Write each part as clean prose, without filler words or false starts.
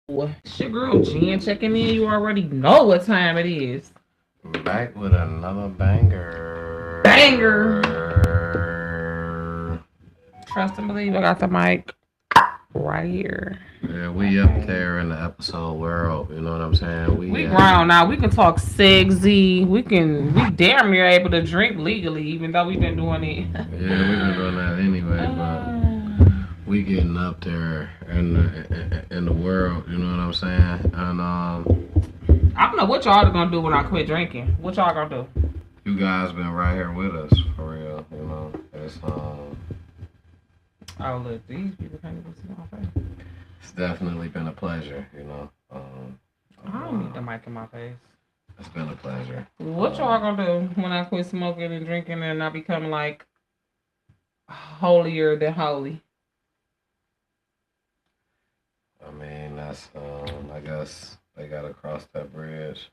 It's your girl Jen checking in. You already know what time it is. Back with another banger. Banger. Trust and believe I got the mic right here. Yeah, we up there in the episode world. You know what I'm saying? We grown now. We can talk sexy. We damn near able to drink legally, even though we've been doing it. Yeah, we've been doing that anyway, but we getting up there in the world. You know what I'm saying? And I don't know what y'all are gonna do when I quit drinking. What y'all gonna do? you guys been right here with us for real. You know, Oh look, these people can't even see my face. it's definitely been a pleasure. You know, I don't need the mic in my face. it's been a pleasure. What y'all gonna do when I quit smoking and drinking and I become like holier than holy? I mean, that's I guess they gotta cross that bridge.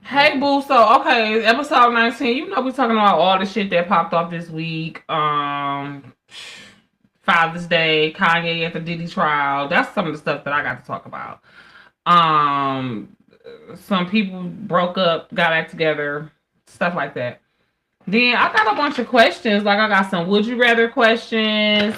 Hey boo, so okay, episode 19. You know we talking about all the shit that popped off this week. Father's Day, Kanye at the Diddy trial. That's some of the stuff that I got to talk about. Some people broke up, got back together, stuff like that. Then I got a bunch of questions. Like I got some would you rather questions.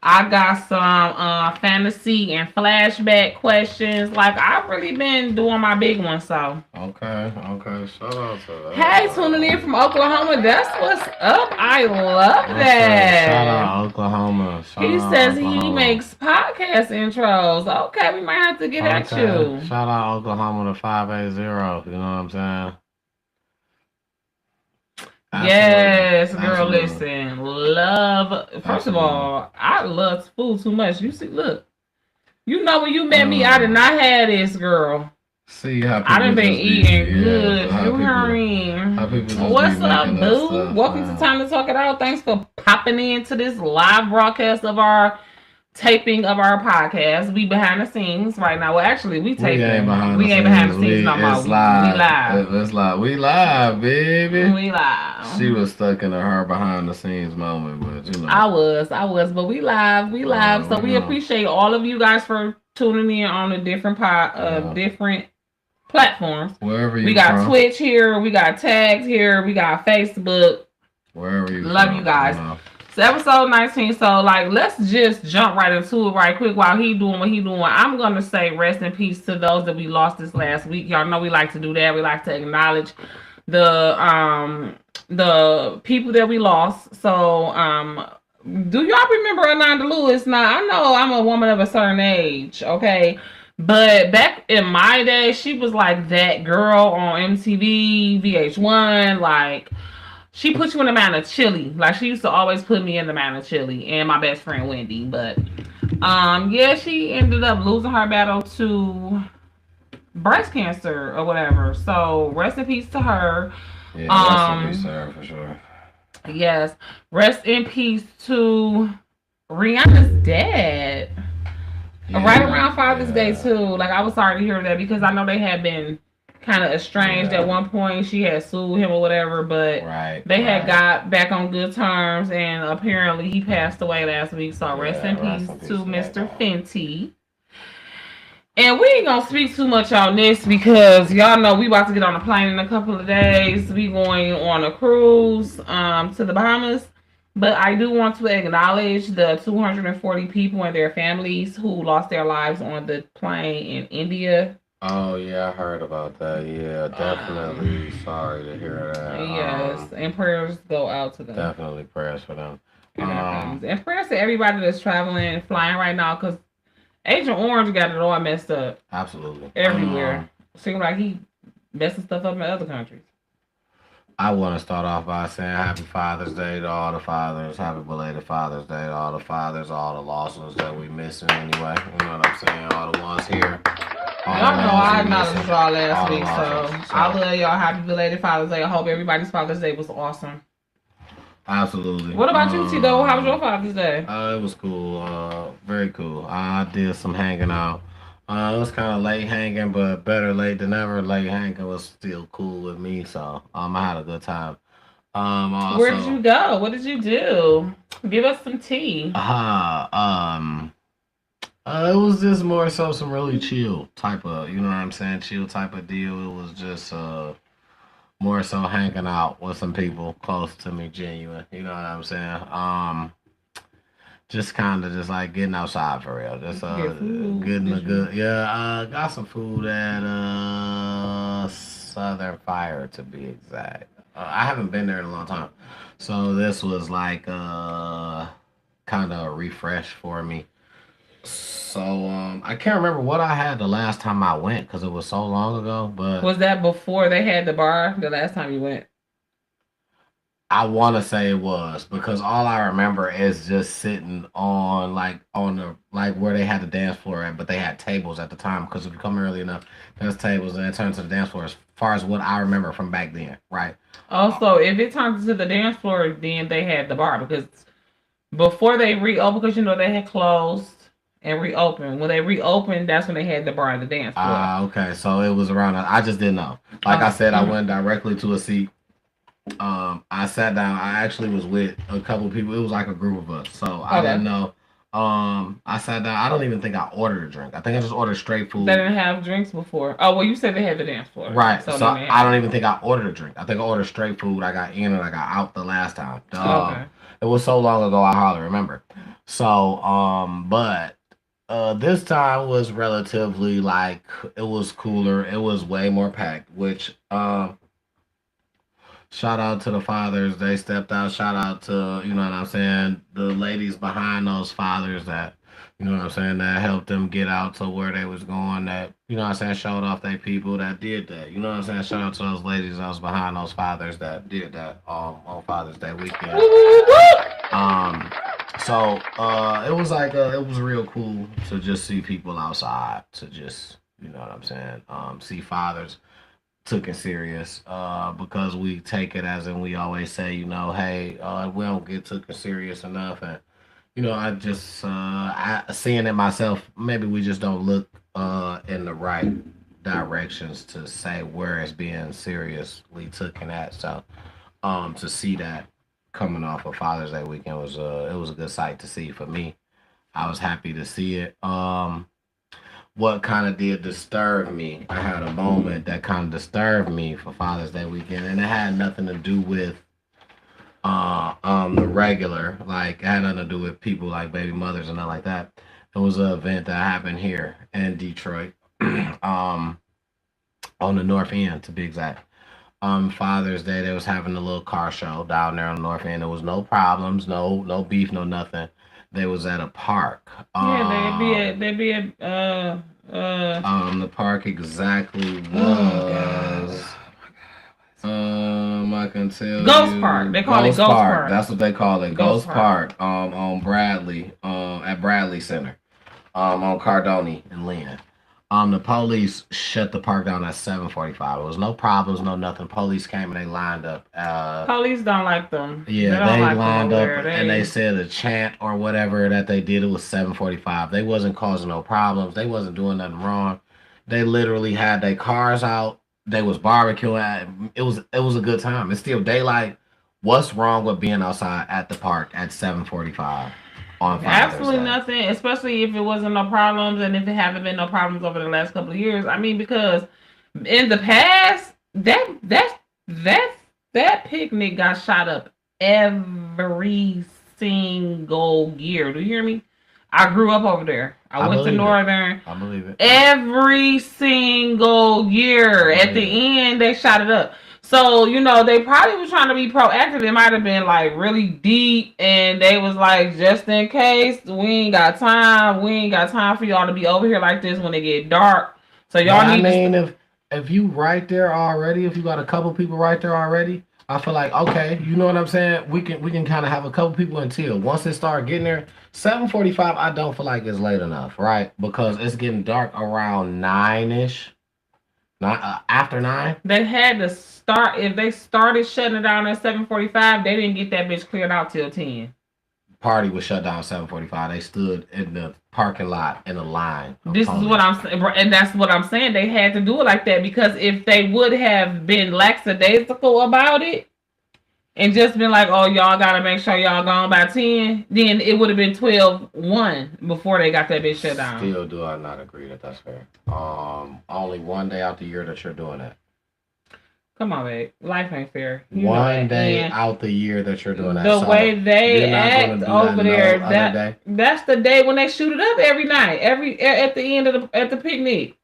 I got some fantasy and flashback questions. Like I've really been doing my big one. So Okay. Shout out to that. hey, tuning in from Oklahoma. That's what's up. I love Shout that. out Oklahoma. He says he makes podcast intros. Okay, we might have to get at you. Shout out Oklahoma to 580. You know what I'm saying? Yes, girl, Absolutely. listen. Love. First of all, I love food too much. You see, look. You know when you met me, I did not have this, girl. See how I done been eating good. How You hear me? What's up, boo? Welcome to Time to Talk It Out. Thanks for popping into this live broadcast of our taping of our podcast. We behind the scenes right now. Well, actually, we taping. We ain't behind the scenes no more. We live. It's live. We live, baby. We live. She was stuck in her behind the scenes moment, but you know. I was, but we live. So we appreciate all of you guys for tuning in on the different different platforms. Wherever you we got Twitch here, we got tags here, we got Facebook. Wherever you love you guys. So episode 19. So like let's just jump right into it right quick while he doing what he doing. I'm gonna say rest in peace to those that we lost this last week. Y'all know we like to do that. We like to acknowledge the people that we lost. So do y'all remember Ananda Lewis? Now I know I'm a woman of a certain age, okay? But back in my day, she was like that girl on MTV, VH1, like she put you in the man of chili. Like she used to always put me in the man of chili and my best friend Wendy. But yeah, she ended up losing her battle to breast cancer or whatever. So rest in peace to her. Yeah, rest in peace to her for sure. Yes. Rest in peace to Rihanna's dad. Yeah, right around Father's Day too. Like I was sorry to hear that because I know they had been kind of estranged at one point. She had sued him or whatever, but they had got back on good terms, and apparently he passed away last week. So rest in peace to Mr. Fenty. And we ain't gonna speak too much on this because y'all know we about to get on a plane in a couple of days. We going on a cruise to the Bahamas. But I do want to acknowledge the 240 people and their families who lost their lives on the plane in India. Oh, yeah, I heard about that. Yeah, definitely sorry to hear that. Yes, and prayers go out to them. Definitely prayers for them. And prayers to everybody that's traveling and flying right now because Agent Orange got it all messed up. Absolutely. Everywhere. Seems like he messing stuff up in other countries. I want to start off by saying Happy Father's Day to all the fathers. Happy belated Father's Day to all the fathers, all the lost ones that we missing anyway. You know what I'm saying? All the ones here. Y'all know I acknowledged y'all last week, so I love y'all. Happy belated Father's Day. I hope everybody's Father's Day was awesome. Absolutely. What about you, Tito? How was your Father's Day? It was cool. Very cool. I did some hanging out. It was kind of late hanging, but better late than never. Late hanging was still cool with me, so I had a good time. Where did you go? What did you do? Give us some tea. It was just more so some really chill type of, you know what I'm saying, chill type of deal. It was just more so hanging out with some people close to me, genuine. You know what I'm saying? Just kind of just like getting outside for real. Just Get food. getting a Did you? good yeah. Got some food at Southern Fire to be exact. I haven't been there in a long time, so this was like kind of a refresh for me. So I can't remember what I had the last time I went because it was so long ago. But Was that before they had the bar the last time you went? I want to say it was because all I remember is just sitting on like on the like where they had the dance floor at, but they had tables at the time because if you come early enough, there's tables and it turns to the dance floor. As far as what I remember from back then, right? Also, if it turns to the dance floor, then they had the bar because before they reopened, because you know they had closed and reopened. When they reopened, that's when they had the bar and the dance floor. Ah, okay. So it was around. I just didn't know. Like I Okay. said, I Mhm. went directly to a seat. I sat down. I actually was with a couple of people. It was like a group of us. So I Okay. didn't know. I sat down. I don't even think I ordered a drink. I think I just ordered straight They food. didn't have drinks before. Oh well, you said they had the dance floor, Right. so then So they I had don't it. even think I ordered a drink. I think I ordered straight food. I got in and I got out the last time. Okay. It was so long ago I hardly remember. So but this time was relatively like it was cooler. It was way more packed, which shout out to the fathers. They stepped out. Shout out to, you know what I'm saying, the ladies behind those fathers that, you know what I'm saying, that helped them get out to where they was going, that, you know what I'm saying, showed off they people that did that. You know what I'm saying? Shout out to those ladies that was behind those fathers that did that on Father's Day weekend. Um it was like it was real cool to just see people outside, to just, you know what I'm saying, see fathers took it serious because we take it as in we always say, you know, hey, we don't get took it serious enough. And, you know, I just, seeing it myself, maybe we just don't look in the right directions to say where it's being seriously taken at. So to see that coming off of Father's Day weekend was, it was a good sight to see for me. I was happy to see it. What kind of did disturb me. I had a moment that kind of disturbed me for Father's Day weekend, and it had nothing to do with the regular, like it had nothing to do with people like baby mothers and nothing like that. It was an event that happened here in Detroit, um, on the North End to be exact. Father's Day they was having a little car show down there on the North End. There was no problems, no beef, no nothing. They was at a park. Yeah, they'd be at The park exactly oh god. was. I can tell Ghost Park. you, They call it Ghost Ghost Park. Park. That's what they call it, Ghost Ghost Park. Park. On Bradley, at Bradley Center, on Cardoni and Lynn. The police shut the park down at 7:45. There was no problems, no nothing. Police came and they lined up. Police don't like them. They Yeah, don't they like them lined over up there. and they They said a chant or whatever that they did. It was 7:45. They wasn't causing no problems. They wasn't doing nothing wrong. They literally had their cars out. They was barbecuing. It was a good time. It's still daylight. What's wrong with being outside at the park at 7:45 on Father's absolutely Day? nothing, especially if it wasn't no problems and if it haven't been no problems over the last couple of years. I mean, because in the past, that that picnic got shot up every single year. Do you hear me? I grew up over there. I I went to believe it. Northern. I believe it. Every single I year. At believe it. the end, they shot it up. So, you know, they probably was trying to be proactive. It might have been like really deep and they was like, just in case, we ain't got time. We ain't got time for y'all to be over here like this when it get dark. So But y'all I need to mean, if you right there already, if you got a couple people right there already, I feel like okay, you know what I'm saying. We can kind of have a couple people until once it start getting there. 7:45, I don't feel like it's late enough, right? Because it's getting dark around 9ish, not after 9. they had to start if they started shutting it down at 7:45, they didn't get that bitch cleared out till 10. Party was shut down 7:45. They stood in the parking lot in a line of This is what police. I'm saying, and that's what I'm saying. They had to do it like that because if they would have been lackadaisical about it and just been like, oh, y'all gotta make sure y'all gone by 10, then it would have been 12-1 before they got that bitch shut down. Still do I not agree that that's fair. Only one day out the year that you're doing that. Come on, babe. Life ain't fair. One day out the year that you're doing that. The way they act over there, that's the day when they shoot it up every night, at the end of the picnic.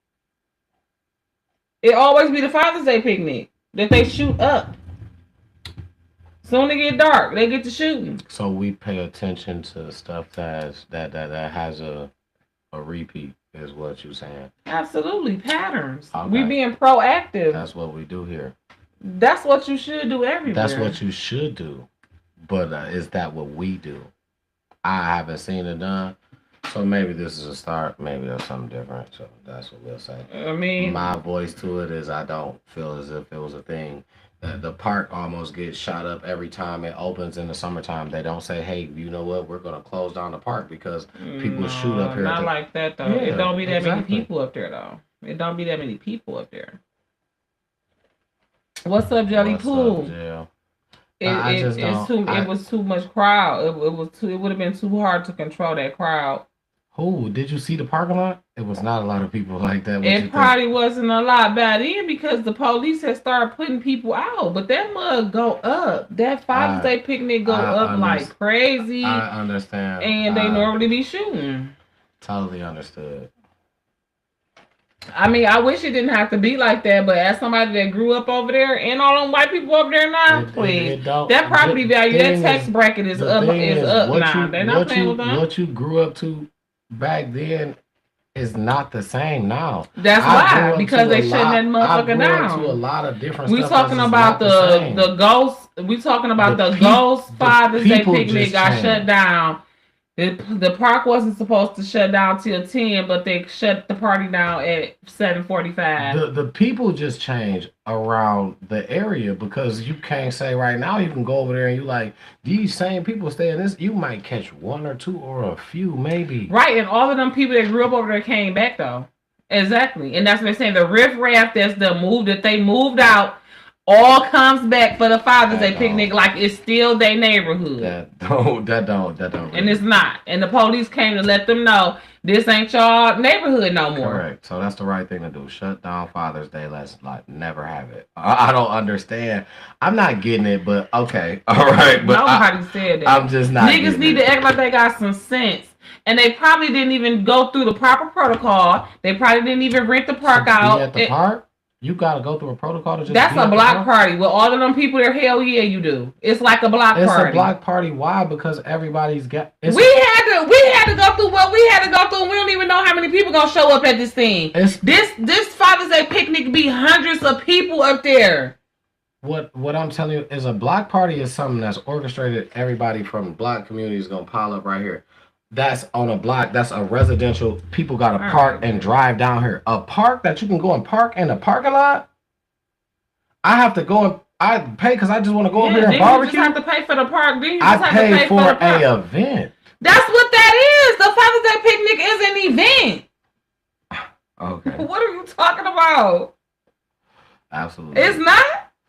It always be the Father's Day picnic that they shoot up. Soon it get dark, they get to shooting. So we pay attention to stuff that has a repeat, is what you're saying. Absolutely, patterns. Okay. We being proactive. That's what we do here. That's what you should do everywhere. That's what you should do. But is that what we do? I haven't seen it done. So maybe this is a start. Maybe there's something different. So that's what we'll say. I mean, my voice to it is I don't feel as if it was a thing. The park almost gets shot up every time it opens in the summertime. They don't say, hey, you know what? We're going to close down the park because people shoot up here. Not like that, though. Yeah, it don't be that many people up there, though. It don't be that many people up there. What's up, Jelly Pool? It was too much crowd. It would have been too hard to control that crowd. Oh, did you see the parking lot? It was not a lot of people like that. It probably wasn't a lot back then because the police had started putting people out. But that mug go up. That Father's Day picnic go up like crazy. I understand. And they normally be shooting. Totally understood. I mean, I wish it didn't have to be like that, but as somebody that grew up over there and all them white people over there now, please, that property value, that tax bracket is up now. They're not playing with them. What you grew up to back then is not the same now. That's why, because they shutting that motherfucker down. To a lot of different we talking about the ghost. We talking about the ghost Father's Day picnic got shut down. The park wasn't supposed to shut down till 10, but they shut the party down at 7:45. The people just change around the area because you can't say right now you can go over there and you like these same people stay in this. You might catch one or two or a few maybe. Right, and all of them people that grew up over there came back though. Exactly, and that's what they're saying. The riffraff that they moved out. All comes back for the Father's Day picnic like it's still their neighborhood. That don't. Really. And it's not. And the police came to let them know this ain't y'all neighborhood no more. Correct. So that's the right thing to do. Shut down Father's Day. Let's never have it. I don't understand. I'm not getting it, but okay. All right. But nobody said that. I'm just not. Niggas need to act like they got some sense. And they probably didn't even go through the proper protocol. They probably didn't even rent the park out. At the park? You gotta go through a protocol to just. That's a block party with all of them people there. Hell yeah, you do. It's like a block party. It's a block party. Why? Because everybody's got. We had to go through what we had to go through. And we don't even know how many people gonna show up at this thing. This Father's Day picnic be hundreds of people up there. What I'm telling you is a block party is something that's orchestrated. Everybody from block community is gonna pile up right here. That's on a block. That's a residential. People got to park and drive down here. A park that you can go and park in a parking lot. I have to go and I pay because I just want to go over here and barbecue. You just have to pay for the park. Then you just have to pay for an event. That's what that is. The Father's Day picnic is an event. Okay. What are you talking about? Absolutely. It's not.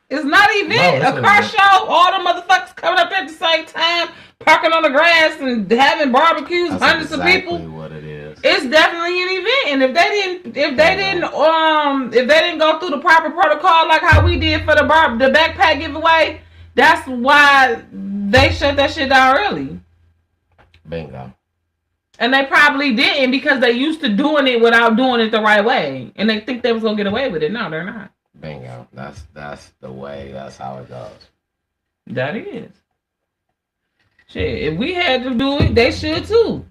It's not an event. A car show. All the motherfuckers coming up at the same time. Parking on the grass and having barbecues, that's hundreds of people. What it is. It's definitely an event, and if they didn't go through the proper protocol like how we did for the backpack giveaway, that's why they shut that shit down early. Bingo. And they probably didn't because they used to doing it without doing it the right way, and they think they was gonna get away with it. No, they're not. Bingo. That's the way. That's how it goes. That is. Shit, if we had to do it, they should too.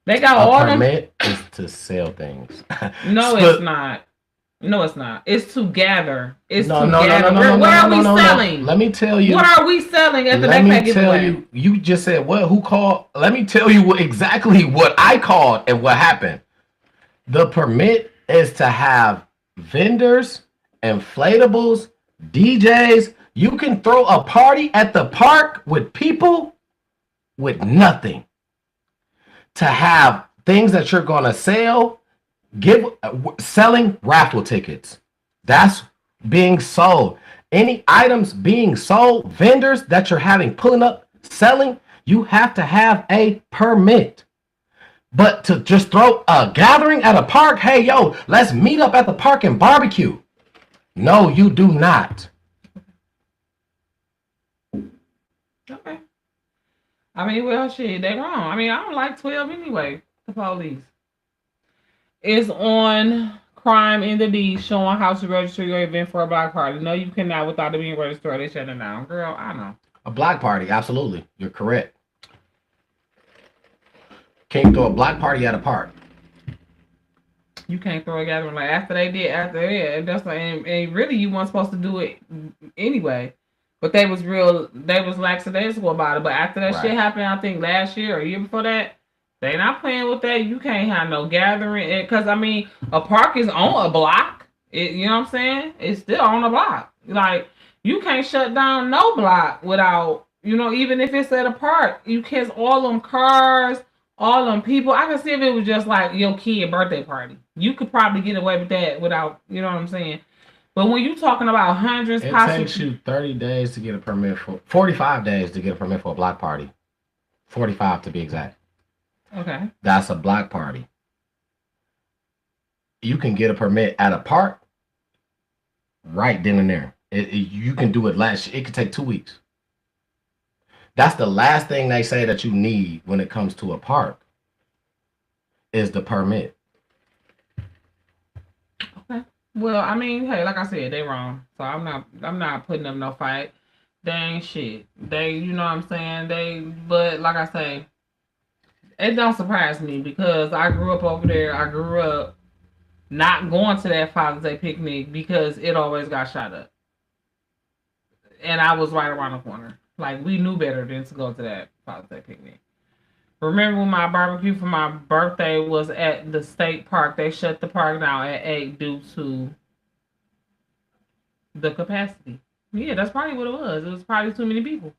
They got all them. Permit is to sell things. No, it's not. No, it's not. It's to gather. It's to gather. Where are we selling? Let me tell you. What are we selling at the backpack giveaway? Let me tell you. You just said what? Who called? Let me tell you exactly what I called and what happened. The permit is to have vendors, inflatables, DJs. You can throw a party at the park with people with nothing. To have things that you're going to sell, selling raffle tickets. That's being sold. Any items being sold, vendors that you're having pulling up, selling, you have to have a permit. But to just throw a gathering at a park, hey, yo, let's meet up at the park and barbecue. No, you do not. Okay. I mean, well, shit, they wrong. I mean, I don't like 12 anyway, the police. It's on Crime in the D showing how to register your event for a block party. No, you cannot without it being registered. They shut it down. Girl, I know. A block party, absolutely. You're correct. Can't throw a block party at a park. You can't throw a gathering like after that. That's like, and really you weren't supposed to do it anyway. But they was lackadaisical about it. But after that shit happened, I think last year or year before that, they not playing with that. You can't have no gathering. Because, I mean, a park is on a block. You know what I'm saying? It's still on a block. Like, you can't shut down no block without, even if it's at a park. You catch all them cars, all them people. I can see if it was just like your kid birthday party. You could probably get away with that without, you know what I'm saying? But when you talking about hundreds, it takes you 30 days to get a permit 45 days to get a permit for a block party. 45 to be exact. Okay. That's a block party. You can get a permit at a park right then and there. You can do it it could take 2 weeks. That's the last thing they say that you need when it comes to a park is the permit. Okay. Well, I mean, hey, like I said, they wrong. So I'm not putting up no fight. They ain't shit. You know what I'm saying? But like I say, it don't surprise me because I grew up over there. I grew up not going to that Father's Day picnic because it always got shot up. And I was right around the corner. Like, we knew better than to go to that Father's Day picnic. Remember when my barbecue for my birthday was at the state park? They shut the park down at 8 due to the capacity. Yeah, that's probably what it was. It was probably too many people.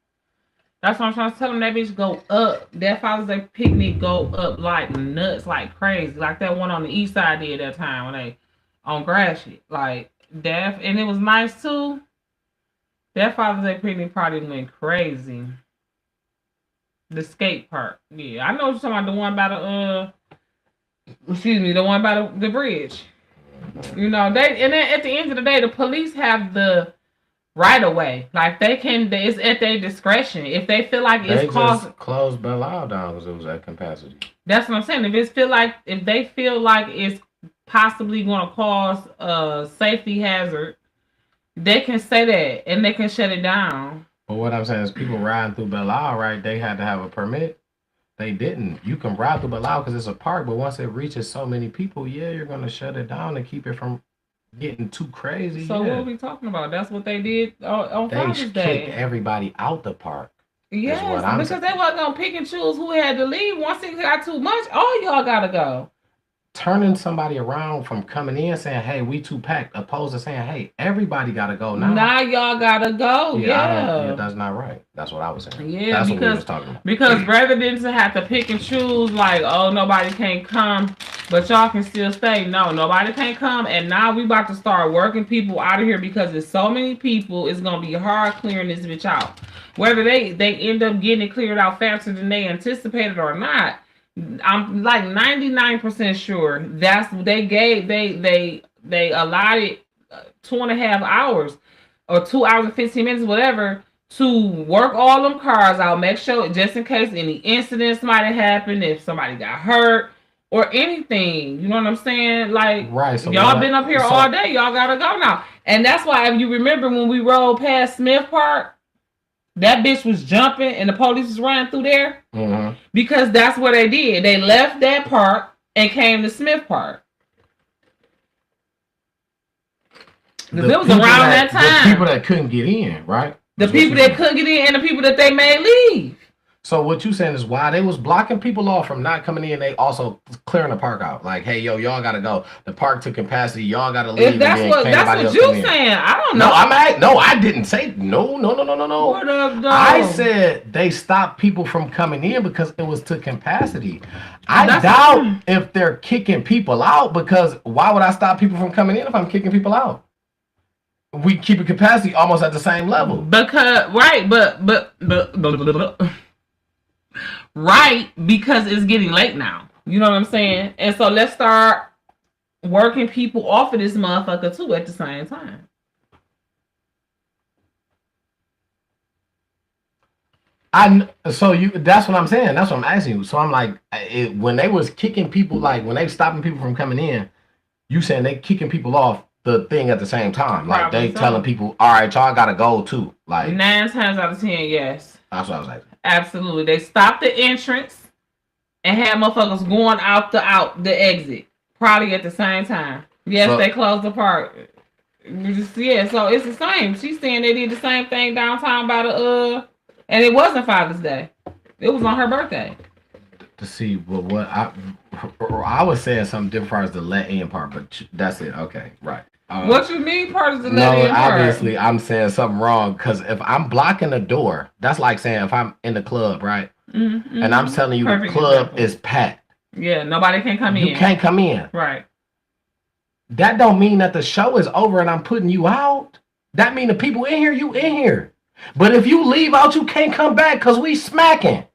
That's what I'm trying to tell them. That bitch go up. That Father's Day picnic go up like nuts, like crazy. Like that one on the east side did that time when they on grass shit. Like that, and it was nice too. That Father's Day picnic party went crazy. The skate park. Yeah, I know what you're talking about. The one by the one by the bridge. You know, and then at the end of the day, the police have the right away. Like it's at their discretion. If they feel like it's closed Belle Isle down because it was at capacity. That's what I'm saying. If they feel like it's possibly going to cause a safety hazard, they can say that and they can shut it down. But what I'm saying is people riding through Belle Isle, right? They had to have a permit. They didn't. You can ride through Belle Isle because it's a park, but once it reaches so many people, you're going to shut it down and keep it from getting too crazy. So what are we talking about? That's what they did on Father's Day. They kicked everybody out the park. Yes, because they wasn't going to pick and choose who had to leave. Once it got too much, all y'all got to go. Turning somebody around from coming in saying, hey, we too packed, opposed to saying, hey, everybody got to go now. Now y'all got to go. Yeah. That's not right. That's what I was saying. Yeah, that's what we was talking about. Because rather than to have to pick and choose, like, oh, nobody can't come, but y'all can still stay. No, nobody can't come. And now we about to start working people out of here because there's so many people, it's going to be hard clearing this bitch out. Whether they end up getting it cleared out faster than they anticipated or not, I'm like 99% sure that's what they gave. They allotted 2.5 hours or 2 hours and 15 minutes, whatever, to work all them cars out. Make sure just in case any incidents might have happened, if somebody got hurt or anything. You know what I'm saying? Like, right, so y'all been up here all day. Y'all gotta go now. And that's why if you remember when we rode past Smith Park, that bitch was jumping and the police was running through there. Mm-hmm. Because that's what they did. They left that park and came to Smith Park. Because it was around that time. The people that couldn't get in, right? The people that couldn't get in and the people that they made leave. So what you saying is why they was blocking people off from not coming in, they also clearing the park out. Like, hey, yo, y'all gotta go. The park to capacity, y'all gotta leave. If that's what you saying. I don't know. No, I didn't say no. What up, dog? I said they stopped people from coming in because it was to capacity. I doubt if they're kicking people out, because why would I stop people from coming in if I'm kicking people out? we keep a capacity almost at the same level. Because right, but right, because it's getting late now. You know what I'm saying? And so let's start working people off of this motherfucker too at the same time. That's what I'm saying. That's what I'm asking you. So I'm like, when they was kicking people, like when they stopping people from coming in, you saying they kicking people off the thing at the same time, like Probably they so. telling people, all right, y'all gotta go too. Like 9 times out of 10, yes. That's what I was like. Absolutely. They stopped the entrance and had motherfuckers going out the exit. Probably at the same time. Yes, so, they closed the park. Yeah, so it's the same. She's saying they did the same thing downtown by the and it wasn't Father's Day. It was on her birthday. To see what I was saying something different as the let in part, but that's it. Okay, right. What you mean part of the let in part? Obviously I'm saying something wrong because if I'm blocking the door, that's like saying if I'm in the club, right? Mm-hmm. And I'm telling you the club is packed. Yeah, nobody can come in. You can't come in. Right. That don't mean that the show is over and I'm putting you out. That mean the people in here, you in here. But if you leave out, you can't come back because we smacking.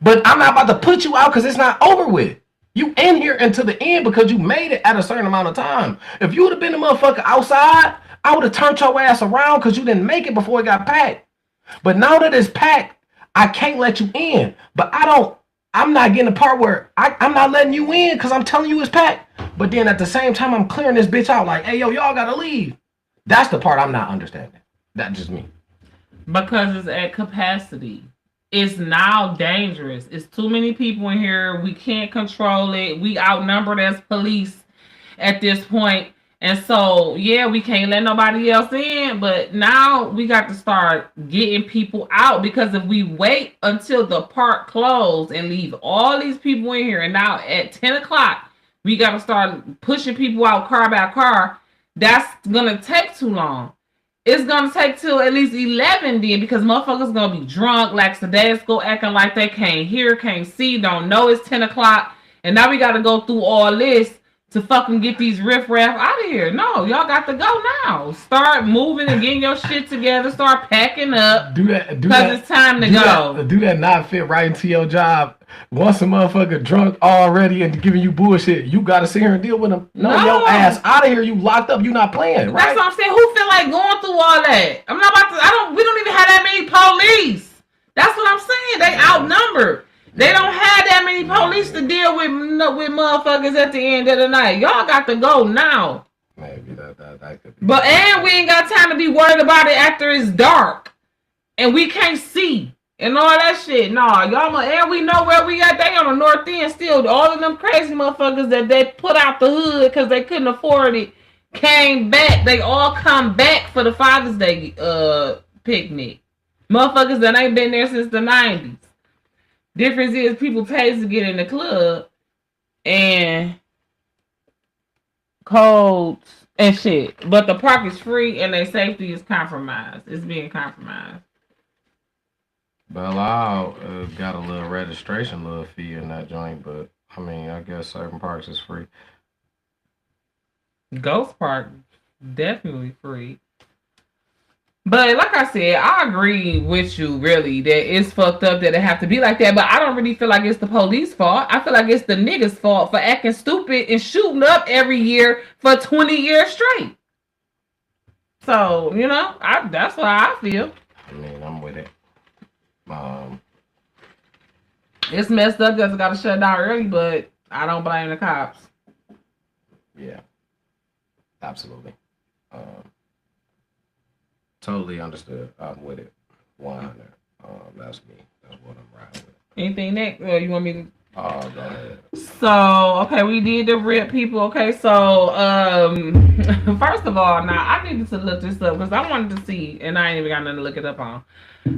But I'm not about to put you out because it's not over with. You in here until the end because you made it at a certain amount of time. If you would have been the motherfucker outside, I would have turned your ass around because you didn't make it before it got packed. But now that it's packed, I can't let you in. But I'm not getting the part where I'm not letting you in because I'm telling you it's packed. But then at the same time, I'm clearing this bitch out like, hey, yo, y'all got to leave. That's the part I'm not understanding. That's just me. Because it's at capacity. It's now dangerous. It's too many people in here. We can't control it. We outnumbered as police at this point. And so, yeah, we can't let nobody else in. But now we got to start getting people out. Because if we wait until the park closed and leave all these people in here, and now at 10 o'clock, we got to start pushing people out car by car, that's going to take too long. It's going to take till at least 11 then because motherfuckers going to be drunk, lackadaisical, acting like they can't hear, can't see, don't know it's 10 o'clock. And now we got to go through all this to fucking get these riffraff out of here. No, y'all got to go now. Start moving and getting your shit together. Start packing up. Because it's time to go. Do that not fit right into your job. Once a motherfucker drunk already and giving you bullshit, you got to sit here and deal with them. No, your ass out of here. You locked up. You not playing, right? That's what I'm saying. Who feel like going through all that? I'm not about to. We don't even have that many police. That's what I'm saying. They outnumbered. They don't have that many police to deal with motherfuckers at the end of the night. Y'all got to go now. Maybe that could be. But and we ain't got time to be worried about it after it's dark and we can't see and all that shit. Nah, y'all. And we know where we at. They on the north end still. All of them crazy motherfuckers that they put out the hood because they couldn't afford it came back. They all come back for the Father's Day picnic. Motherfuckers that ain't been there since the 90s. Difference is people pay to get in the club and codes and shit. But the park is free and their safety is compromised. It's being compromised. Belle Isle got a little registration little fee in that joint, but I mean, I guess certain parks is free. Ghost Park, definitely free. But like I said, I agree with you, really, that it's fucked up that it have to be like that. But I don't really feel like it's the police fault. I feel like it's the niggas' fault for acting stupid and shooting up every year for 20 years straight. So, you know, that's what I feel. I mean, I'm with it. It's messed up because it got to shut down early, but I don't blame the cops. Yeah, absolutely. Totally understood. I'm with it. 100. That's me. That's what I'm riding with. Anything next? Or you want me to? Oh, go ahead. So, okay, we did the rip people. Okay, so, first of all, now I needed to look this up because I wanted to see, and I ain't even got nothing to look it up on.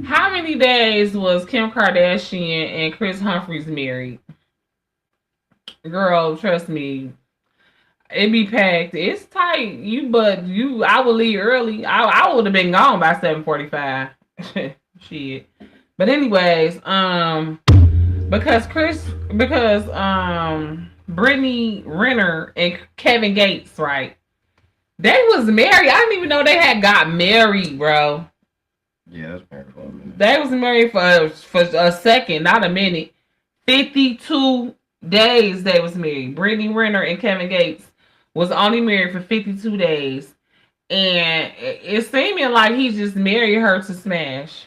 How many days was Kim Kardashian and Chris Humphries married? Girl, trust me. It be packed. It's tight. I would leave early. I would have been gone by 7:45. Shit. But anyways, because Brittany Renner and Kevin Gates, right? They was married. I didn't even know they had got married, bro. Yeah, that's married for a minute. They was married for a second, not a minute. 52 days they was married. Brittany Renner and Kevin Gates was only married for 52 days. And it's seeming like he just married her to smash.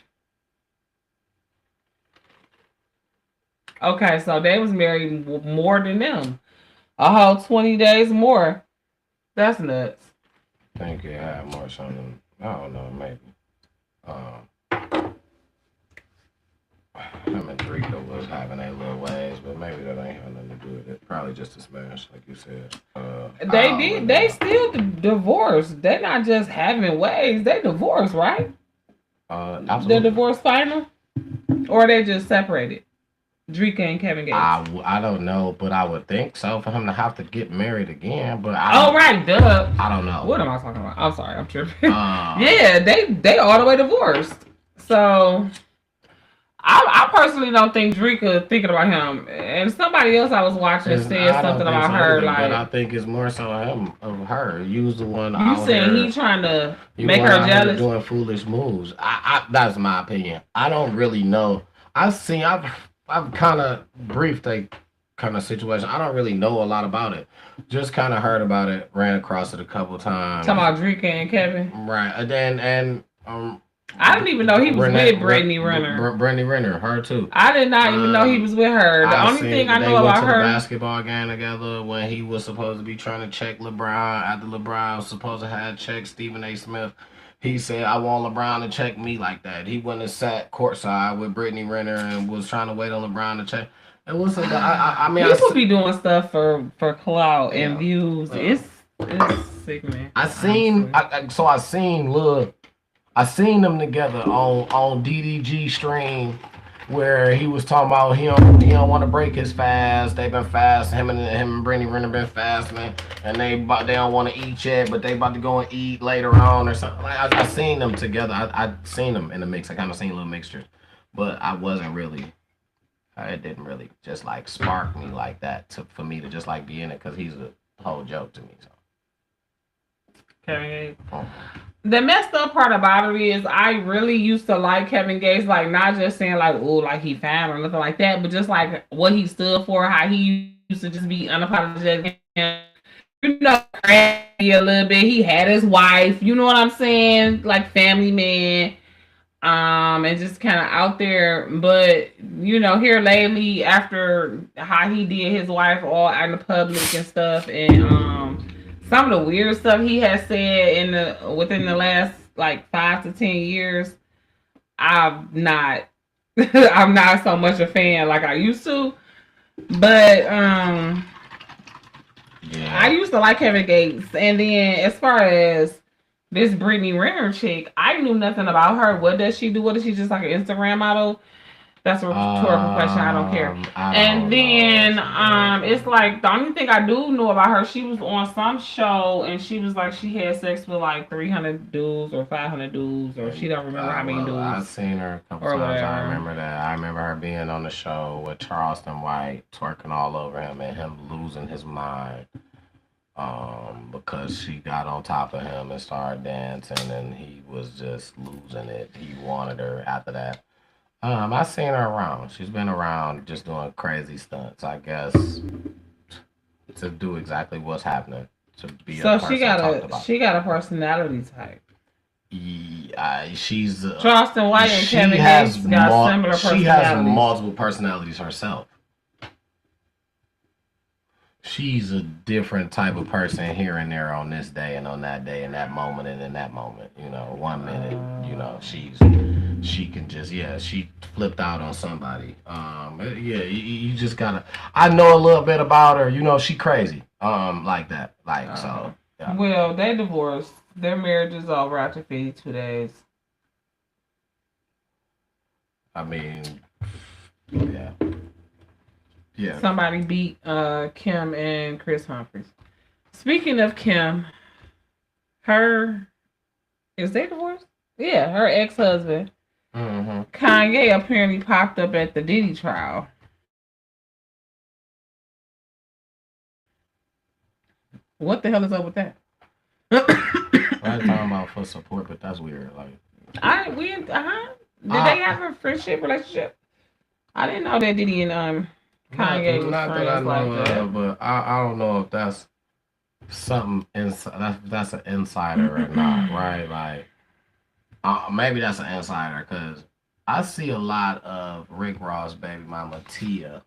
Okay, so they was married more than them. A whole 20 days more. That's nuts. I think it had more something. I don't know, maybe. Him and Drika was having their little ways, but maybe that ain't have nothing to do with it. Probably just a smash, like you said. They still divorced. They're not just having ways. They divorced, right? Absolutely. The divorce final? Or they just separated? Drika and Kevin Gates. I don't know, but I would think so for him to have to get married again. But right, duh. I don't know. What am I talking about? I'm sorry, I'm tripping. Yeah, they all the way divorced. So I personally don't think Drika thinking about him. And somebody else I was watching said something about her. Like, but I think it's more so him of her. You was the one. You saying he trying to make her jealous? Doing foolish moves. That's my opinion. I don't really know. I've kind of briefed a kind of situation. I don't really know a lot about it. Just kind of heard about it. Ran across it a couple times. Talking about Drika and Kevin. Right. And I didn't even know he was with Brittany Renner. Brittany Renner, her too. I did not even know he was with her. The only thing I know about her. They went to the basketball game together when he was supposed to be trying to check LeBron. After LeBron was supposed to have checked Stephen A. Smith, he said, "I want LeBron to check me like that." He went and sat courtside with Brittany Renner and was trying to wait on LeBron to check. It was. I mean, people be doing stuff for clout and views. It's sickening. I seen them together on DDG stream where he was talking about he don't want to break his fast. They've been fast. Him and Brittany Renner been fasting, and they don't want to eat yet, but they about to go and eat later on or something. Like I seen them together. I seen them in the mix. I kind of seen little mixtures, but I wasn't really. It didn't really just like spark me like that for me to just like be in it because he's a whole joke to me. So. Kevin Gates. The messed up part about it is I really used to like Kevin Gates, like not just saying like, oh, like he fine or nothing like that, but just like what he stood for, how he used to just be unapologetic. You know, a little bit. He had his wife, you know what I'm saying? Like family man. And just kind of out there, but you know, here lately after how he did his wife all out in the public and stuff, and some of the weird stuff he has said within the last like 5 to 10 years, I'm not so much a fan like I used to, but yeah. I used to like Kevin Gates, and then as far as this Brittany Renner chick, I knew nothing about her. What does she do? What is she, just like an Instagram model? That's a rhetorical question. I don't care. It's like the only thing I do know about her, she was on some show and she was like she had sex with like 300 dudes or 500 dudes or she don't remember how many dudes. I've seen her a couple times. Whatever. I remember that. I remember her being on the show with Charleston White twerking all over him and him losing his mind. Because she got on top of him and started dancing and he was just losing it. He wanted her after that. I seen her around. She's been around just doing crazy stunts, I guess, to do exactly what's happening. To be so she got a personality type. Yeah, she's Charleston White and Kevin Gates got similar personalities. She has multiple personalities herself. She's a different type of person here and there on this day and on that day and that moment and in that moment. You know, 1 minute, you know, she can just, she flipped out on somebody. You just gotta, I know a little bit about her, you know, she crazy, like that, so. Yeah. Well, they divorced. Their marriage is over after 52 days. I mean, yeah. Yeah. Somebody beat Kim and Chris Humphries. Speaking of Kim, is they divorced? Yeah, her ex-husband, Kanye, apparently popped up at the Diddy trial. What the hell is up with that? I ain't talking about for support, but that's weird. Like, Did they have a friendship relationship? I didn't know that Diddy and Kanye was not that I friends know like that. of, but I don't know if that's something inside. That's an insider or not, right? Like, maybe that's an insider because I see a lot of Rick Ross' baby mama Tia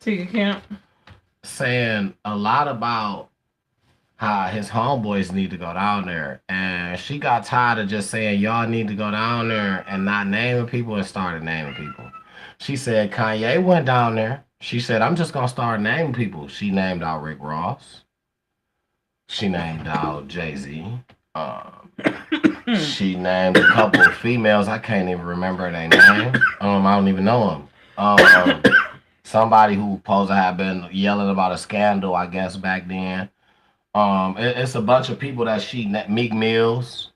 Camp. saying a lot about how his homeboys need to go down there, and she got tired of just saying y'all need to go down there and not naming people and started naming people. She said Kanye went down there. She said I'm just gonna start naming people. She named out Rick Ross. She named out Jay-Z. She named a couple of females. I can't even remember their name. I don't even know them. Somebody who supposed to have been yelling about a scandal, I guess, back then. It's a bunch of people that Meek Mills.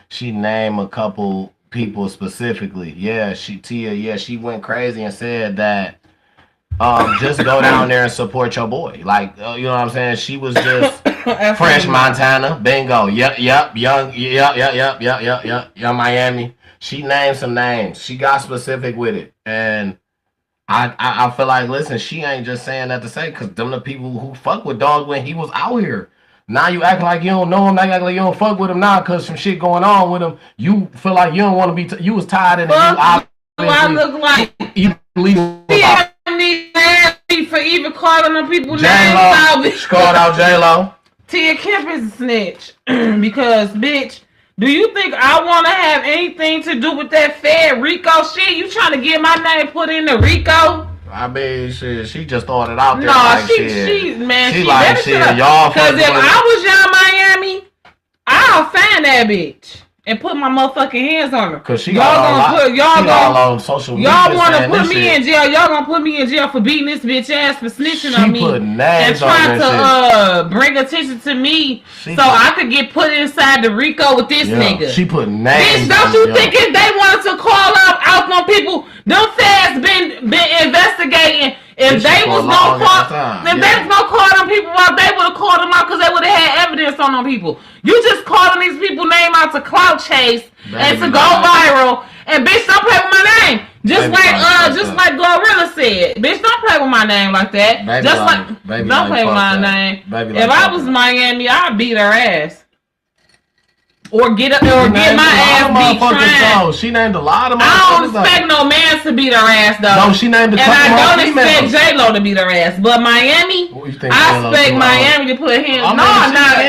She named a couple people specifically. Yeah, she went crazy and said that just go down there and support your boy. Like, you know what I'm saying? She was just French Montana, bingo. Yep, young Miami. She named some names. She got specific with it, and I feel like, listen, she ain't just saying that to say, because them the people who fuck with dog when he was out here. Now you acting like you don't know him. Now you acting like you don't fuck with him now because some shit going on with him. You feel like you don't want to be. You was tired and I look like you need for even calling them people names. She called out J-Lo. Tia Kemp is a snitch because, bitch, do you think I want to have anything to do with that Fed Rico shit? You trying to get my name put in the Rico? I mean, she just throwing it out there. No, like she like shit. Y'all, because if I was Young Miami, I'll find that bitch and put my motherfucking hands on her. Cause y'all on social media. Y'all want to put me in jail. Y'all gonna put me in jail for beating this bitch ass for snitching on me and trying to bring attention to me so I could get put inside the Rico with this nigga. She put names. Bitch, don't you think if they wanted to call out on people, them feds been investigating. If they was gonna call them people out, they would have called them out because they would have had evidence on them people. You just calling these people name out to clout chase and to go viral. And bitch, don't play with my name. Just like Glorilla said, bitch, don't play with my name like that. Don't play with my name. If I was Miami, I'd beat her ass. Or get my ass beat trying. She named a lot of I don't expect no man to beat her ass though. No, she named a couple and I don't expect J-Lo to beat her ass. But Miami, I expect Miami to put hands.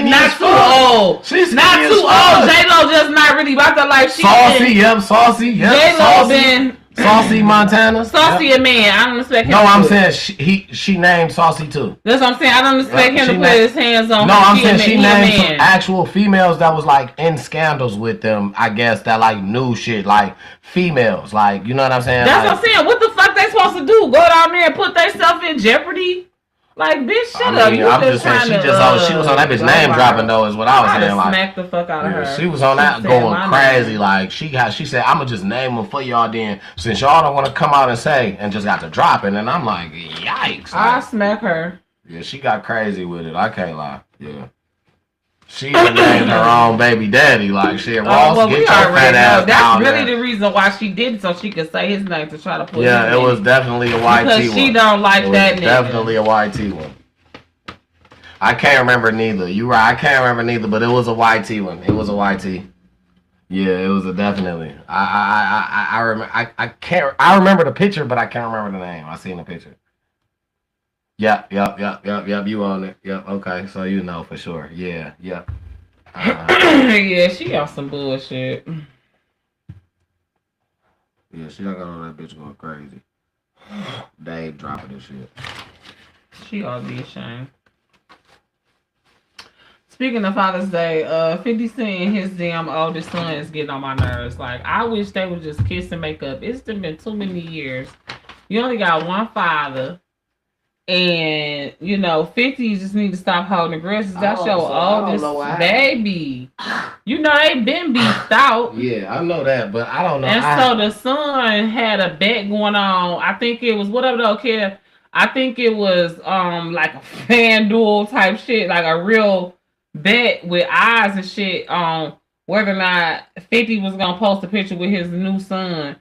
Not too old. She's not too old. J-Lo just not really about that life. Saucy. J-Lo been Saucy Montana. Saucy a man. I don't expect him. No, I'm saying she named Saucy too. That's what I'm saying. I don't expect him to put his hands on her. No, I'm saying she named some actual females that was like in scandals with them. I guess that like knew shit, like females, like you know what I'm saying. That's what I'm saying. What the fuck they supposed to do? Go down there and put themselves in jeopardy? Like, bitch, shut up. I'm just saying she was on that bitch name dropping though, is what I was saying. Like, smack the fuck out of her. She was on that going crazy. Like she said, I'ma just name them for y'all then, since y'all don't want to come out and say, and just got to dropping. And I'm like, yikes. I smack her. Yeah, she got crazy with it. I can't lie. Yeah. She named her own baby daddy. Like, shit, Ross, get your fat ass down there. That's really the reason why she did it, so she could say his name to try to put it was definitely a YT one. Because she don't like that nigga. Definitely a YT one. I can't remember neither. You right, I can't remember neither, but it was a YT one. It was a YT. Yeah, it was a definitely. I remember the picture, but I can't remember the name. I seen the picture. Yep. You own it. Yep. Okay, so you know for sure. Yeah. Yep. Yeah, she got some bullshit. Yeah, she got all that bitch going crazy. Dave dropping this shit. She ought to be ashamed. Speaking of Father's Day, 50 Cent and his damn oldest son is getting on my nerves. Like, I wish they would just kiss and make up. It's been too many years. You only got one father. And, 50 just need to stop holding grudges. That's your oldest baby. They been beefed out. Yeah, I know that, but I don't know. And so the son had a bet going on. I think it was, whatever the okay. I think it was like a FanDuel type shit, like a real bet with eyes and shit on whether or not 50 was gonna post a picture with his new son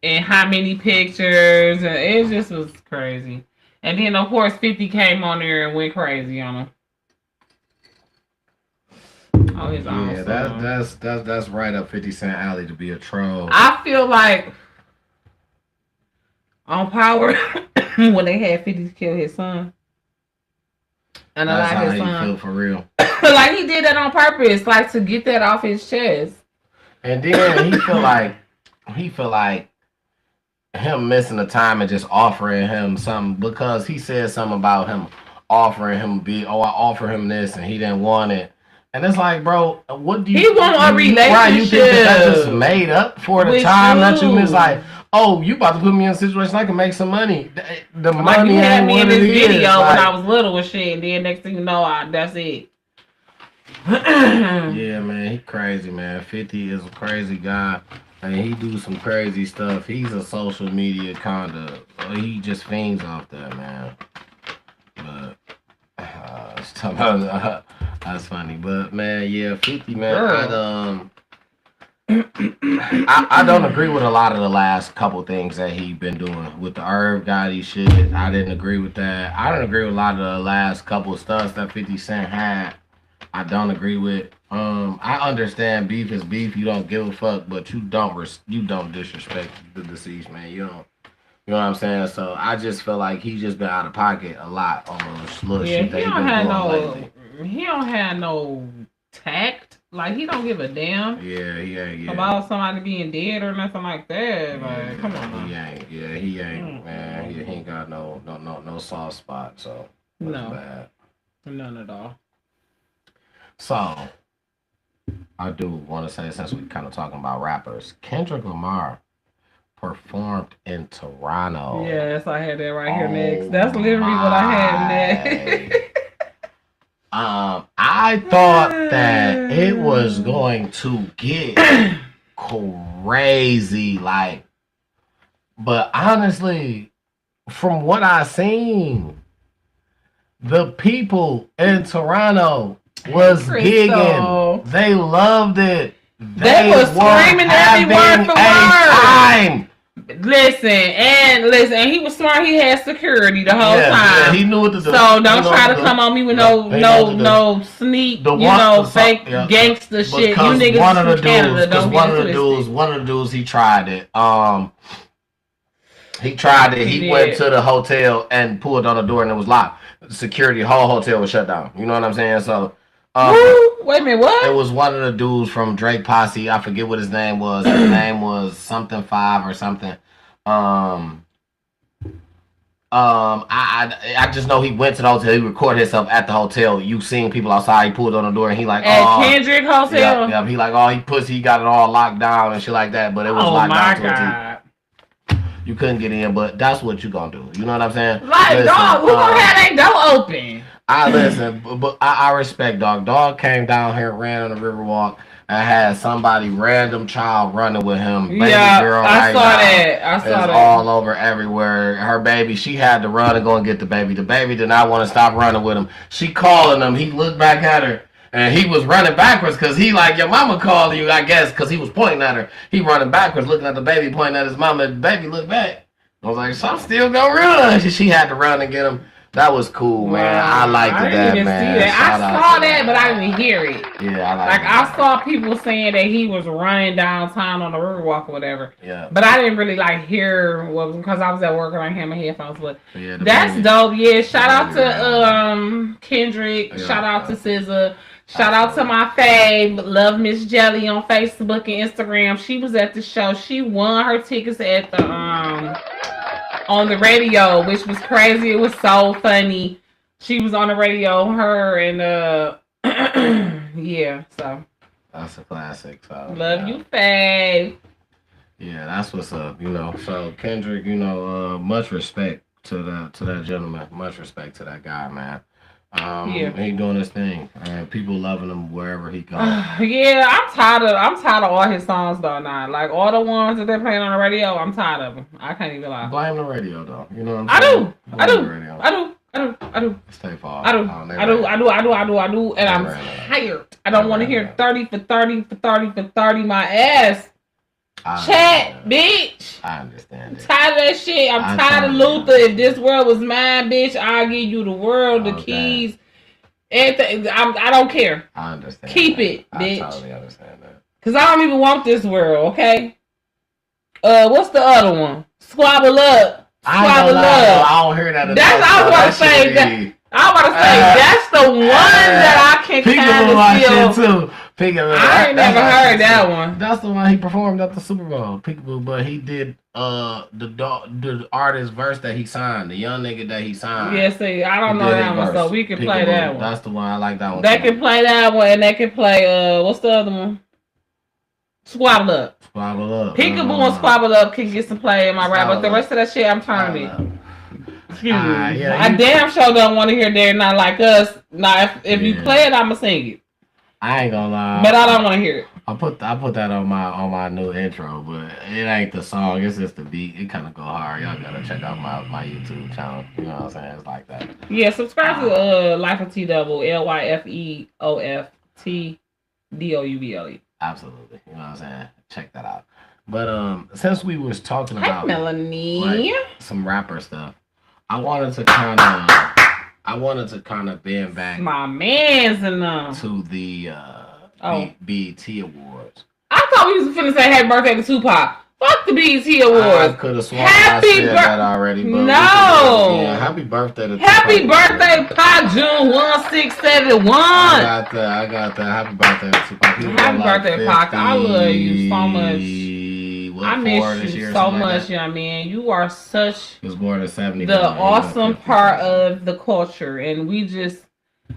and how many pictures, and it just was crazy. And then of course 50 came on there and went crazy on him. Oh, his own Yeah, son. that's right up 50 Cent alley to be a troll. I feel like on Power when they had 50 kill his son. And That's allow how his he son. feel for real. Like he did that on purpose, like to get that off his chest. And then he feel like him missing the time and just offering him something because he said something about him offering him I offer him this and he didn't want it. And it's like, bro, what do you? He want a relationship. Right, you think that just made up for the with time that you you. miss? Like, oh, you about to put me in a situation I can make some money. The Like money you had ain't me what in it this is. video Like, when I was little and shit, and then next thing you know, that's it. yeah, man, he crazy, man. 50 is a crazy guy. And he do some crazy stuff. He's a social media conduct. He just fiends off that, man. But that's funny. But man, yeah, 50, man. I don't agree with a lot of the last couple things that he been doing with the Irv Gotti shit. I didn't agree with that. I don't agree with a lot of the last couple of stuff that 50 Cent had. I don't agree with. I understand beef is beef. You don't give a fuck, but you don't disrespect the deceased, man. You don't. You know what I'm saying? So I just feel like he's just been out of pocket a lot on little shit that he been doing lately. He don't have no tact. Like he don't give a damn. Yeah. About somebody being dead or nothing like that. Like, come on. He ain't, man. He ain't got no soft spot. So no, bad. None at all. So I do want to say, since we kind of talking about rappers, Kendrick Lamar performed in Toronto. Yes, I had that right here next. That's literally what I had next. I thought that it was going to get crazy, like, but honestly, from what I seen, the people in Toronto was gigging. They loved it. They were screaming every word for word. Listen, and he was smart. He had security the whole time. Yeah, he knew what to do. So don't try to come on me with no sneak, fake gangster shit. You niggas from Canada don't get it twisted. One of the dudes, he tried it. He went to the hotel and pulled on the door and it was locked. Security, whole hotel was shut down. You know what I'm saying? So. Wait a minute, what? It was one of the dudes from Drake Posse. I forget what his name was. His name was something 5 or something. I just know he went to the hotel. He recorded himself at the hotel. You seen people outside. He pulled on the door and he like, at Kendrick Hotel. Yeah. He like, he got it all locked down and shit like that. But it was locked down to a T. You couldn't get in, but that's what you gonna do. You know what I'm saying? Like, dog, who gonna have that door open? But I respect Dog. Dog came down here, ran on the Riverwalk, and had somebody random child running with him. Baby girl, I saw that. All over everywhere. Her baby, she had to run and go and get the baby. The baby did not want to stop running with him. She calling him. He looked back at her. And he was running backwards because he like, your mama called you, I guess, because he was pointing at her. He running backwards, looking at the baby, pointing at his mama. The baby looked back. I was like, so I'm still gonna run. She had to run and get him. That was cool, man. I liked that, man. See that. I saw that, but I didn't hear it. Yeah, I saw people saying that he was running downtown on the Riverwalk or whatever. Yeah. But I didn't really hear what, because I was at work and I had my headphones. But yeah, that's baby. Dope. Yeah. Shout out to Kendrick. Yeah, shout out to SZA. Shout out to my fave, Love Miss Jelly on Facebook and Instagram. She was at the show. She won her tickets at the on the radio, which was crazy. It was so funny. She was on the radio, her and yeah, so that's a classic. So love you, fave. Yeah, that's what's up, So Kendrick, much respect to that gentleman. Much respect to that guy, man. He doing his thing, and people loving him wherever he goes. Yeah, I'm tired of all his songs though. Now, like all the ones that they're playing on the radio, I'm tired of them. I can't even lie. Blame the radio though. You know what I'm saying? I do. I do. Stay far. I do. And I'm tired. I don't want to hear 30 for 30 for 30 for 30 my ass. Chat, bitch. I understand. I'm tired of that shit. I'm tired of Luther. If this world was mine, bitch, I'll give you the world, the keys, everything. I don't care. I understand. Keep it, bitch. I totally understand that. Cause I don't even want this world, okay? What's the other one? Squabble up. Squabble up. I don't hear that. That's I was about to say. I was about to say that's the one that I can kind of feel. Peekaboo. I ain't never heard that one. That's the one he performed at the Super Bowl. Peekaboo, but he did the artist verse that he signed, the young nigga that he signed. Yeah, see, I don't know that one, so we can play that one. That's the one I like. That one. They can play that one, and they can play what's the other one? Squabble up. Squabble up. Peekaboo and Squabble up can get some play in my rap, but the rest of that shit, I'm turning it. Excuse me. I damn sure don't want to hear "They're Not Like Us." Now, if you play it, I'ma sing it. I ain't gonna lie, but I don't want to hear it. I put that on my new intro, but it ain't the song. It's just the beat. It kind of go hard. Y'all gotta check out my YouTube channel. You know what I'm saying? It's like that. Yeah, subscribe to Life of T Double, LYFEOFTDOUBLE. Absolutely. You know what I'm saying? Check that out. But since we was talking about Melanie, some rapper stuff, I wanted to kind of bend back my man's to the BET Awards. I thought we was finna say happy birthday to Tupac. Fuck the BET Awards. I could have sworn I said that already. But no. Happy birthday to Happy birthday, Pac, June 1671. I got that. Happy birthday to Tupac. Happy birthday, Pac. I love you so much. I miss you so much, young man. You are such he was born in 70. The awesome part of the culture, and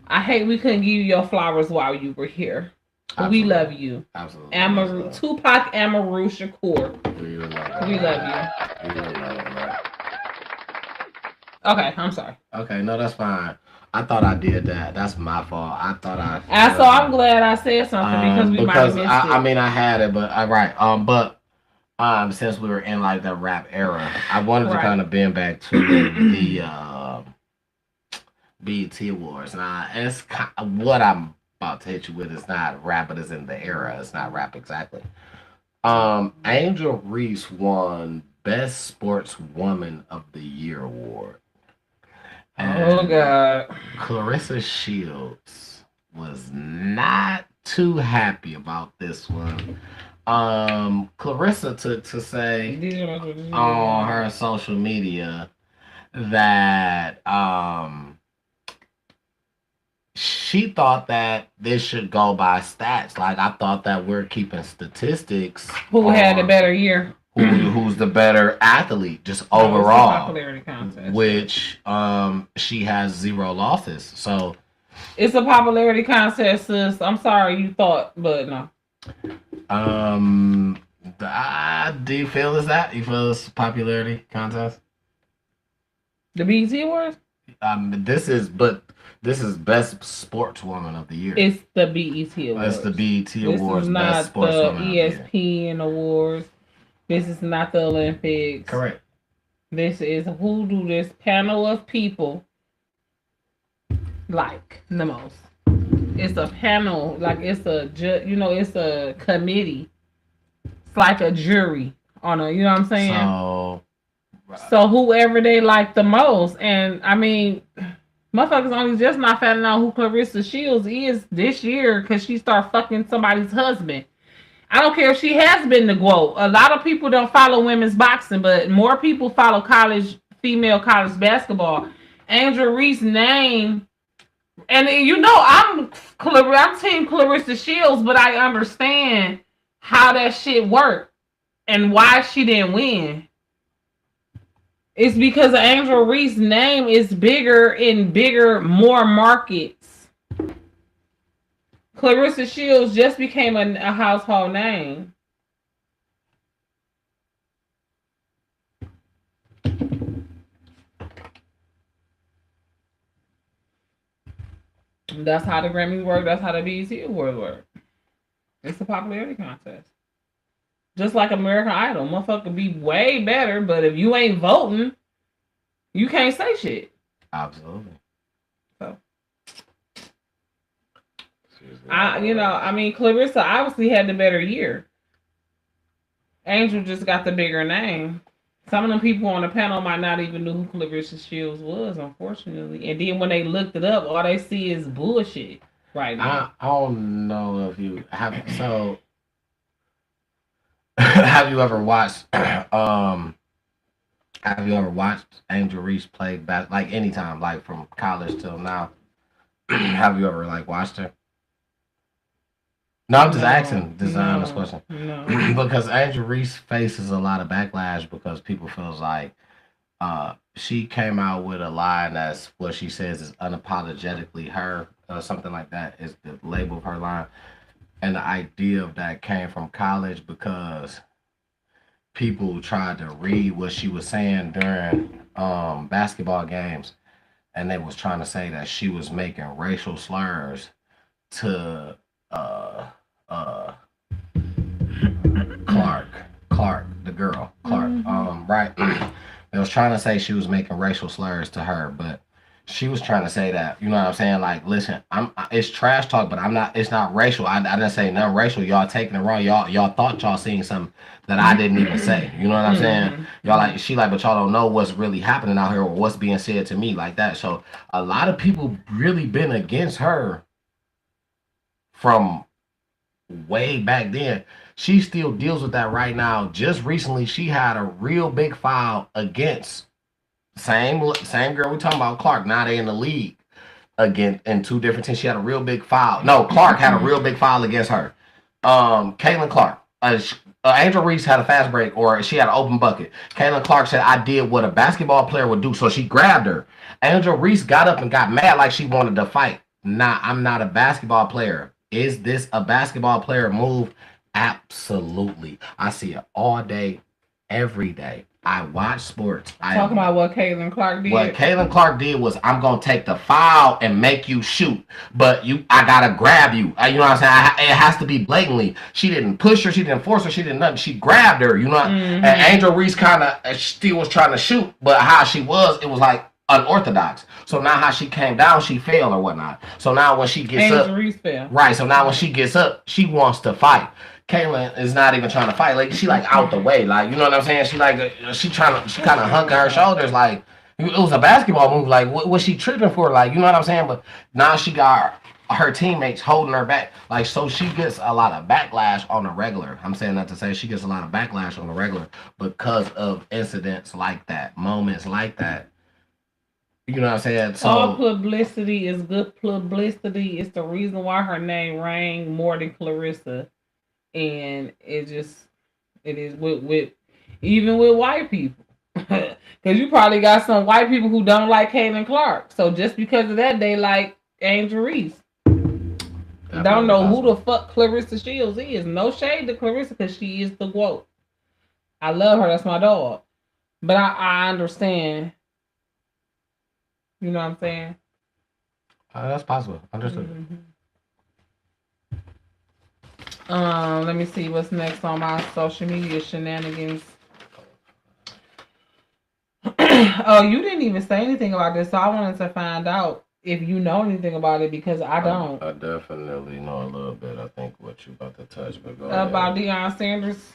I hate we couldn't give you your flowers while you were here. But we love you. Absolutely. Tupac Amaru Shakur. We love you. Okay, I'm sorry. Okay, no, that's fine. I thought I did that. That's my fault. I thought so I'm glad I said something because we might have missed it. I mean, I had it, but but since we were in like the rap era, I wanted to kind of bend back to the BET Awards. Now, it's what I'm about to hit you with is not rap, but it's in the era. It's not rap exactly. Angel Reese won Best Sportswoman of the Year award. And God. Clarissa Shields was not too happy about this one. Clarissa took to say on her social media that she thought that this should go by stats. Like, I thought that we're keeping statistics. Who had a better year? Who's the better athlete, just overall. Popularity contest. Which she has 0 losses. So it's a popularity contest, sis. I'm sorry you thought, but no. Do you feel is that? You feel it's a popularity contest? The BET Awards? This is Best Sportswoman of the Year. It's the BET Awards. It's the BET Awards. This is not the ESPN Awards. This is not the Olympics. Correct. This is who do this panel of people like the most. It's a panel, like it's a it's a committee. It's like a jury on a, you know what I'm saying? So whoever they like the most, and I mean, motherfuckers only just not finding out who Clarissa Shields is this year because she started fucking somebody's husband. I don't care if she has been the GOAT. A lot of people don't follow women's boxing, but more people follow female college basketball. Angel Reese's name, and I'm Team Clarissa Shields, but I understand how that shit worked and why she didn't win. It's because Angel Reese's name is bigger in more markets. Clarissa Shields just became a household name. That's how the Grammys work. That's how the BET Awards work. It's a popularity contest. Just like American Idol. Motherfucker be way better, but if you ain't voting, you can't say shit. Absolutely. So, I mean, Clarissa obviously had the better year. Angel just got the bigger name. Some of them people on the panel might not even know who Clarissa Shields was, unfortunately. And then when they looked it up, all they see is bullshit right now. I don't know if you have so have you ever watched have you ever watched Angel Reese play like anytime, like from college till now? Have you ever like watched her? No, I'm just asking this honest question. No. Because Angel Reese faces a lot of backlash because people feels like she came out with a line that's what she says is unapologetically her or something like that is the label of her line. And the idea of that came from college because people tried to read what she was saying during basketball games and they was trying to say that she was making racial slurs to uh uh Clark. Clark, the girl. Clark. Right. They was trying to say she was making racial slurs to her, but she was trying to say that, you know what I'm saying? Like, listen, it's trash talk, but I'm not it's not racial. I didn't say nothing racial. Y'all taking it wrong. Y'all thought y'all seen something that I didn't even say. You know what I'm saying? Y'all like she like, but y'all don't know what's really happening out here or what's being said to me like that. So a lot of people really been against her from way back then. She still deals with that right now. Just recently, she had a real big file against same girl we talking about, Clark. Now they in the league again in two different teams. She had a real big file. No, Clark had a real big file against her. Caitlin Clark. Angel Reese had a fast break, or she had an open bucket. Caitlin Clark said, "I did what a basketball player would do," so she grabbed her. Angel Reese got up and got mad like she wanted to fight. Nah, I'm not a basketball player. Is this a basketball player move? Absolutely. I see it all day, every day. I watch sports. Talking about what Caitlin Clark did. What Caitlin Clark did was, I'm gonna take the foul and make you shoot, but I gotta grab you. You know what I'm saying? It has to be blatantly. She didn't push her, she didn't force her, she didn't nothing. She grabbed her. You know, and Angel Reese kind of still was trying to shoot, but how she was, it was like unorthodox. So now how she came down, she fell or whatnot. So now when she gets Angel Reese fell. Right. So now when she gets up, she wants to fight. Caitlin is not even trying to fight. Like she like out the way. Like, you know what I'm saying? She like she kind of hunking her shoulders. Like it was a basketball move. Like what was she tripping for? Like, you know what I'm saying? But now she got her teammates holding her back. Like, so she gets a lot of backlash on the regular. I'm saying that to say she gets a lot of backlash on the regular because of incidents like that, moments like that. You know what I'm saying? So all publicity is good publicity. It's the reason why her name rang more than Clarissa. And it is with even with white people. Because you probably got some white people who don't like Caitlin Clark. So just because of that, they like Angel Reese. Don't know who the fuck Clarissa Shields is. No shade to Clarissa because she is the GOAT. I love her. That's my dog. But I understand. You know what I'm saying? That's possible. Understood. Let me see what's next on my social media shenanigans. Oh, you didn't even say anything about this, so I wanted to find out if you know anything about it because I don't. I definitely know a little bit. I think what you about to touch, but go about ahead. Deion Sanders.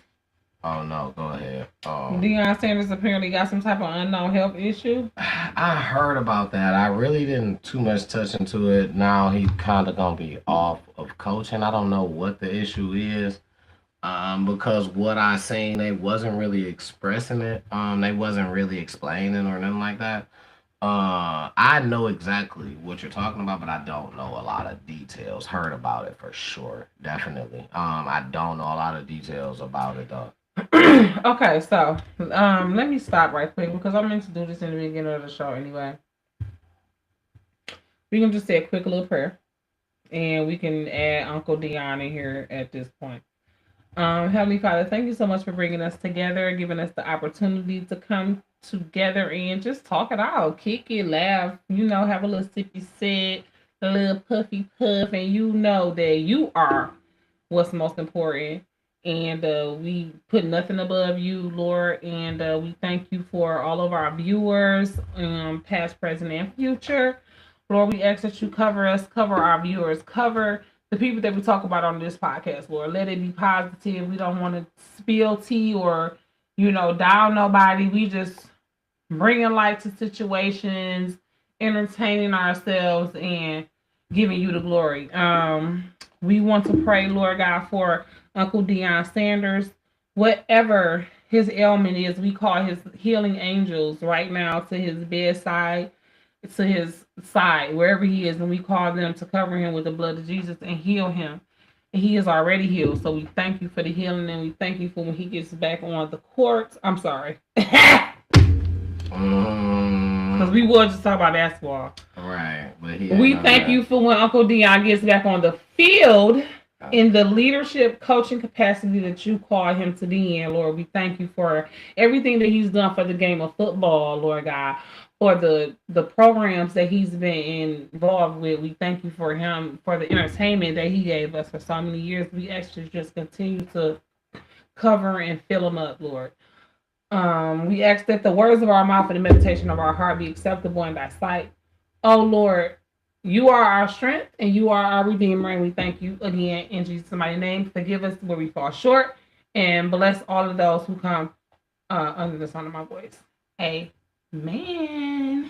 Oh no, go ahead. Deion Sanders apparently got some type of unknown health issue. I heard about that. I really didn't too much touch into it. Now he's kind of gonna be off of coaching. I don't know what the issue is. Because what I seen, they wasn't really expressing it. They wasn't really explaining or nothing like that. I know exactly what you're talking about, but I don't know a lot of details. Heard about it for sure, definitely. I don't know a lot of details about it though. Okay, so let me stop right quick because I meant to do this in the beginning of the show anyway. We can just say a quick little prayer, and we can add Uncle Deion in here at this point. Heavenly Father, thank you so much for bringing us together, giving us the opportunity to come together and just talk it out, kick it, laugh, have a little sippy sip, a little puffy puff, and you know that you are what's most important. And we put nothing above you, Lord. And we thank you for all of our viewers, past, present, and future. Lord, we ask that you cover us, cover our viewers, cover the people that we talk about on this podcast, Lord. Let it be positive. We don't want to spill tea or, down nobody. We just bringing light to situations, entertaining ourselves, and giving you the glory. We want to pray, Lord God, for Uncle Deion Sanders. Whatever his ailment is, we call his healing angels right now to his bedside, to his side, wherever he is, and we call them to cover him with the blood of Jesus and heal him. And he is already healed. So we thank you for the healing, and we thank you for when he gets back on the court. I'm sorry. Because we will just talk about basketball. Right. But we thank you for when Uncle Deion gets back on the field in the leadership coaching capacity that you call him to be in, Lord. We thank you for everything that he's done for the game of football, Lord God, for the programs that he's been involved with. We thank you for him, for the entertainment that he gave us for so many years. We actually just continue to cover and fill him up, Lord. We ask that the words of our mouth and the meditation of our heart be acceptable in thy sight. Oh Lord, you are our strength and you are our redeemer, and we thank you again in Jesus' mighty name. Forgive us where we fall short, and bless all of those who come under the sound of my voice. Amen.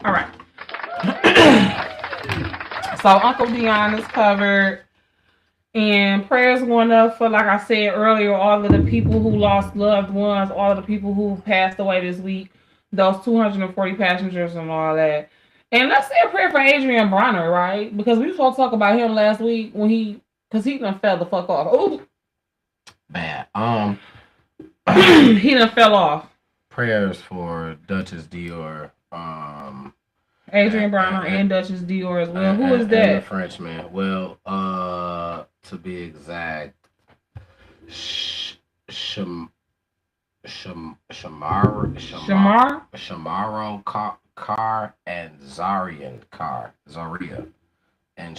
All right. So Uncle Deion is covered. And prayers going up for, like I said earlier, all of the people who lost loved ones, all of the people who passed away this week, those 240 passengers and all that. And let's say a prayer for Adrian Bronner, right? Because we were supposed to talk about him last week because he done fell the fuck off. Ooh. Bad. He done fell off. Prayers for Duchess Dior. Adrian Bronner and Duchess Dior as well. Who is that? And the Frenchman. Well, to be exact, Shamaro Carr and Zaria and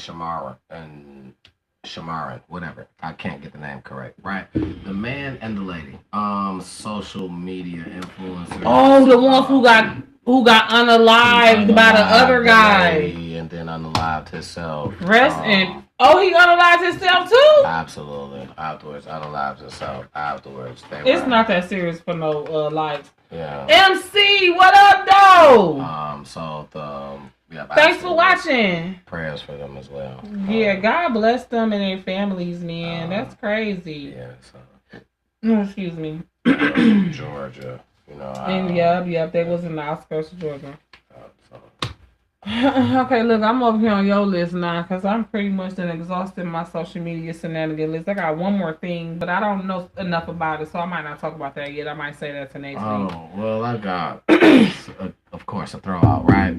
Shamaran, whatever. I can't get the name correct. Right. The man and the lady. Social media influencers. Oh, the ones who got unalived by the other guy. And then unalived himself. He unalived himself too? Absolutely. Afterwards, unalived himself. Afterwards. It's not that serious for no lives. Yeah. MC, what up, though? Thanks for watching. Prayers for them as well. Yeah, God bless them and their families, man. That's crazy. Yeah, excuse me. Georgia. They was in the outskirts of Georgia. Okay, look, I'm over here on your list now because I'm pretty much done exhausted my social media shenanigan list. I got one more thing, but I don't know enough about it, so I might not talk about that yet. I might say that to next week. Oh, well, I got, of course, a throwout, right?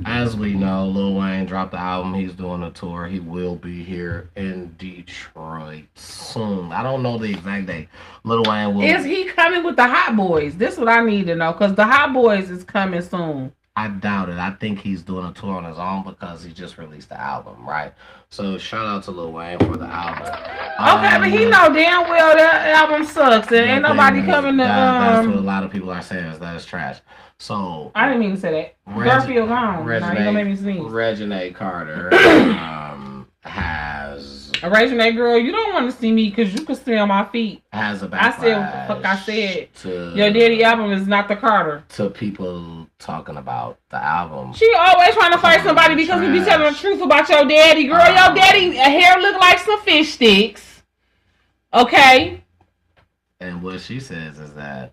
As we know, Lil Wayne dropped the album. He's doing a tour. He will be here in Detroit soon. I don't know the exact date. Lil Wayne will. Is he coming with the Hot Boys? This is what I need to know, because the Hot Boys is coming soon. I doubt it. I think he's doing a tour on his own because he just released the album, right? So shout out to Lil Wayne for the album. Okay, but he know damn well that album sucks and ain't nobody coming to. That's what a lot of people are saying is that it's trash. So I didn't mean to say that. Garfield gone. Now you gonna make me sneeze. Reginae Carter has. Reginae, girl, you don't want to see me because you can smell my feet. Has a backlash. I said what the fuck I said. Your daddy album is not the Carter. To people talking about the album. She always trying to fight somebody because we be telling the truth about your daddy. Girl, your daddy hair look like some fish sticks. Okay? And what she says is that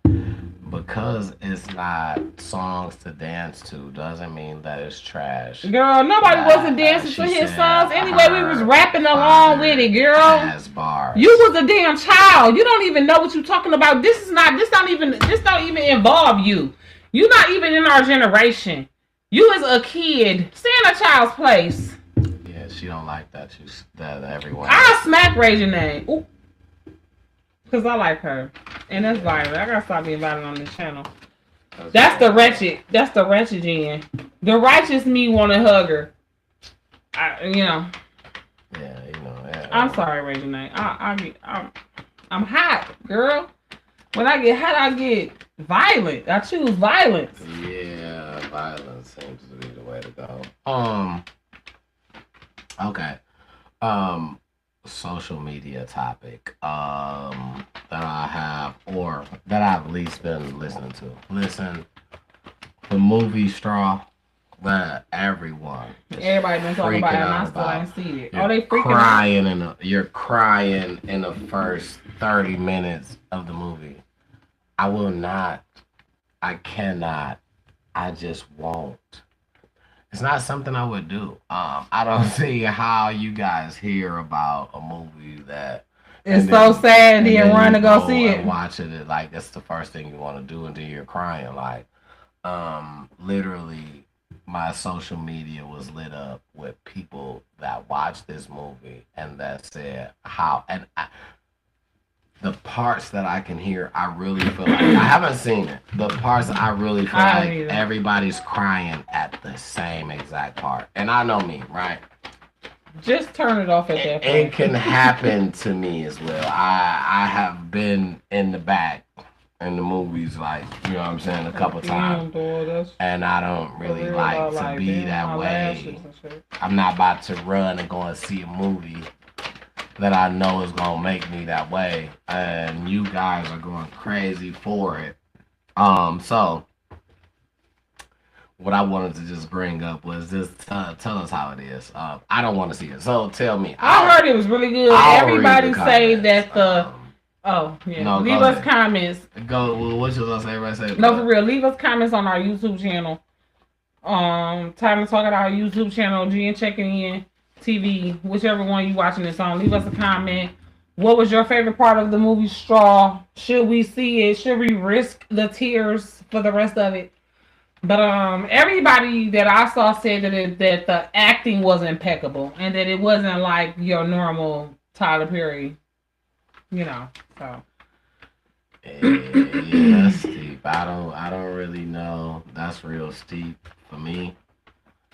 because it's not songs to dance to doesn't mean that it's trash. Girl, nobody wasn't dancing to his songs. Anyway, we was rapping along with it, girl. Bars. You was a damn child. You don't even know what you're talking about. This don't even involve you. You're not even in our generation. You as a kid, stay in a child's place. Yeah, she don't like that. That everyone. I'll smack Reginae. Ooh. Because I like her. And that's violent. I gotta stop being violent on this channel. That's the wretched Jen. The righteous me wanna hug her. Yeah, I'm sorry, Regina. I'm hot, girl. When I get hot, I get violent. I choose violence. Yeah, violence seems to be the way to go. Okay. Um, Social media topic. That I have or that I've at least been listening to. Listen, the movie Straw that Everybody been talking about it, and I still ain't seen it. Oh, they freaking out. You're crying in the first 30 minutes of the movie. I will not. I cannot. I just won't. It's not something I would do. I don't see how you guys hear about a movie that it's so sad and then run to go see it. Watching it like that's the first thing you want to do until you're crying. Like, literally, my social media was lit up with people that watched this movie and that said how the parts that I can hear, I really feel like I haven't seen it. The parts I really feel like everybody's crying at the same exact part. And I know me, right? Just turn it off at that point. It can happen to me as well. I have been in the back in the movies, like, you know what I'm saying, a couple times. And I don't really like to be that way. I'm not about to run and go and see a movie that I know is gonna make me that way, and you guys are going crazy for it. So what I wanted to just bring up was just tell us how it is. I don't want to see it, so tell me. I heard it was really good. Everybody say that the no, leave us comments. Go. What you gonna say? Everybody say. No, for real. Leave us comments on our YouTube channel. Time to talk about our YouTube channel. G and checking in. TV, whichever one you watching this on, leave us a comment. What was your favorite part of the movie Straw? Should we see it? Should we risk the tears for the rest of it? But everybody that I saw said that the acting was impeccable and that it wasn't like your normal Tyler Perry, you know. So yeah, that's steep. I don't really know. That's real steep for me.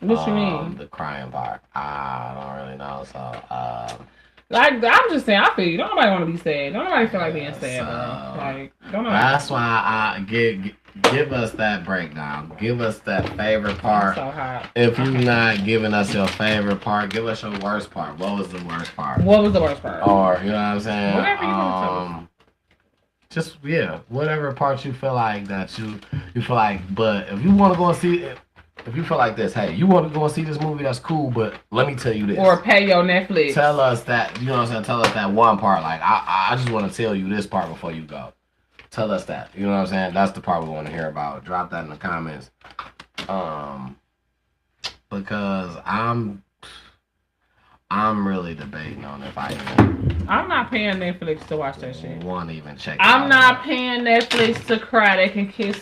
What you mean? The crying part. I don't really know. So, like I'm just saying, I feel you. Don't nobody want to be sad. Don't nobody feel like being sad. So, like, don't nobody. That's why I give us that breakdown. Give us that favorite part. So hot. If you're not giving us your favorite part, give us your worst part. What was the worst part? What was the worst part? Or you know what I'm saying? Whatever you want to just whatever part you feel like that you feel like. But if you want to go and see it. If you feel like this, hey, you want to go and see this movie, that's cool, but let me tell you this. Or pay your Netflix. Tell us that, you know what I'm saying? Tell us that one part. Like, I just want to tell you this part before you go. Tell us that. You know what I'm saying? That's the part we want to hear about. Drop that in the comments. Because I'm really debating on if I even... I'm not paying Netflix to watch that shit. Want to even check it I'm out. not paying Netflix to cry. They can kiss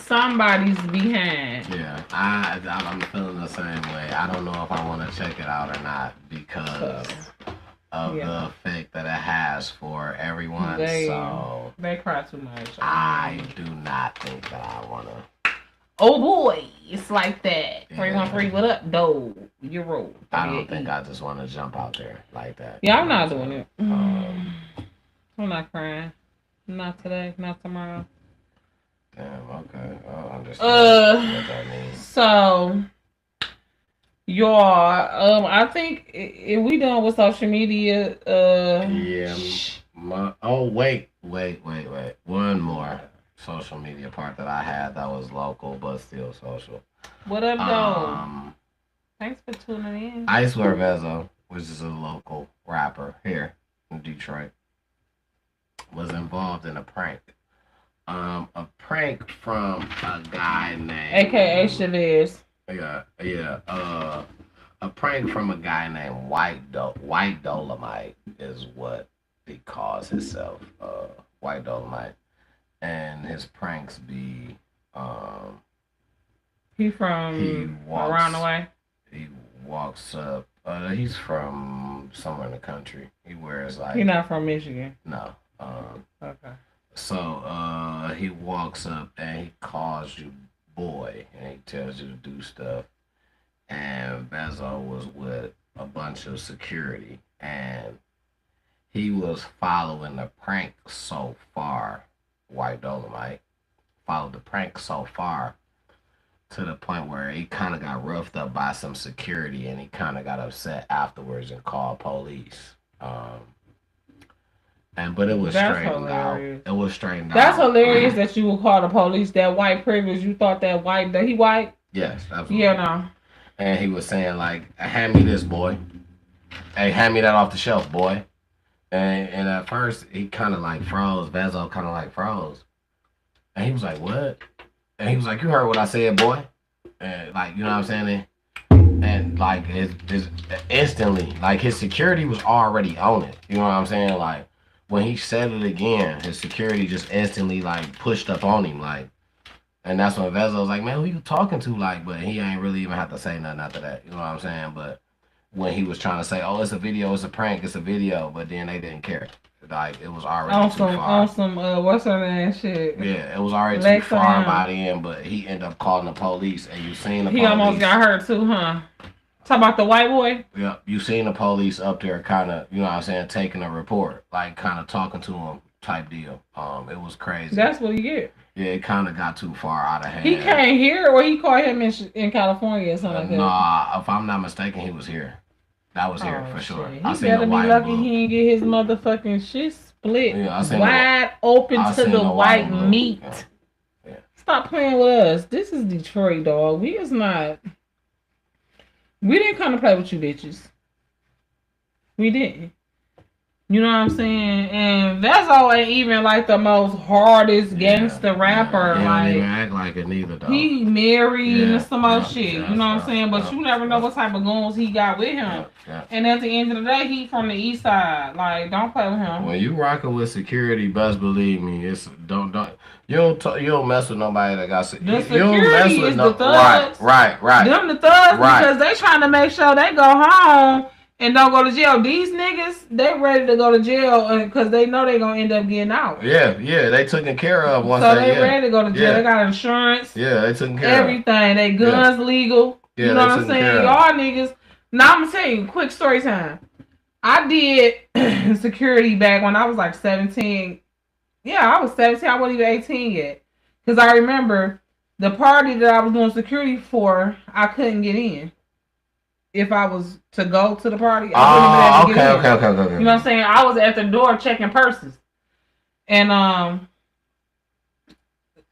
somebody's behind. Yeah, I'm feeling the same way. I don't know if I want to check it out or not because of the effect that it has for everyone. They cry too much. I do not think that I want to. Oh boy, it's like that. 313, what up, though? You're roll. I don't think I just want to jump out there like that. Yeah, I'm not doing it. I'm not crying. Not today, not tomorrow. Damn, okay. I understand what that means. So, y'all, I think if we done with social media, wait. One more social media part that I had that was local but still social. What up, though? Thanks for tuning in. Icewear Vezo, which is a local rapper here in Detroit, was involved in a prank. A prank from a guy named AKA Chavez. Yeah. A prank from a guy named White Dolomite is what he calls himself. White Dolomite, and his pranks be he walks around the way. He walks up. He's from somewhere in the country. He wears like. He's not from Michigan. No. Okay. So he walks up and he calls you boy and he tells you to do stuff. And Bezo was with a bunch of security and he was following the prank so far, White Dolomite followed the prank so far to the point where he kind of got roughed up by some security and he kind of got upset afterwards and called police. But it was That's straightened hilarious. out. It was straightened That's out. hilarious that you would call the police that white privilege. You thought that he white? Yes, absolutely. Yeah, no. And he was saying like, "Hand me this, boy. Hey, hand me that off the shelf, boy." And at first he kind of like froze. Vezo kind of like froze, and he was like, "What?" And he was like, "You heard what I said, boy." And like, you know what I'm saying? And like his instantly, like his security was already on it. You know what I'm saying? Like when he said it again, his security just instantly like pushed up on him, like. And that's when Vezo was like, "Man, who you talking to?" Like, but he ain't really even have to say nothing after that. You know what I'm saying? But when he was trying to say, "Oh, it's a video, it's a prank, it's a video," but then they didn't care. Like it was already too far. Awesome. What's her name? Shit. Yeah, it was already too far by the end. But he ended up calling the police, and you seen the police. He almost got hurt too, huh? Talk about the white boy. Yeah, you seen the police up there, kind of, you know what I'm saying, taking a report, like kind of talking to him, type deal. It was crazy. That's what you get. Yeah, it kind of got too far out of hand. He came here, or he called him in California or something like that. Nah, if I'm not mistaken, he was here. That was here for sure. Shit. He better be lucky he didn't get his motherfucking shit split wide open to the white meat. Yeah. Stop playing with us. This is Detroit, dog. We didn't come to play with you bitches. We didn't. You know what I'm saying? And Vezo ain't even like the most hardest gangster rapper. He like, don't even act like it neither, though. He married and some other shit. You know what I'm saying? But you never know what type of goons he got with him. And at the end of the day, he from the east side. Like, don't play with him. When you rocking with security, best believe me, it's don't you don't mess with nobody that got security. The security is the thugs. Right. Them the thugs because they trying to make sure they go home and don't go to jail. These niggas, they ready to go to jail because they know they gonna end up getting out. Yeah, they taken care of once. So they ready to go to jail. They got insurance. Yeah, they taken care everything. They guns legal. Yeah, you know what I'm saying? Y'all niggas. Now I'm gonna tell you, quick story time. I did security back when I was like 17. Yeah, I was 17. I wasn't even 18 yet. Because I remember the party that I was doing security for, I couldn't get in. If I was to go to the party, I wouldn't even have to get in. Okay. You know what I'm saying? I was at the door checking purses. And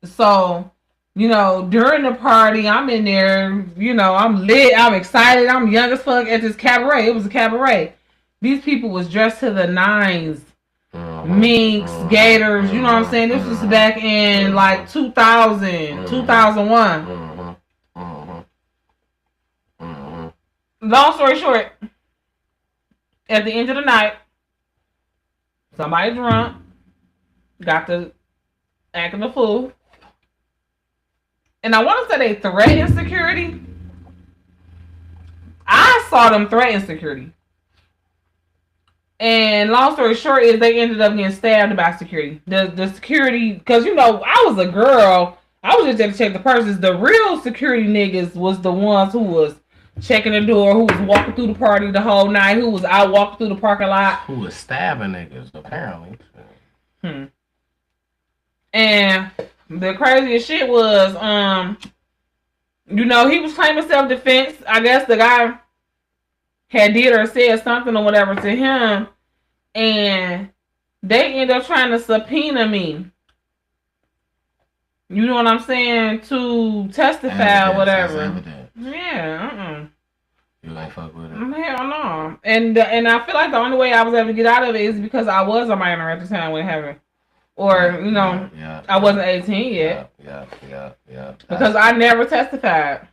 so, you know, during the party, I'm in there, you know, I'm lit, I'm excited, I'm young as fuck at this cabaret. It was a cabaret. These people was dressed to the nines. Minks, gators, you know what I'm saying? This was back in like 2000, 2001. Long story short, at the end of the night, somebody drunk, got to acting a fool. And I want to say they threatened security. I saw them threaten security. And long story short is they ended up getting stabbed by security. The security, because you know, I was a girl. I was just there to check the purses. The real security niggas was the ones who was checking the door, who was walking through the party the whole night, who was out walking through the parking lot. Who was stabbing niggas, apparently. And the craziest shit was, you know, he was claiming self-defense. I guess the guy had did or said something or whatever to him, and they end up trying to subpoena me. You know what I'm saying? To testify or whatever. Yeah, You ain't fuck with it? Hell no. And I feel like the only way I was able to get out of it is because I was a minor at the time when it happened. Or, you know, I wasn't 18 yet. Yeah. Because I never testified.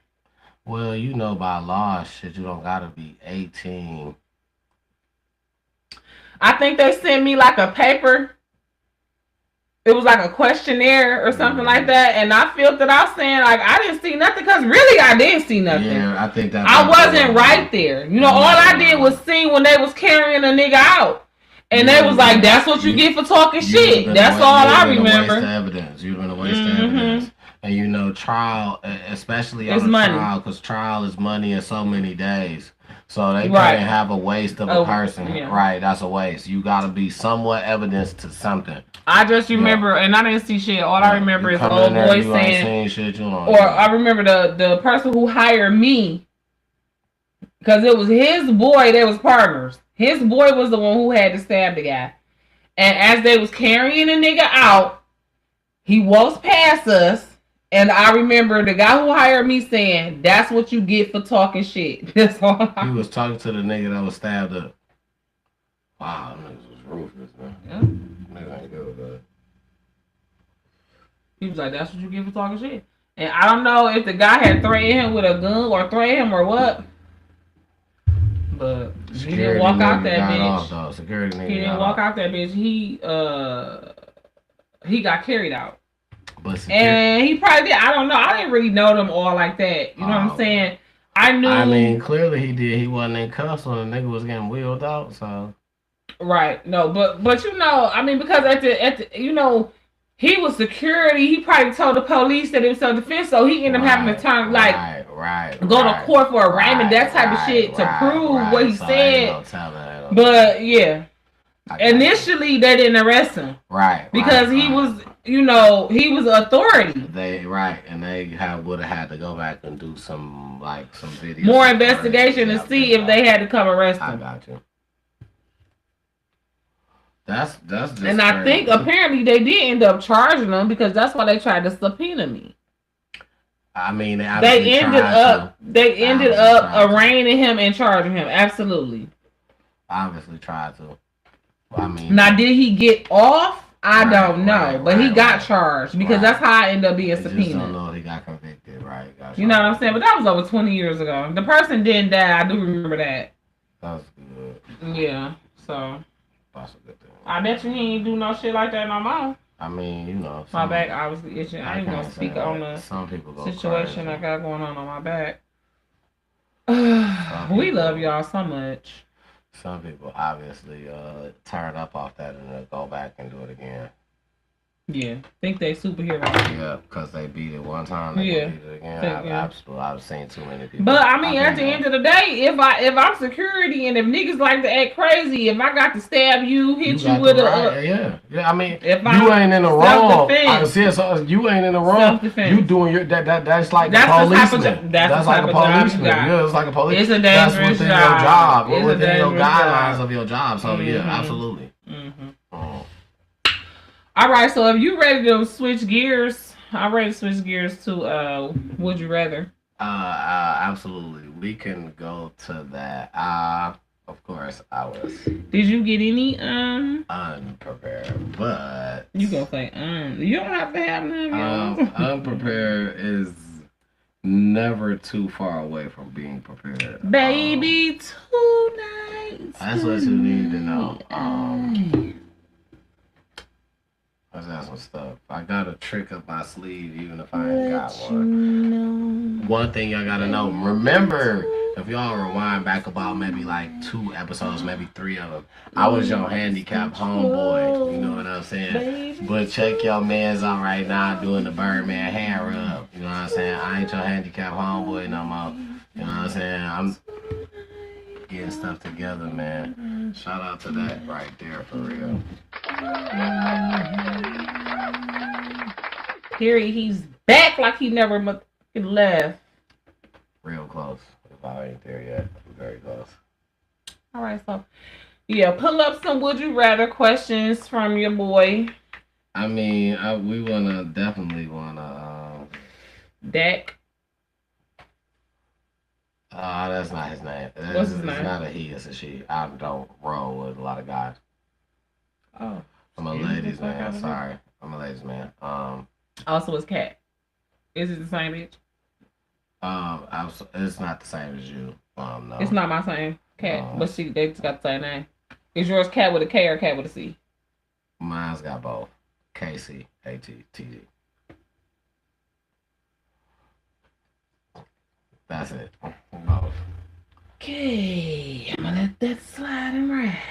Well, you know, by law, shit, you don't gotta be 18. I think they sent me like a paper. It was like a questionnaire or something like that, and I filled it out saying like I didn't see nothing because really I didn't see nothing. Yeah, I think that I wasn't right there. You know, all I did was see when they was carrying a nigga out, and they was like, "That's what you get for talking shit." That's all I remember. You've been a waste of evidence. And you know, trial, especially on a trial, because trial is money in so many days. So they Right. can't have a waste of a person. Yeah. Right, that's a waste. You gotta be somewhat evidence to something. I just remember, and I didn't see shit. All I remember is old boy saying, shit, or I remember the person who hired me, because it was his boy. They was partners. His boy was the one who had to stab the guy. And as they was carrying the nigga out, he walks past us. And I remember the guy who hired me saying, "That's what you get for talking shit." That's all. He was talking to the nigga that was stabbed up. Wow, niggas was ruthless, man. Yeah. Niggas ain't good, man. He was like, "That's what you get for talking shit." And I don't know if the guy had threatened him with a gun or threatened him or what. But he didn't walk out that bitch. Security nigga he didn't walk out that bitch. He got carried out. And he probably did. I don't know. I didn't really know them all like that. You know what I'm saying? I knew. I mean, clearly he did. He wasn't in cuffs when the nigga was getting wheeled out. So. Right. No, but you know, I mean, because at the you know, he was security. He probably told the police that it was self-defense, so he ended up having to turn go to court for arraignment, that type of shit to prove what he said. But yeah, initially they didn't arrest him, because he was, you know, he was authority. They would have had to go back and do some videos, more investigation to see if they had to come arrest him. I got you. That's just and I think apparently they did end up charging him, because that's why they tried to subpoena me. I mean, they ended up arraigning him and charging him. Absolutely. Obviously tried to. I mean, now did he get off? I don't know, but he got charged, because that's how I ended up being subpoenaed. Just don't know if he got convicted, right? You know what I'm saying? But that was over 20 years ago. The person didn't die. I do remember that. That's good. Yeah. So. That's a good thing. I bet you he ain't do no shit like that no more. I mean, you know. My back obviously itching. I ain't gonna speak on the situation I got going on my back. We love y'all so much. Some people obviously turn up off that and they'll go back and do it again. Yeah, think they superheroes. Yeah, because they beat it one time, they beat it again. I've seen too many people. But I mean, at the end of the day, if I'm security and if niggas like to act crazy, if I got to stab you, hit you with a yeah. I mean, if you ain't in the wrong. You ain't in the wrong. You doing your that's like a policeman. That's like a policeman. Yeah, it's like a policeman. It's a dangerous job. It's within your guidelines of your job. So yeah, absolutely. All right, so if you ready to switch gears, I'm ready to switch gears to Would You Rather. Absolutely. We can go to that. Of course, I was. Did you get any unprepared? But you gonna say you don't have to have none. Unprepared is never too far away from being prepared. Baby, tonight. That's what you need to know. Let's have some stuff. I got a trick up my sleeve, even if I ain't got one. One thing y'all gotta know. Remember, if y'all rewind back about maybe like 2 episodes, maybe 3 of them, I was your handicap homeboy. You know what I'm saying? But check your mans out right now doing the Birdman hand rub. You know what I'm saying? I ain't your handicap homeboy no more. You know what I'm saying? I'm getting stuff together, man. Shout out to that right there, for real. Period. He's back like he never left. Real close. If I ain't there yet, very close. All right, so yeah, pull up some would you rather questions from your boy. I mean, we definitely wanna Dak. That's not his name. What's his name? It's not a he, it's a she. I don't roll with a lot of guys. Oh. I'm a ladies man. Sorry. I'm a ladies man. Also, it's Cat. Is it the same bitch? It's not the same as you. No. It's not my same Cat, but they just got the same name. Is yours Cat with a K or Cat with a C? Mine's got both. KCATTD. That's it. Both. Okay, I'm gonna let that slide and ride.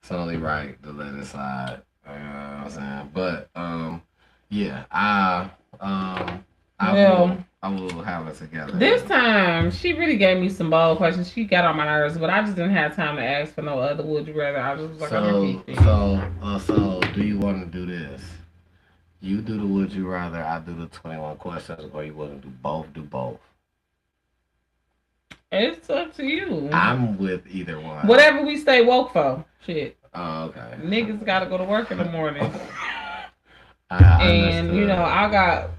It's only right to let it slide. You know what I'm saying? But yeah, I will have it together. This time, she really gave me some bold questions. She got on my nerves, but I just didn't have time to ask for no other would you rather. I just was like, I'm gonna keep it. So, do you want to do this? You do the would you rather, I do the 21 questions, or you want to do both? Do both. It's up to you. I'm with either one. Whatever we stay woke for. Shit. Oh, okay. Niggas gotta go to work in the morning. And you know, I got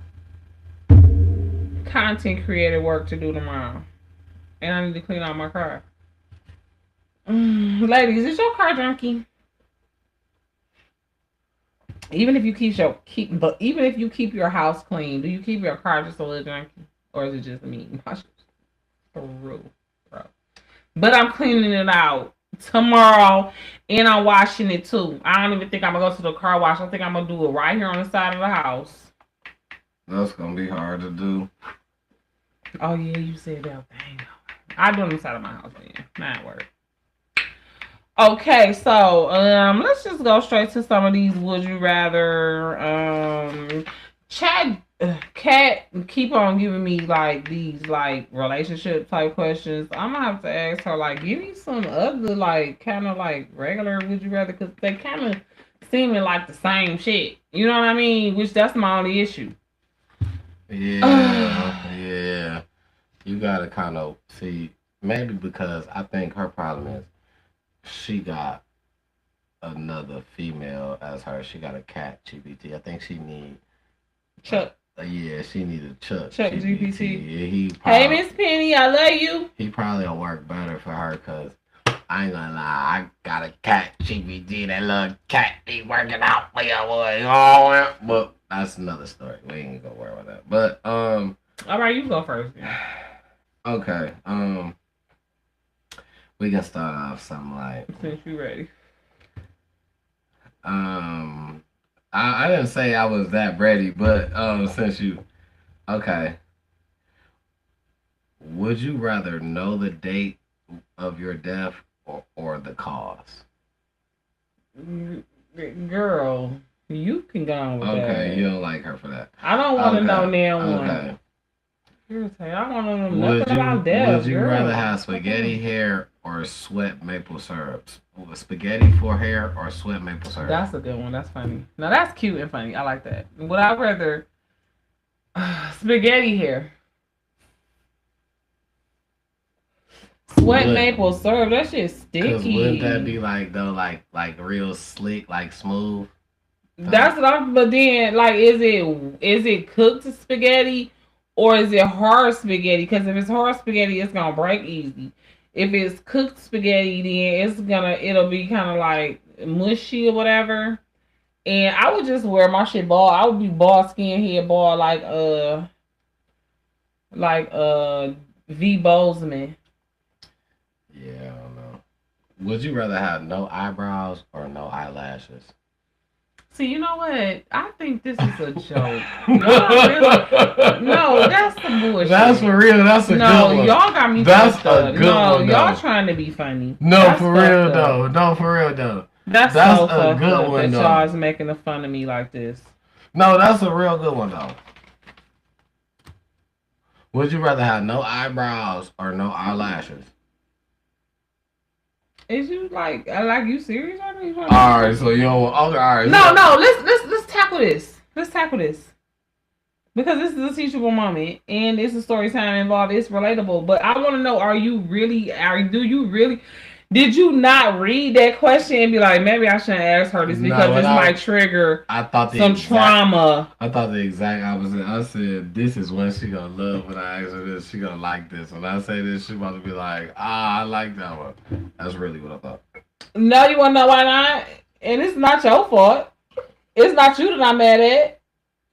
content creator work to do tomorrow. And I need to clean out my car. Ladies, is your car junky? Even if you keep your house clean, do you keep your car just a little junky? Or is it just me? For real, bro. But I'm cleaning it out tomorrow, and I'm washing it too. I don't even think I'm gonna go to the car wash. I think I'm gonna do it right here on the side of the house. That's gonna be hard to do. Oh yeah, you said that. Dang. I do it on the side of my house, man. Not work. Okay, so let's just go straight to some of these would you rather. Kat keep on giving me like these like relationship type questions. I'm gonna have to ask her like, give me some other like kind of like regular would you rather, because they kind of seeming like the same shit. You know what I mean? Which that's my only issue. Yeah. You gotta kind of see, maybe because I think her problem is she got another female as her. She got a cat GPT. I think she need Chuck. Yeah, she needed Chuck GPT. Yeah, hey, Miss Penny, I love you. He probably will work better for her because I ain't gonna lie, I got a cat GPT. That little cat be working out for your boy. But that's another story. We ain't gonna worry about that. But all right, you go first. Yeah. Okay. We can start off something like, since you ready. I didn't say I was that ready, but since you, okay. Would you rather know the date of your death or the cause? Girl, you can go on with that. Okay, you don't like her for that. I don't want to know now one. Okay. I want to know nothing about death. Would you rather have spaghetti hair or sweat maple syrup? Spaghetti for hair or sweat maple syrup? That's a good one. That's funny. Now that's cute and funny. I like that. Would I rather spaghetti hair? Sweat maple syrup. That shit's sticky. Wouldn't that be like though, like real slick, like smooth? That's what I'm. But then, like, is it cooked spaghetti or is it hard spaghetti? Because if it's hard spaghetti, it's gonna break easy. If it's cooked spaghetti, then it'll be kind of like mushy or whatever. And I would just wear my shit bald. I would be bald skin head bald like V Bozeman. Yeah, I don't know. Would you rather have no eyebrows or no eyelashes? See, you know what? I think this is a joke. No, that's some bullshit. That's for real. That's a good one. No, y'all got me. That's a good one. Y'all trying to be funny. No, that's for real though. No, for real though. That's so a good one though. Y'all is making fun of me like this. No, that's a real good one though. Would you rather have no eyebrows or no eyelashes? Is you like you serious? All right, so you don't. Okay, all right. No. Let's tackle this. Let's tackle this because this is a teachable moment and it's a story time involved. It's relatable, but I want to know: Did you not read that question and be like, maybe I shouldn't ask her this because this might trigger some trauma? I thought the exact opposite. I said, this is when she gonna love when I ask her this. She gonna like this. When I say this, she about to be like, I like that one. That's really what I thought. No, you wanna know why not? And it's not your fault. It's not you that I'm mad at.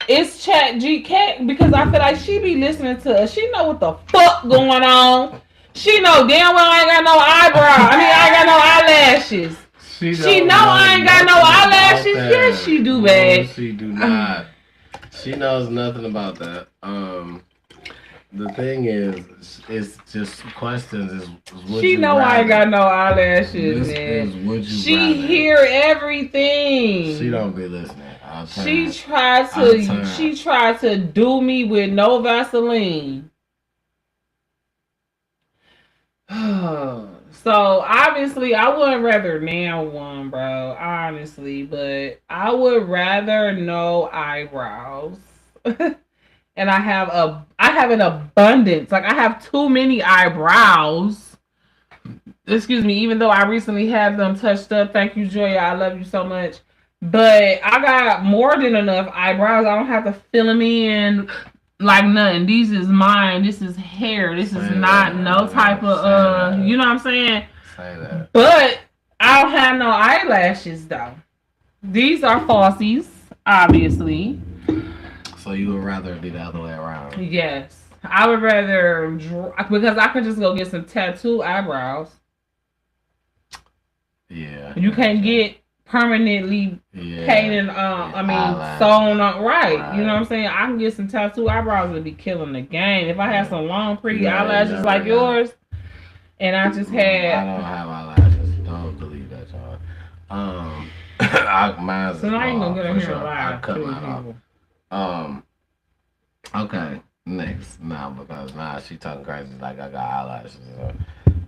It's ChatGPT because I feel like she be listening to us. She know what the fuck going on. She know damn well I ain't got no I ain't got no eyelashes. She know I ain't got no eyelashes. Yes, she do, babe. No, she do not. She knows nothing about that. The thing is, it's just questions. She know I ain't got no eyelashes, man. Would you she hear everything. She don't be listening. She tried to do me with no Vaseline. So obviously I wouldn't rather nail one, bro, honestly, but I would rather no eyebrows. And I have an abundance. Like I have too many eyebrows. Excuse me, even though I recently had them touched up. Thank you, Joya. I love you so much. But I got more than enough eyebrows. I don't have to fill them in like nothing. These is mine. This is hair. This is not no type of you know what I'm saying? Say that. But I don't have no eyelashes though. These are falsies, obviously. So you would rather be the other way around? Yes. I would rather because I could just go get some tattoo eyebrows. Yeah. You can't get permanently painted sewn on right. You know what I'm saying? I can get some tattoo eyebrows and be killing the game. If I had some long, pretty eyelashes like yours, and I just had I don't have eyelashes. Don't believe that, y'all. Mine's so now I ain't gonna get in here sure. I cut to mine off. Okay. Next. Because she talking crazy like I got eyelashes.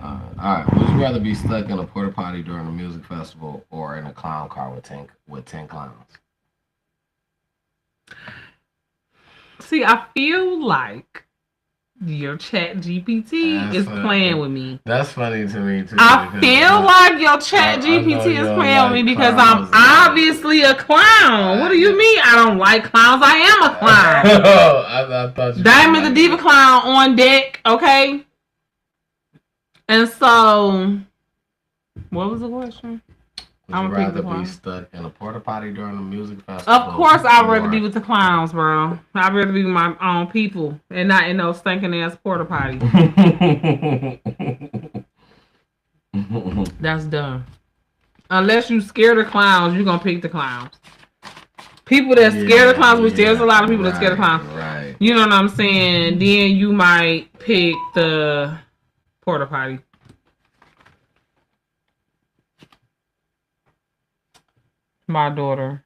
Alright. Would you rather be stuck in a porta potty during a music festival or in a clown car with 10 clowns? See, I feel like your chat GPT is playing with me. That's funny to me too. I feel like your chat GPT is playing with me because I'm obviously a clown. What do you mean I don't like clowns? I am a clown. I thought you Diamond the Diva Clown on deck, okay? And so, what was the question? Would you rather be stuck in a porta potty during a music festival? Of course, I'd rather be with the clowns, bro. I'd rather be with my own people and not in those stinking ass porta potties. That's dumb. Unless you scared of clowns, you're gonna pick the clowns. People that scared of clowns, which there's a lot of people that scared of clowns. Right. You know what I'm saying? Then you might pick the porta potty. My daughter.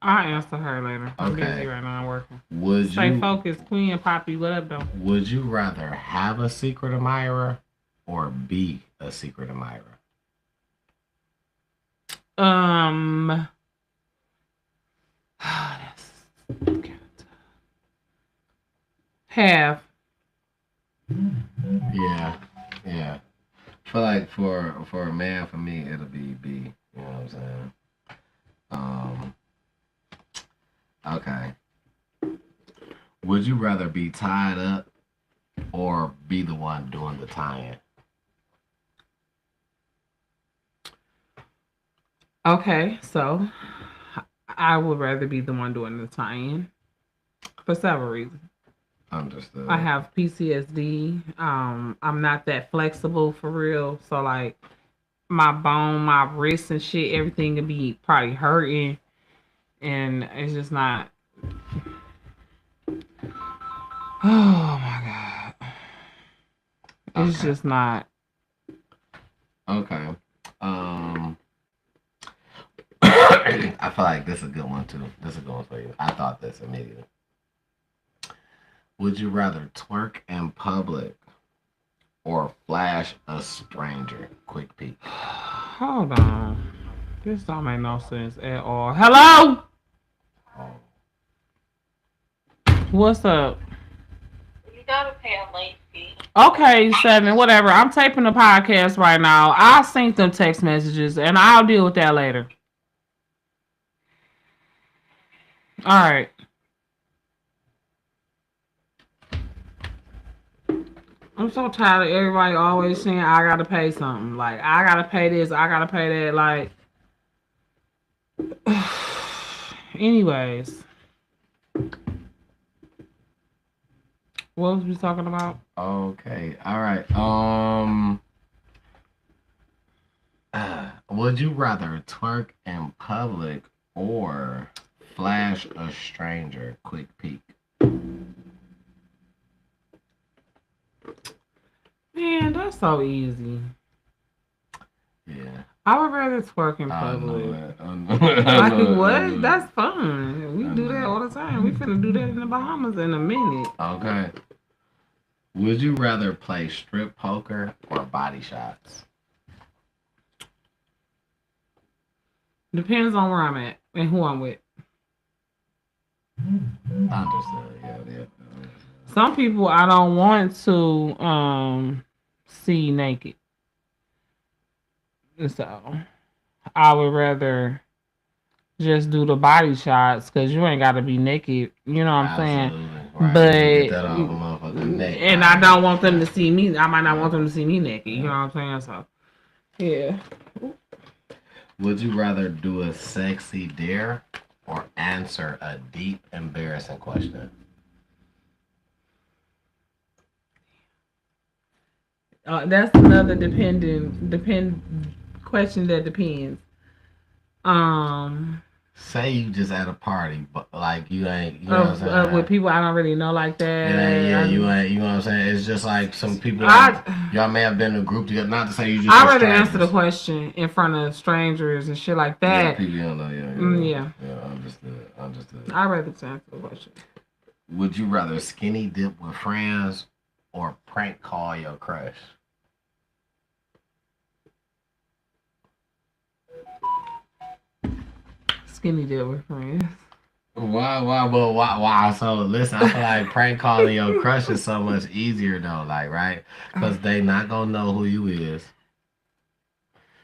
I'll answer her later. I'm busy right now. I'm working. Stay focused, Queen and Poppy. What up, though? Would you rather have a secret admirer or be a secret admirer? Have. Yeah. I feel like for a man, for me, it'll be B. You know what I'm saying? Okay. Would you rather be tied up or be the one doing the tying? Okay, so I would rather be the one doing the tying for several reasons. Understood. I have PTSD. I'm not that flexible for real. So like my bone, my wrist and shit, everything can be probably hurting. And it's just not. Oh my God. It's just not. Okay. I feel like this is a good one too. This is a good one for you. I thought this immediately. Would you rather twerk in public or flash a stranger? Quick peek. Hold on. This don't make no sense at all. Hello? Oh. What's up? You gotta pay a late fee. Okay, 7, whatever. I'm taping the podcast right now. I'll sync them text messages and I'll deal with that later. All right. I'm so tired of everybody always saying I gotta pay something. Like, I gotta pay this, I gotta pay that. Like, anyways. What was we talking about? Okay. All right. Would you rather twerk in public or flash a stranger? Quick peek. Man, that's so easy. Yeah. I would rather twerk in I know public. that. I know that. I Like know that. what? That's fun. We I do that know. all the time. We finna do that in the Bahamas in a minute. Okay. Would you rather play strip poker or body shots? Depends on where I'm at and who I'm with. Understood. Yeah. Some people I don't want to see naked. So I would rather just do the body shots because you ain't gotta be naked. You know what I'm saying? Right. But Get that off a motherfucker's neck. and I don't want them to see me. I might not want them to see me naked. You know what I'm saying? So yeah. Would you rather do a sexy dare or answer a deep, embarrassing question? That's another question that depends. Say you just at a party, but like you ain't, you know what I'm saying? With people I don't really know like that. You ain't, you know what I'm saying? It's just like some people. Y'all may have been in a group together. Not to say you just. I'd rather answer the question in front of strangers and shit like that. Yeah, people you don't know. Yeah. Understood. I'd rather answer the question. Would you rather skinny dip with friends or prank call your crush? Skinny dip with friends. Why? So listen, I feel like prank calling your crush is so much easier though, like, right? Because they not gonna know who you is.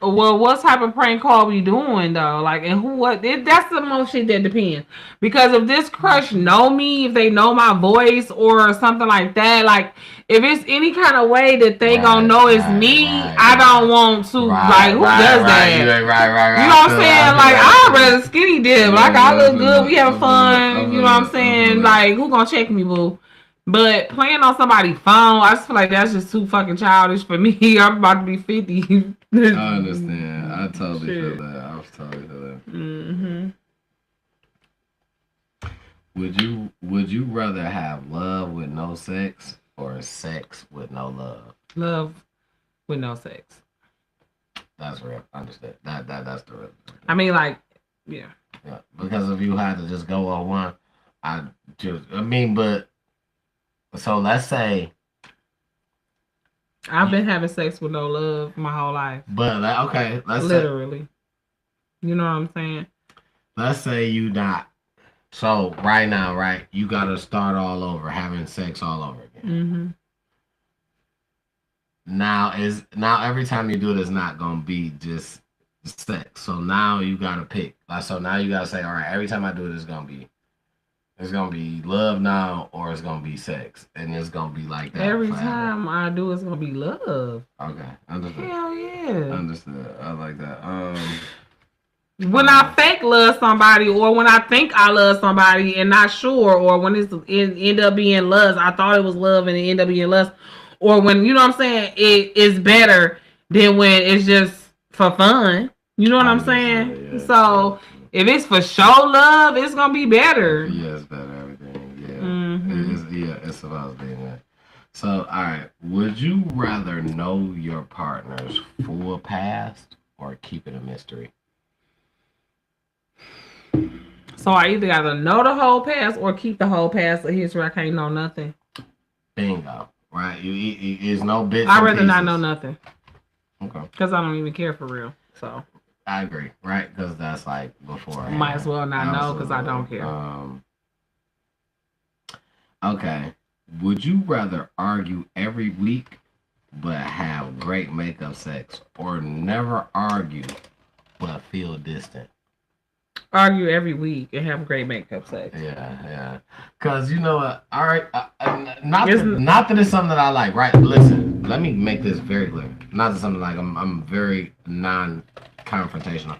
Well, what type of prank call we doing though? Like, and who? What? That's the most shit that depends. Because if this crush know me, if they know my voice or something like that, like if it's any kind of way that they gonna know it's me, I don't want to. Like, who does that? Right. You know what I'm saying? Like, I'd rather skinny dip. Like, I look good. We have fun. You know what I'm saying? Like, who gonna check me, boo? But playing on somebody's phone, I just feel like that's just too fucking childish for me. I'm about to be 50. I understand. I totally feel that. I was totally feel that. Would you rather have love with no sex or sex with no love? Love with no sex. That's real. Understood. That's the real. I mean, like, yeah. Because if you had to just go on one, but so let's say I've been having sex with no love my whole life. But okay, literally. You know what I'm saying? Let's say you not. So right now, right, you gotta start all over, having sex all over again. Now every time you do it, it's not gonna be just sex. So now you gotta pick. So now you gotta say, all right, every time I do it, it's gonna be love now, or it's gonna be sex, and it's gonna be like that. Every time I do, it's gonna be love. Okay, understood. Hell yeah. Understood. I like that. When I fake love somebody, or when I think I love somebody and not sure, or when it end up being lust, I thought it was love and it end up being lust, or when, you know what I'm saying, it is better than when it's just for fun. You know what I'm saying? Yeah. So if it's for show love, it's gonna be better. Yeah, it's better. Everything. Yeah. It's supposed to be that. So, all right. Would you rather know your partner's full past or keep it a mystery? So I either gotta know the whole past or keep the whole past of history. I can't know nothing. Bingo. Right. It's no bits. I'd rather not know nothing. Okay. Because I don't even care for real. So. I agree, right? Because that's like before. Might as well not know because I don't care. Okay. Would you rather argue every week but have great makeup sex, or never argue but feel distant? Argue every week and have great makeup sex. Yeah. Because you know what? All right. Not that it's something that I like, right? Listen, let me make this very clear. Not that something like I'm very non-confrontational.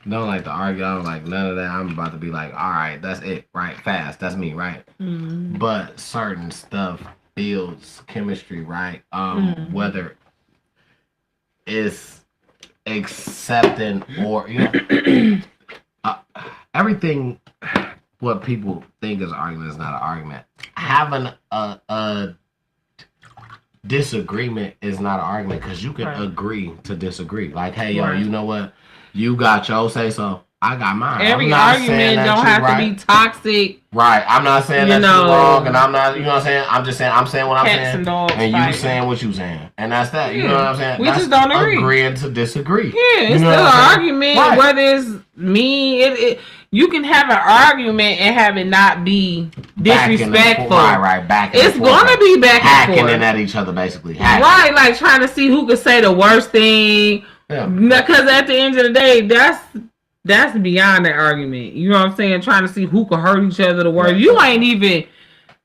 Don't like to argue. I don't like none of that. I'm about to be like, all right, that's it, right? Fast. That's me, right? But certain stuff builds chemistry, right? Whether it's accepting or, you know, everything what people think is an argument is not an argument. Having a disagreement is not an argument because you can Right. agree to disagree. Like, hey, yo, Right. you know what? You got your say so. I got mine. Every I'm not saying argument that don't you have right. to be toxic. Right. I'm not saying You that you're know, wrong, and I'm not. You know what I'm saying? I'm just saying. I'm saying what I'm cats saying, and dogs and you fighting. saying what you saying, and that's that. You Yeah. know what I'm saying? We That's just don't agree. Agreeing to disagree. Yeah, it's You know still what an I'm saying? argument. Right. Whether it's me, you can have an argument and have it not be disrespectful. Right. Back and It's forth. gonna be back and hacking forth. in at each other, basically. Hacking. Right, like trying to see who could say the worst thing. Yeah. Because at the end of the day, that's beyond that argument. You know what I'm saying? Trying to see who could hurt each other the worst. Yeah.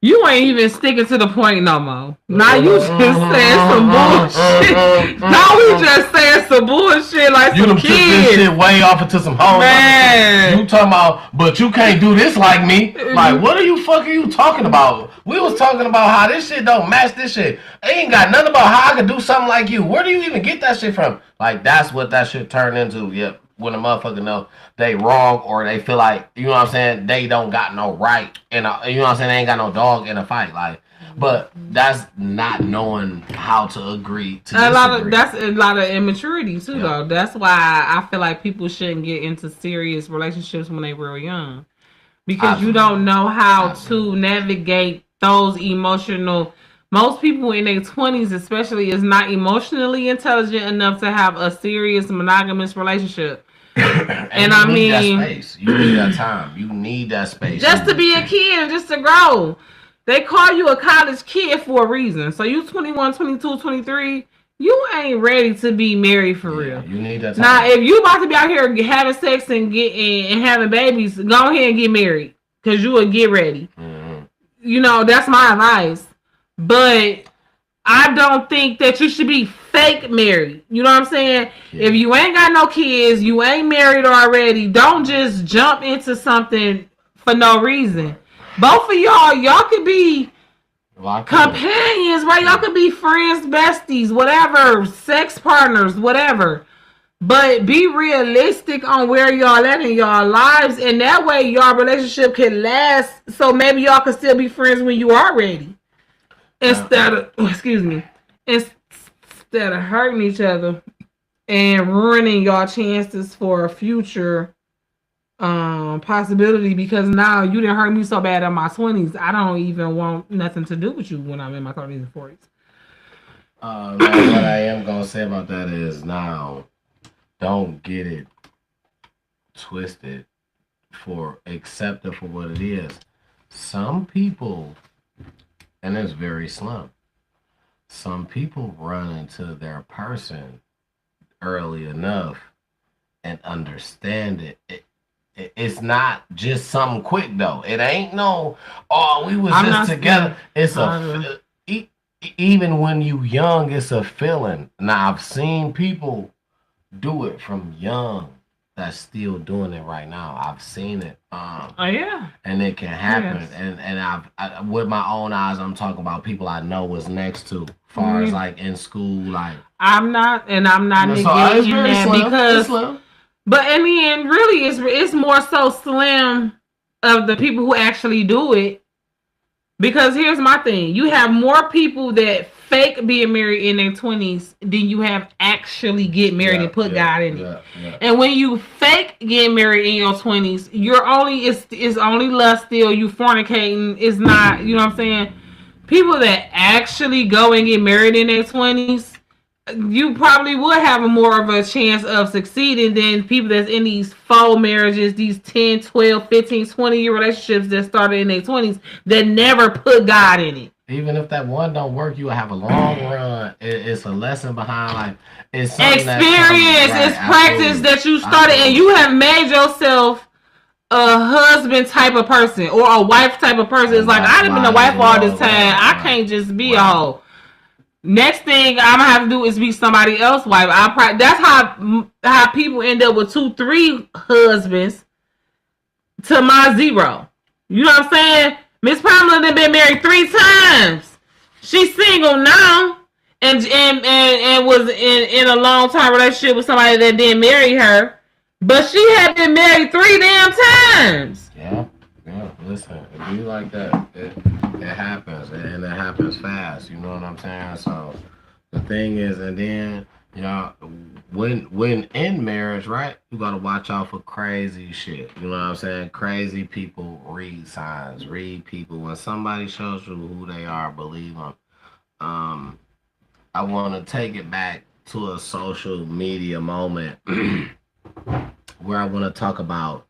You ain't even sticking to the point no more. Now you just saying some bullshit. Now we just saying some bullshit like You some done took this kids. shit way off into some hoes. Man. You talking about, but you can't do this like me. Like, what are you talking about? We was talking about how this shit don't match this shit. It ain't got nothing about how I could do something like you. Where do you even get that shit from? Like, that's what that shit turned into. Yep. When a motherfucker know they wrong or they feel like, you know what I'm saying, they don't got no right in a, you know what I'm saying, they ain't got no dog in a fight. Like, but that's not knowing how to agree to disagree. That's a lot of immaturity too, Yeah. though. That's why I feel like people shouldn't get into serious relationships when they're real young, because you don't know how to navigate those emotional. Most people in their 20s, especially, is not emotionally intelligent enough to have a serious monogamous relationship. and you I need mean, that space. You need that time. You need that space. just to be a kid and just to grow. They call you a college kid for a reason. So you 21, 22, 23, you ain't ready to be married for real. You need that time. Now, if you about to be out here having sex and having babies, go ahead and get married, because you will get ready. Mm-hmm. You know, that's my advice. But I don't think that you should be fake married. You know what I'm saying? Yeah. If you ain't got no kids, you ain't married already, don't just jump into something for no reason. Both of y'all could be companions, right? Y'all could be friends, besties, whatever, sex partners, whatever. But be realistic on where y'all at in y'all lives, and that way y'all relationship can last. So maybe y'all can still be friends when you are ready. Instead of hurting each other and ruining y'all chances for a future possibility, because now you didn't hurt me so bad in my 20s. I don't even want nothing to do with you when I'm in my 30s and 40s. What I am gonna say about that is, now, don't get it twisted for accept it for what it is. Some people, and it's very slim, some people run into their person early enough and understand it. It's not just something quick though. It ain't no, oh, we was just together. It's even when you young, it's a feeling. Now, I've seen people do it from young that's still doing it right now. I've seen it. Yeah. And it can happen. Yes. And I've with my own eyes, I'm talking about people I know was next to, far as like in school, like. I'm not negating that, because. But in the end, really, it's more so slim of the people who actually do it. Because here's my thing. You have more people that fake being married in their 20s than you have actually get married and put God in it. Yeah. And when you fake get married in your 20s, it's only lust still. You fornicating. It's not, you know what I'm saying? People that actually go and get married in their 20s, you probably would have more of a chance of succeeding than people that's in these faux marriages, these 10, 12, 15, 20-year relationships that started in their 20s that never put God in it. Even if that one don't work, you will have a long run. It's a lesson behind, like, it's experience, it's practice that you started, and you have made yourself a husband type of person or a wife type of person. It's like, I've been a wife all this time. I can't just be a hoe. Next thing I'm gonna have to do is be somebody else's wife. That's how people end up with 2, 3 husbands to my 0. You know what I'm saying? Miss Pamela done been married 3 times. She's single now, and was in a long time relationship with somebody that didn't marry her, but she had been married 3 damn times. Yeah. Listen, it be like that. It happens, and it happens fast. You know what I'm saying? So the thing is, and then y'all, when in marriage, right? You gotta watch out for crazy shit. You know what I'm saying? Crazy people read signs, read people. When somebody shows you who they are, believe them. Um, I want to take it back to a social media moment where I want to talk about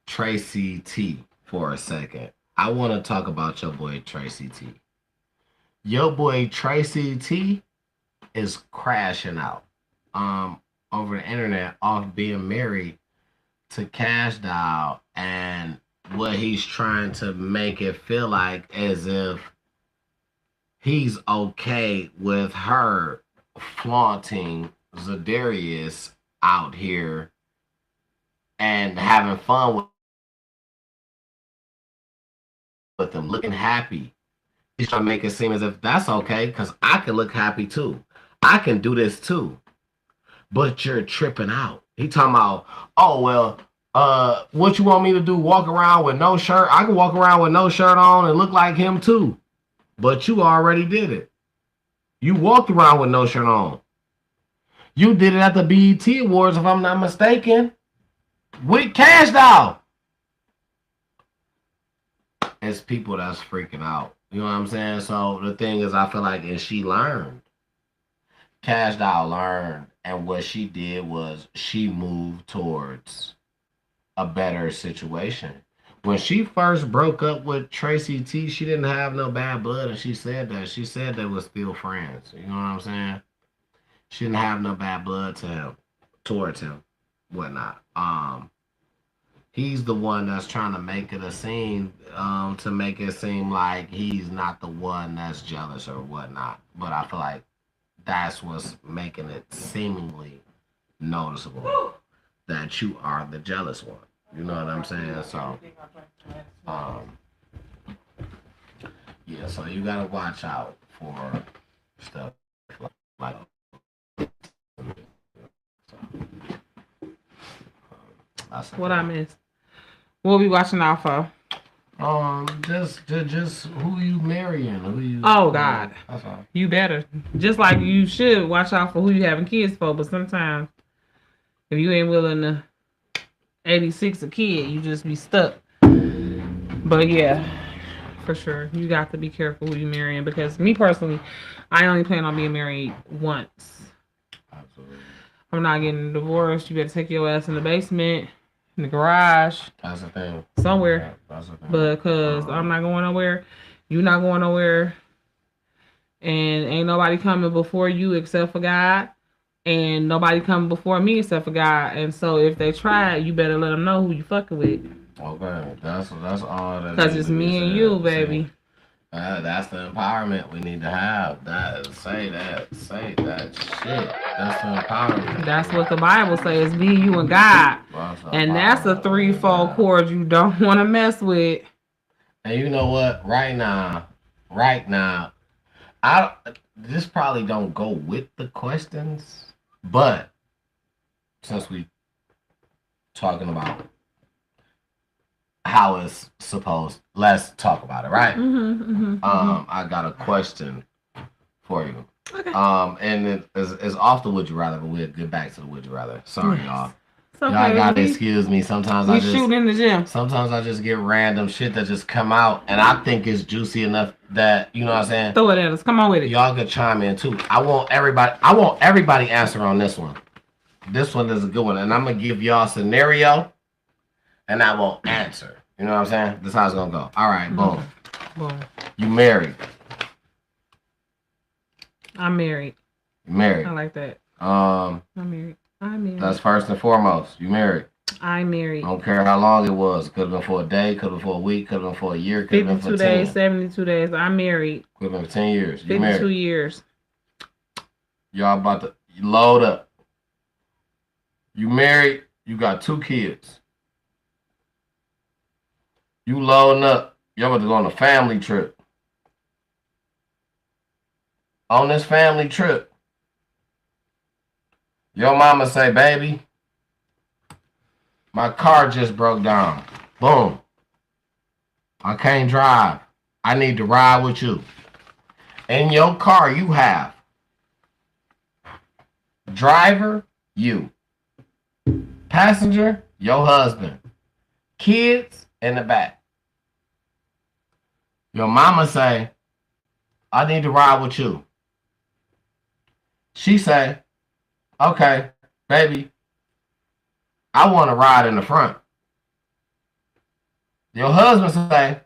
Tracy T for a second. I want to talk about your boy Tracy T. Your boy Tracy T is crashing out over the internet off being married to Cash Doll, and what he's trying to make it feel like as if he's okay with her flaunting Zadarius out here and having fun with them, looking happy. He's trying to make it seem as if that's okay because I can look happy too. I can do this too. But you're tripping out. He talking about, oh well, what you want me to do? Walk around with no shirt? I can walk around with no shirt on and look like him too. But you already did it. You walked around with no shirt on. You did it at the BET Awards, if I'm not mistaken, with Cash Doll. It's people that's freaking out. You know what I'm saying? So the thing is, I feel like, and she learned. Cash Doll learned, and what she did was she moved towards a better situation. When she first broke up with Tracy T, she didn't have no bad blood, and she said that. She said they were still friends. You know what I'm saying? She didn't have no bad blood to him, towards him, whatnot. He's the one that's trying to make it a scene, to make it seem like he's not the one that's jealous or whatnot. But I feel like that's what's making it seemingly noticeable that you are the jealous one. You know what I'm saying? So, yeah. So you gotta watch out for stuff like. What I missed? What we watching out for? Just who you marrying, who you. Oh God, that's all. You better. Just like you should watch out for who you having kids for. But sometimes, if you ain't willing to 86 a kid, you just be stuck. But yeah, for sure, you got to be careful who you marrying, because me personally, I only plan on being married once. Absolutely. I'm not getting divorced. You better take your ass in the basement, in the garage. That's the thing. Somewhere. Yeah, that's the thing. Because I'm not going nowhere. You not going nowhere. And ain't nobody coming before you except for God. And nobody coming before me except for God. And so if they try, you better let them know who you fucking with. Okay, that's all that. Because it's me and you, baby. That's the empowerment we need to have. Say that shit. That's the empowerment. That's what the Bible says. Be you and God. And that's a threefold cord you don't want to mess with. And you know what? Right now, this probably don't go with the questions, but since we talking about how it's supposed, let's talk about it, right? I got a question for you. Okay. And it's off the would you rather, but we'll get back to the would you rather. Sorry, y'all. Okay, y'all gotta excuse me. Sometimes I just shoot in the gym. Sometimes I just get random shit that just come out, and I think it's juicy enough that, you know what I'm saying. Throw it at us. Come on with it. Y'all can chime in too. I want everybody answer on this one. This one is a good one, and I'm gonna give y'all a scenario, and I won't answer. You know what I'm saying? This is how it's gonna go. All right, boom. Boom. You married. I'm married. You married. I like that. I'm married. That's first and foremost. You married. I'm married. I don't care how long it was. Could have been for a day. Could have been for a week. Could have been for a year. Could have been for 52 days, 72 days. I'm married. Could have been for 10 years. You 52 married. years. Y'all about to load up. You married. You got 2 kids. You loading up. Y'all about to go on a family trip. On this family trip, your mama say, baby, my car just broke down. Boom. I can't drive. I need to ride with you. In your car, you have driver, you. Passenger, your husband. Kids in the back. Your mama say, I need to ride with you. She say, okay, baby, I want to ride in the front. Your husband say,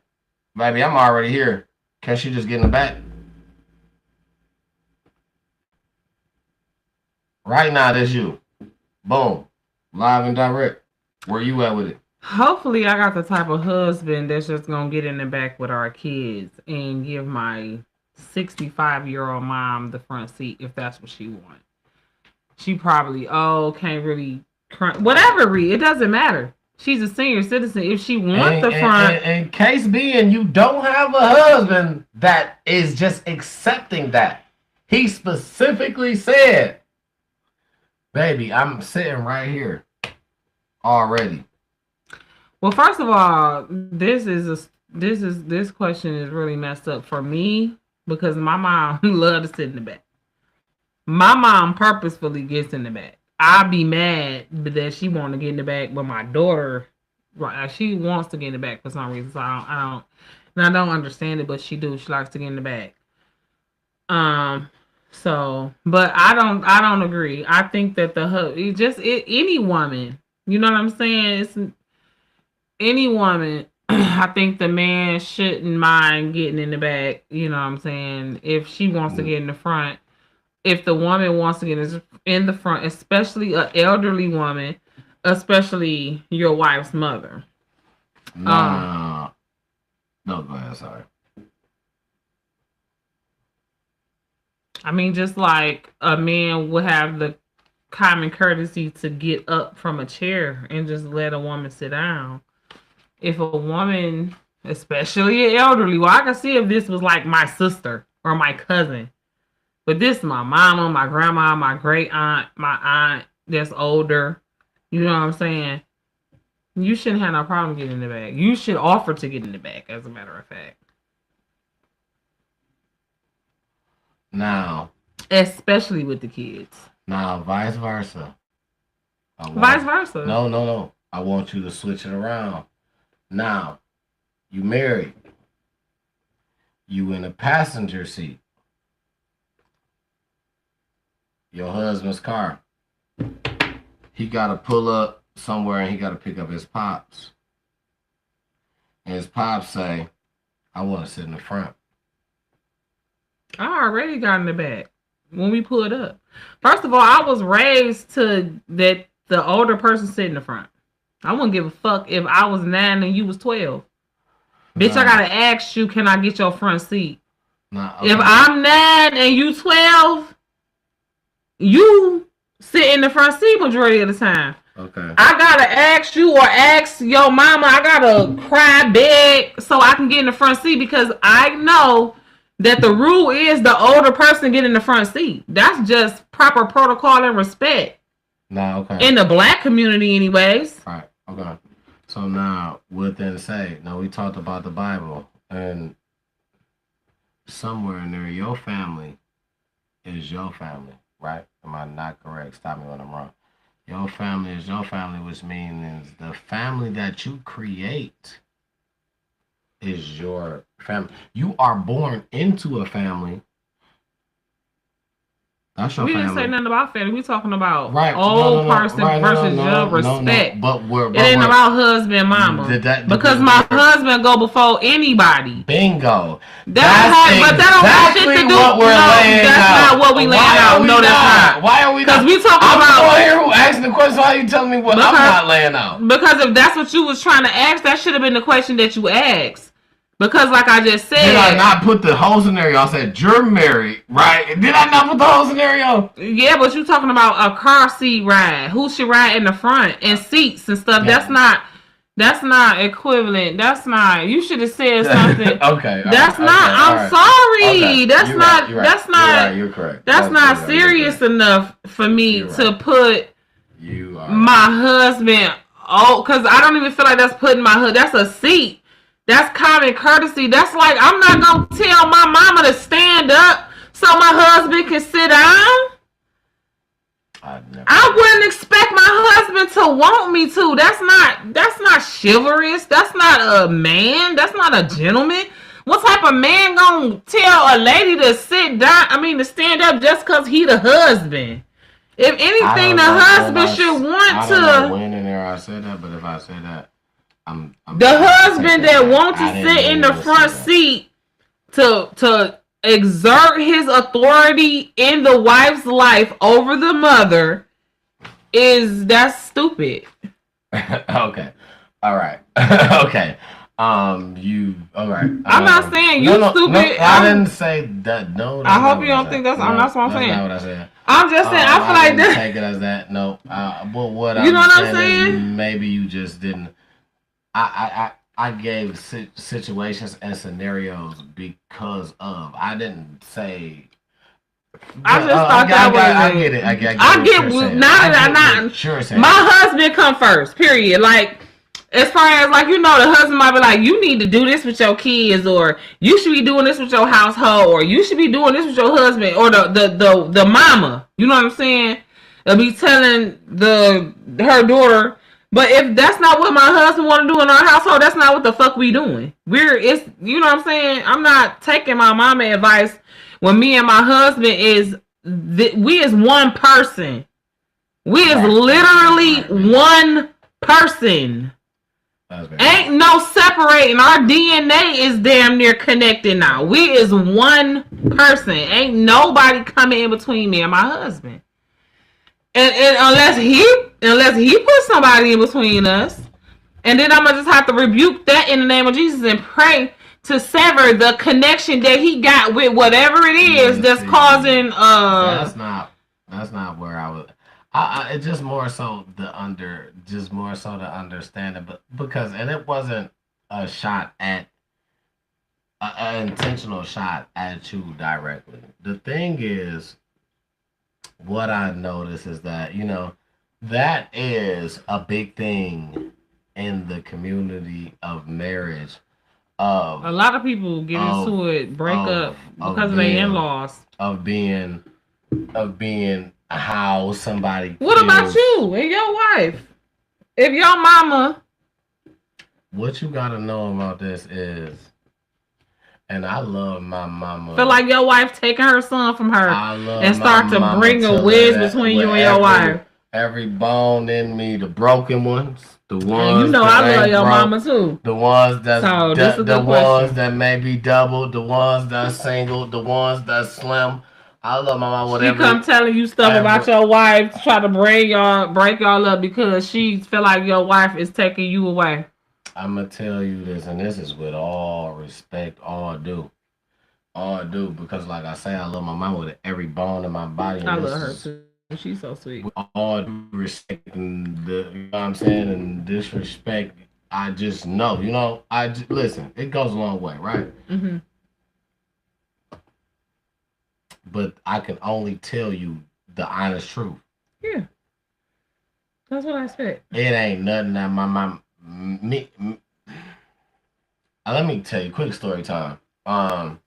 baby, I'm already here. Can she just get in the back? Right now, that's you. Boom. Live and direct. Where you at with it? Hopefully, I got the type of husband that's just going to get in the back with our kids and give my 65-year-old mom the front seat if that's what she wants. She probably, can't really, whatever, it doesn't matter. She's a senior citizen. If she wants the front. And case being, you don't have a husband that is just accepting that. He specifically said, baby, I'm sitting right here already. Well, first of all, this question is really messed up for me because my mom loves to sit in the back. My mom purposefully gets in the back. I'd be mad that she want to get in the back, but my daughter, she wants to get in the back for some reason. So I don't understand it, but she do. She likes to get in the back. So, but I don't agree. I think that any woman, you know what I'm saying? It's any woman. I think the man shouldn't mind getting in the back. You know what I'm saying? If she wants to get in the front. If the woman wants to get in the front, especially an elderly woman, especially your wife's mother. No, go ahead, sorry. I mean, just like a man would have the common courtesy to get up from a chair and just let a woman sit down. If a woman, especially an elderly, well, I can see if this was like my sister or my cousin. But this is my mama, my grandma, my great aunt, my aunt that's older. You know what I'm saying? You shouldn't have no problem getting in the back. You should offer to get in the back, as a matter of fact. Now. Especially with the kids. Now, vice versa. Vice versa. No. I want you to switch it around. Now, you married. You in a passenger seat. Your husband's car. He got to pull up somewhere and he got to pick up his pops. And his pops say, I want to sit in the front. I already got in the back when we pulled up. First of all, I was raised to that the older person sit in the front. I wouldn't give a fuck if I was 9 and you was 12. Bitch, I got to ask you, can I get your front seat? Okay. If I'm 9 and you 12... you sit in the front seat majority of the time. Okay. I gotta ask you or ask your mama. I gotta cry, beg, so I can get in the front seat because I know that the rule is the older person get in the front seat. That's just proper protocol and respect. No, okay. In the black community, anyways. All right. Okay. So now, with that said, now we talked about the Bible, and somewhere in there, your family is your family. Right? Am I not correct? Stop me when I'm wrong. Your family is your family, which means the family that you create is your family. You are born into a family. That's your family. We didn't say nothing about family. We talking about old person versus your respect. But it ain't about husband, mama. Because my husband go before anybody. Bingo. But that don't have shit to do. That's not what we laying out. No, that's not. Why are we not? Because we talking about. I'm here who asking the question. Why are you telling me what I'm not laying out? Because if that's what you was trying to ask, that should have been the question that you asked. Because like I just said... Did I not put the whole scenario? I said, you're married, right? Did I not put the whole scenario? Yeah, but you talking about a car seat ride. Who should ride in the front? And seats and stuff. Yeah. That's not equivalent. That's not... You should have said something. Okay. That's not... I'm sorry. Okay. That's not... That's not... You're correct. That's not serious enough for me to put my husband... Oh, because I don't even feel like that's putting my husband... That's a seat. That's common courtesy. That's like, I'm not going to tell my mama to stand up so my husband can sit down. I wouldn't expect my husband to want me to. That's not chivalrous. That's not a man. That's not a gentleman. What type of man gonna tell a lady to sit down? I mean, to stand up just because he the husband? If anything, the husband should want to. I don't know when in there I said that, but if I say that, I'm the husband that wants to sit in the front seat to exert his authority in the wife's life over the mother that's stupid. Okay. All right. Okay. You all right. I'm not saying you stupid. No, I didn't say that. No. I hope you don't think that's. I'm not what I'm saying. That's not what I said. I'm just saying. I feel like that. Take it as that. No. But what you know what I'm saying? Maybe you just didn't. I gave situations and scenarios because of. I didn't say. I just thought that was. I get it. I get now that I'm not. Sure. My husband come first. Period. Like. As far as like, you know, the husband might be like, you need to do this with your kids, or you should be doing this with your household, or you should be doing this with your husband, or the mama. You know what I'm saying? They'll be telling her daughter. But if that's not what my husband want to do in our household, that's not what the fuck we doing. You know what I'm saying? I'm not taking my mama advice when me and my husband we is one person. We is literally one person. Ain't no separating. Our DNA is damn near connected now. We is one person. Ain't nobody coming in between me and my husband. And unless he puts somebody in between us, and then I'm gonna just have to rebuke that in the name of Jesus and pray to sever the connection that he got with whatever it is that's causing. That's not where I was. It's just more so the understanding, but because it wasn't a shot at an intentional shot at you directly. The thing is, what I notice is that that is a big thing in the community of marriage. A lot of people get into it, break up because of their in-laws. Of being how somebody. What about you and your wife? If your mama. What you gotta know about this is, and I love my mama. Feel like your wife taking her son from her and start to bring a wedge between you and your wife. Every bone in me, the broken ones, the ones. I love your mama too. The ones the ones that may be double, the ones that's single, the ones that's slim. I love my mama. Whatever. She come telling you stuff about your wife to try to break y'all up because she feel like your wife is taking you away. I'm gonna tell you this, and this is with all respect, all due, because like I say, I love my mama with every bone in my body. I love her too. She's so sweet. With all due respect and you know what I'm saying, and disrespect, I just know, listen. It goes a long way, right? Mm-hmm. But I can only tell you the honest truth. Yeah. That's what I expect. It ain't nothing that my mom... let me tell you, quick story time. My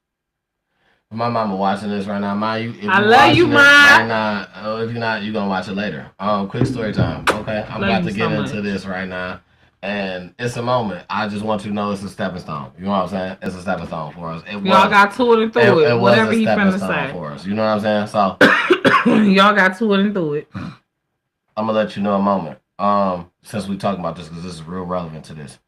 mama watching this right now. Mind you, I love you, Mom. Right now, if you're not, you're going to watch it later. Quick story time, okay? I'm about to get into this right now. And it's a moment. I just want you to know it's a stepping stone. You know what I'm saying? It's a stepping stone for us. Y'all got to it and through it. Whatever he finna say. For us. You know what I'm saying? So y'all got to it and through it. I'm gonna let you know a moment. Since we talking about this, because this is real relevant to this.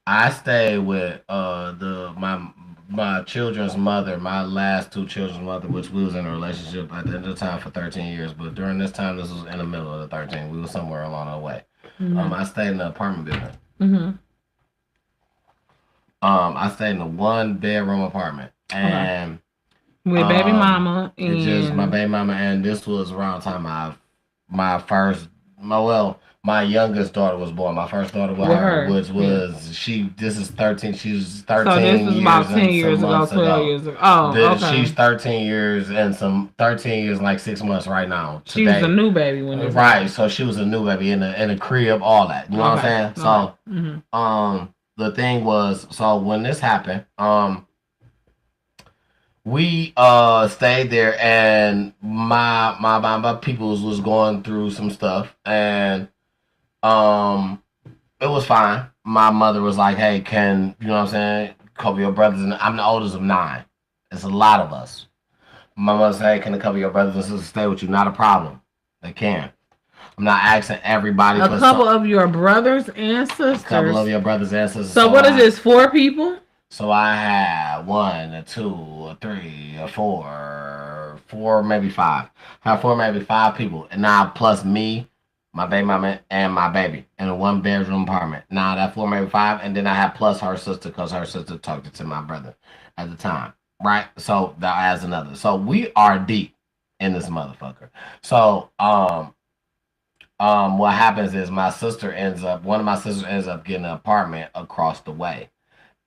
I stayed with my children's mother, my last two children's mother, which we was in a relationship at the end of the time for 13 years. But during this time, this was in the middle of the 13. We was somewhere along the way. Mm-hmm. I stayed in an apartment building. Mm-hmm. I stayed in a 1-bedroom apartment, and with baby mama, and it's just my baby mama, and this was around the time my youngest daughter was born. My first daughter was her, which was this is 13. She was 13. So this was about 10 years ago, 12 years ago. Oh, okay. She's 13 years and 13 years, like 6 months right now. Today. She was a new baby when right. So she was a new baby in a crib, all that. You know what I'm saying? So, the thing was, so when this happened, we stayed there, and my peoples was going through some stuff, and um it was fine. My mother was like, "Hey, can you know what I'm saying? Couple of your brothers, and I'm the oldest of 9. It's a lot of us." My mother said, "Hey, can a couple of your brothers and sisters stay with you? Not a problem. They can. I'm not asking everybody. A couple of your brothers and sisters. A couple of your brothers and sisters. So what is this? 4 people? So I had 1, 2, 3, 4, maybe 5. I have 4, maybe 5 people, and now plus me, my baby mama, and my baby in a 1-bedroom apartment. Now that 4, maybe 5, and then I have plus her sister because her sister talked to my brother at the time, right? So that adds another. So we are deep in this motherfucker. So what happens is one of my sisters ends up getting an apartment across the way.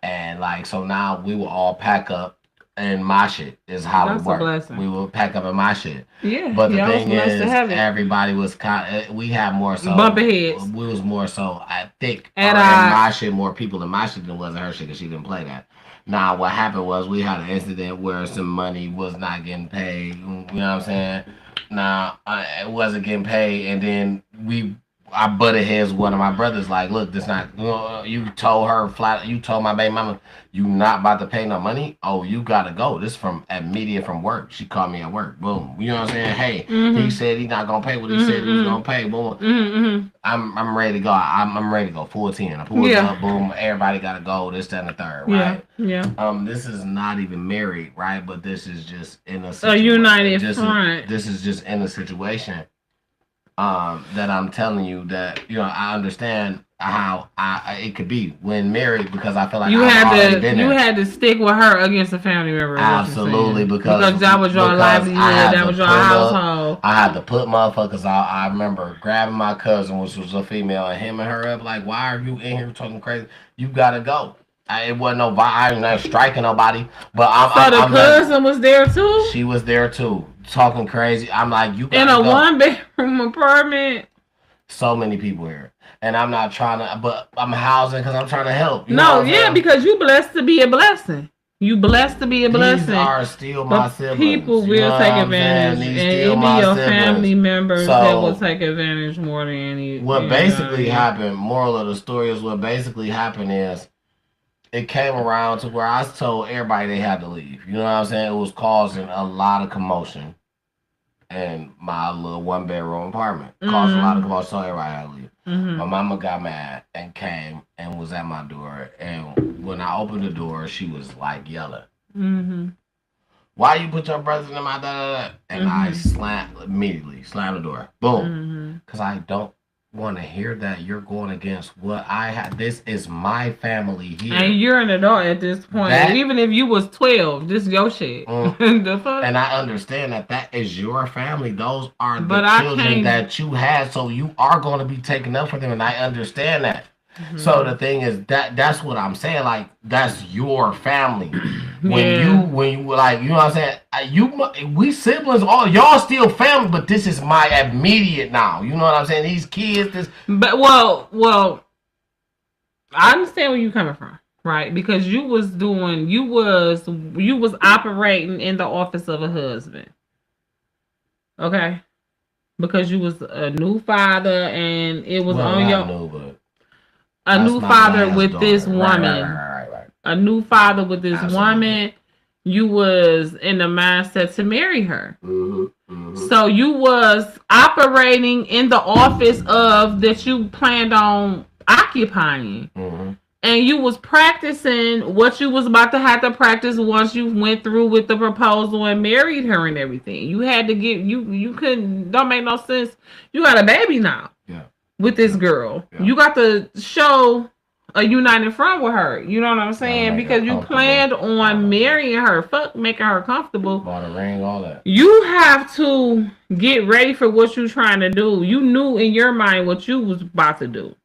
And like, so now we will all pack up in my shit is how That's it works. a blessing. We will pack up in my shit. Yeah. But the y'all thing was blessed is, to have it. everybody was kind of, we had more so. Bumpy heads. We was more so, I think, And in my shit, more people in my shit than was in her shit because she didn't play that. Now, what happened was we had an incident where some money was not getting paid. You know what I'm saying? Now, it wasn't getting paid, and then I butted heads with one of my brothers. Like, look, this not. You told her flat. You told my baby mama you not about to pay no money. Oh, you gotta go. This from immediate from work. She called me at work. Boom. You know what I'm saying? Hey, he said he not gonna pay what he said he was gonna pay. Boom. I'm ready to go. I'm ready to go. Full 10. I pulled up. Boom. Everybody gotta go. This, that, and the third. Right. Yeah. This is not even married, right? But this is just in a united front. This is just in a situation. That I'm telling you that I understand how it could be when married because I feel like you had to stick with her against a family member. Absolutely, because that was your livelihood, that was your household. I had to put motherfuckers out. I remember grabbing my cousin, which was a female, and him and her up like, "Why are you in here talking crazy? You gotta go." It wasn't no. I ain't not striking nobody, but the cousin was there too. She was there too, talking crazy. I'm like, you gotta in a 1-bedroom apartment. So many people here, and I'm not trying to, but I'm housing because I'm trying to help. Because you blessed to be a blessing. You blessed to be a blessing. These are still my siblings. People will take advantage, and it be your family members that will take advantage more than any. What basically happened? Moral of the story is what basically happened is. It came around to where I told everybody they had to leave. You know what I'm saying? It was causing a lot of commotion in my little 1-bedroom apartment. Caused a lot of commotion, so everybody had to leave. My mama got mad and came and was at my door. And when I opened the door, she was like yelling. Why you put your brothers in my da-da-da? And I immediately slammed the door. Boom. Because I don't want to hear that you're going against what I had. This is my family here, and you're an adult at this point. Even if you was 12, this is your shit. The fuck? And I understand that is your family. Those are the children that you had, so you are going to be taking up for them, and I understand that. So the thing is that's what I'm saying. Like, that's your family. When you like, you know what I'm saying? We siblings, all y'all still family, but this is my immediate now. You know what I'm saying? These kids, But well, I understand where you're coming from, right? Because you was operating in the office of a husband, okay? Because you was a new father, and it was on your. A new father with this woman. Right. A new father with this woman. You was in the mindset to marry her. So you was operating in the office of that you planned on occupying. And you was practicing what you was about to have to practice once you went through with the proposal and married her and everything. You had to get you couldn't, don't make no sense. You got a baby now. With this girl, you got to show a united front with her. You know what I'm saying? Because you planned on marrying her, making her comfortable. Bought a ring, all that. You have to get ready for what you're trying to do. You knew in your mind what you was about to do,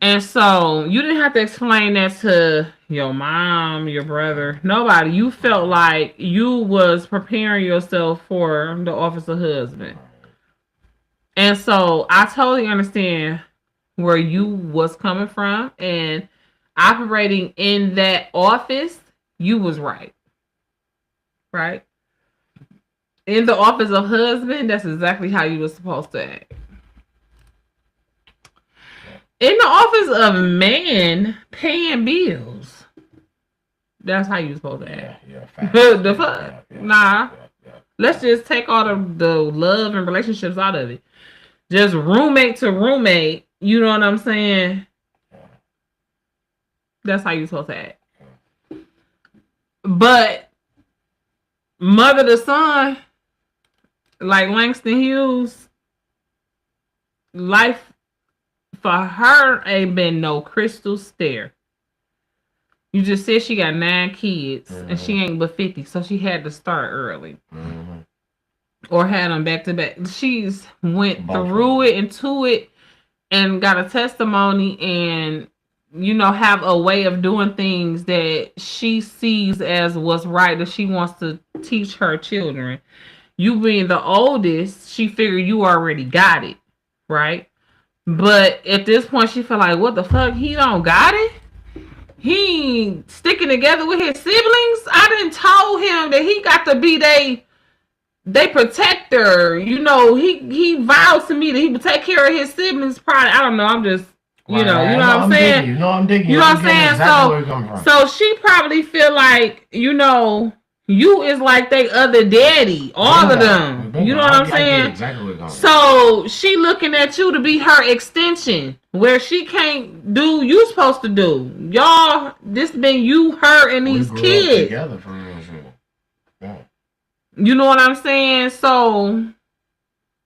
and so you didn't have to explain that to your mom, your brother, nobody. You felt like you was preparing yourself for the office of husband. And so I totally understand where you was coming from and operating in that office, you was right. Right? In the office of husband, that's exactly how you was supposed to act. In the office of man, paying bills, that's how you supposed to act. The fuck? Nah. Let's just take all the love and relationships out of it. Just roommate to roommate, you know what I'm saying? That's how you supposed to act. But mother to son, like Langston Hughes, life for her ain't been no crystal stair. You just said she got 9 kids and she ain't but 50, so she had to start early. Or had them back to back. She's went through it and to it and got a testimony and, you know, have a way of doing things that she sees as what's right that she wants to teach her children. You being the oldest, she figured you already got it, right? But at this point, she feel like, what the fuck? He don't got it? He ain't sticking together with his siblings? I done told him that he got to be they protector. You know, he vowed to me that he would take care of his siblings. Probably, I don't know. I'm just, you know what I'm saying? You know I'm digging. You know what I'm saying? So she probably feel like, you know, you is like they other daddy, all of them. You know what I'm saying? Exactly what so she looking at you to be her extension, where she can't do you supposed to do. Y'all, this been you, her, and these kids together for real. Yeah. You know what I'm saying? So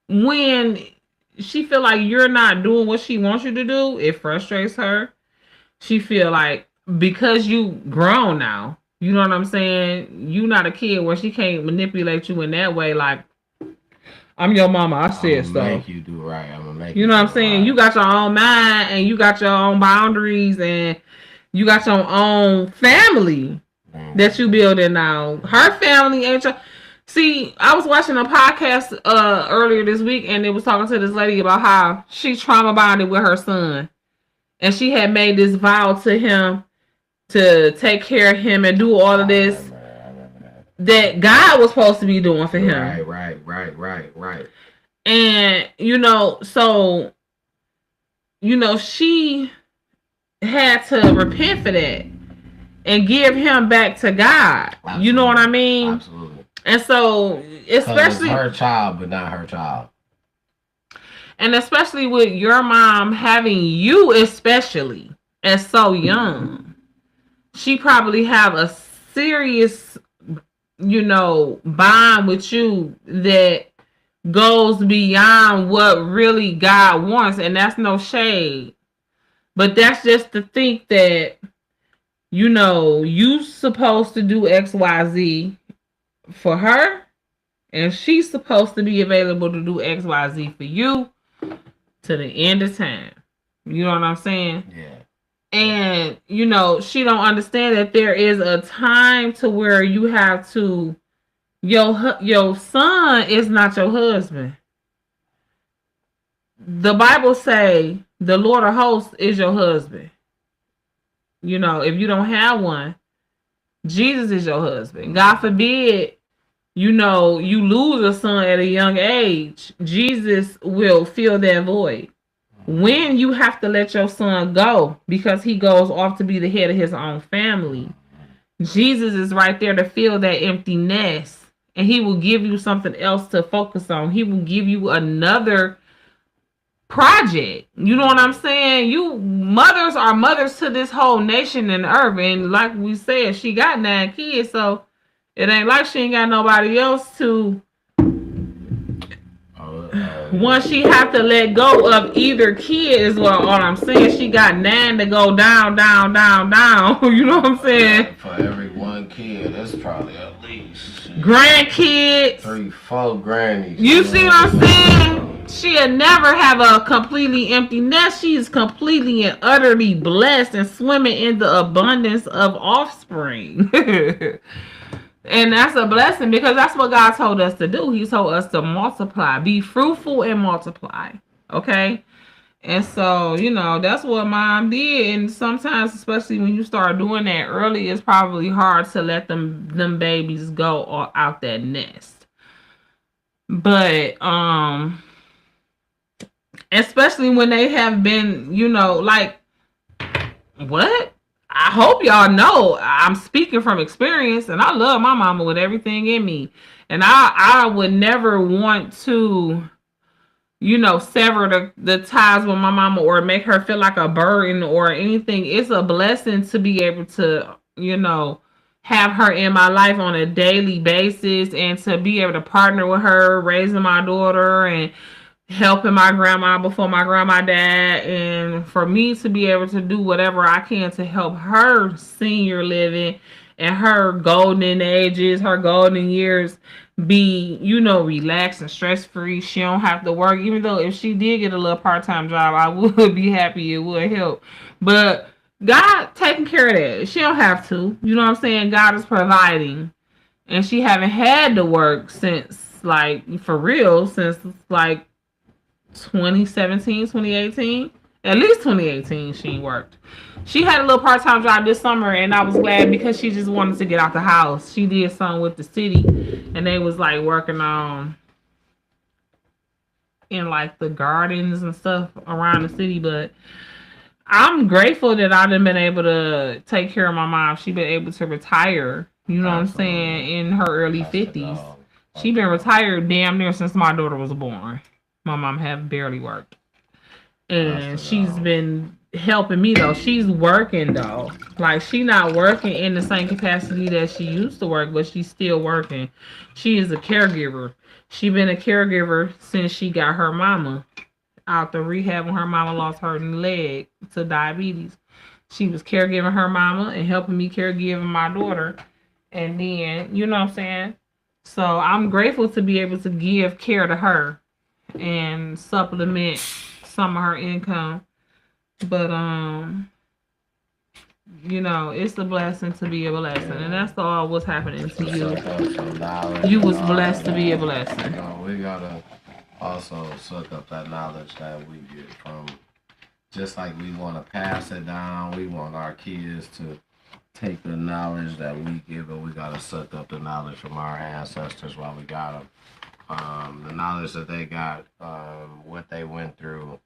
when she feel like you're not doing what she wants you to do, it frustrates her. She feel like because you grown now, you know what I'm saying? You not a kid where she can't manipulate you in that way. Like, I'm your mama. I said so. Make you do right. I'm gonna make you know what I'm saying? Right. You got your own mind and you got your own boundaries and you got your own family that you building now. Her family ain't your. See, I was watching a podcast earlier this week and it was talking to this lady about how she's trauma bonded with her son. And she had made this vow to him to take care of him and do all of this that God was supposed to be doing for him. Right. And, you know, so, you know, she had to repent for that and give him back to God. Absolutely. You know what I mean? Absolutely. And so, especially it's her child, but not her child. And especially with your mom having you, especially as so young, she probably have a serious, you know, bond with you that goes beyond what really God wants. And that's no shade. But that's just to think that, you know, you supposed to do X, Y, Z for her. And she's supposed to be available to do X, Y, Z for you to the end of time. You know what I'm saying? Yeah. And, you know, she don't understand that there is a time to where you have to, your son is not your husband. The Bible say the Lord of hosts is your husband. You know, if you don't have one, Jesus is your husband. God forbid, you know, you lose a son at a young age, Jesus will fill that void. When you have to let your son go because he goes off to be the head of his own family, Jesus is right there to fill that emptiness, and he will give you something else to focus on. He will give you another project. You know what I'm saying? You mothers are mothers to this whole nation and earth, and like we said, she got 9 kids, so it ain't like she ain't got nobody else to. Once she have to let go of either kid is what all I'm saying. She got 9 to go down. You know what I'm saying? For every 1 kid, that's probably at least grandkids, 3-4 grannies. You see what I'm saying? She'll never have a completely empty nest. She is completely and utterly blessed and swimming in the abundance of offspring. And that's a blessing because that's what God told us to do. He told us to multiply, be fruitful and multiply. Okay? And so, you know, that's what mom did. And sometimes, especially when you start doing that early, it's probably hard to let them babies go or out that nest. But especially when they have been, you know, like what? I hope y'all know I'm speaking from experience, and I love my mama with everything in me. And I would never want to, you know, sever the ties with my mama or make her feel like a burden or anything. It's a blessing to be able to, you know, have her in my life on a daily basis and to be able to partner with her, raising my daughter and helping my grandma before my grandma died, and for me to be able to do whatever I can to help her senior living and her golden ages, her golden years be, you know, relaxed and stress free. She don't have to work, even though if she did get a little part-time job, I would be happy. It would help. But God taking care of that. She don't have to. You know what I'm saying? God is providing. And she haven't had to work since, like, for real, since like 2017, 2018. At least 2018 she worked. She had a little part-time job this summer, and I was glad because she just wanted to get out the house. She did something with the city, and they was like working on in like the gardens and stuff around the city. But I'm grateful that I've been able to take care of my mom. She been able to retire, you know what I'm saying, in her early 50s. She been retired damn near since my daughter was born. My mom have barely worked. And she's been helping me though. She's working though. Like, she not working in the same capacity that she used to work, but she's still working. She is a caregiver. She been a caregiver since she got her mama out the rehab when her mama lost her leg to diabetes. She was caregiving her mama and helping me caregiving my daughter. And then, you know what I'm saying? So I'm grateful to be able to give care to her and supplement some of her income. But you know, it's a blessing to be a blessing, and that's all what's happening to you. You was blessed to be a blessing. You know, we gotta also suck up that knowledge that we get from, just like we want to pass it down, we want our kids to take the knowledge that we give, and we gotta suck up the knowledge from our ancestors while we got them. The knowledge that they got, what they went through,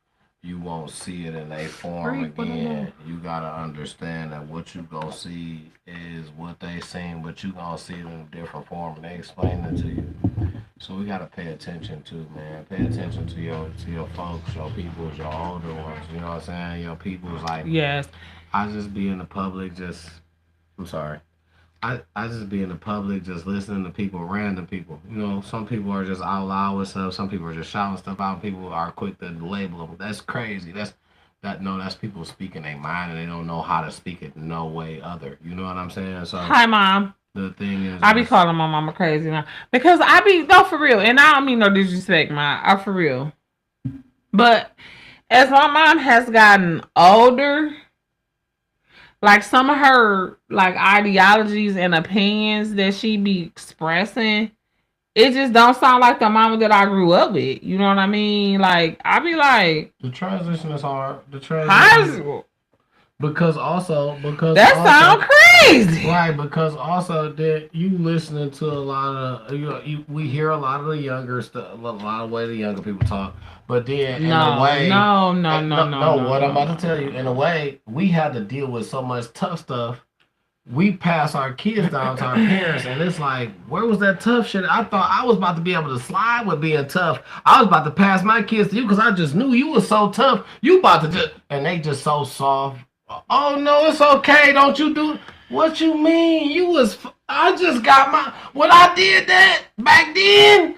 you won't see it in a form again. You gotta understand that what you gonna see is what they seen, but you gonna see it in a different form, and they explain it to you. So we gotta pay attention to, man. Pay attention to your folks, your peoples, your older ones. You know what I'm saying? Your peoples, like, yes. I just be in the public, I'm sorry. I just be in the public just listening to people, random people. You know, some people are just out loud with stuff. Some people are just shouting stuff out. People are quick to label them. That's crazy. That's people speaking their mind, and they don't know how to speak it no way other. You know what I'm saying? So hi, Mom. The thing is, I be calling my mama crazy now because I be for real, and I don't mean no disrespect, I for real. But as my mom has gotten older, like some of her like ideologies and opinions that she be expressing, it just don't sound like the mama that I grew up with. You know what I mean? Like, I be like, the transition is hard. Because that sound crazy, right? Because also that you listening to a lot of we hear a lot of the younger stuff, a lot of way the younger people talk. But then in a way, no. What I'm about to tell you, in a way, we had to deal with so much tough stuff. We pass our kids down to our parents, and it's like, where was that tough shit? I thought I was about to be able to slide with being tough. I was about to pass my kids to you because I just knew you was so tough. You about to just, and they just so soft. Oh no, it's okay. Don't you do what you mean? I just got when I did that back then.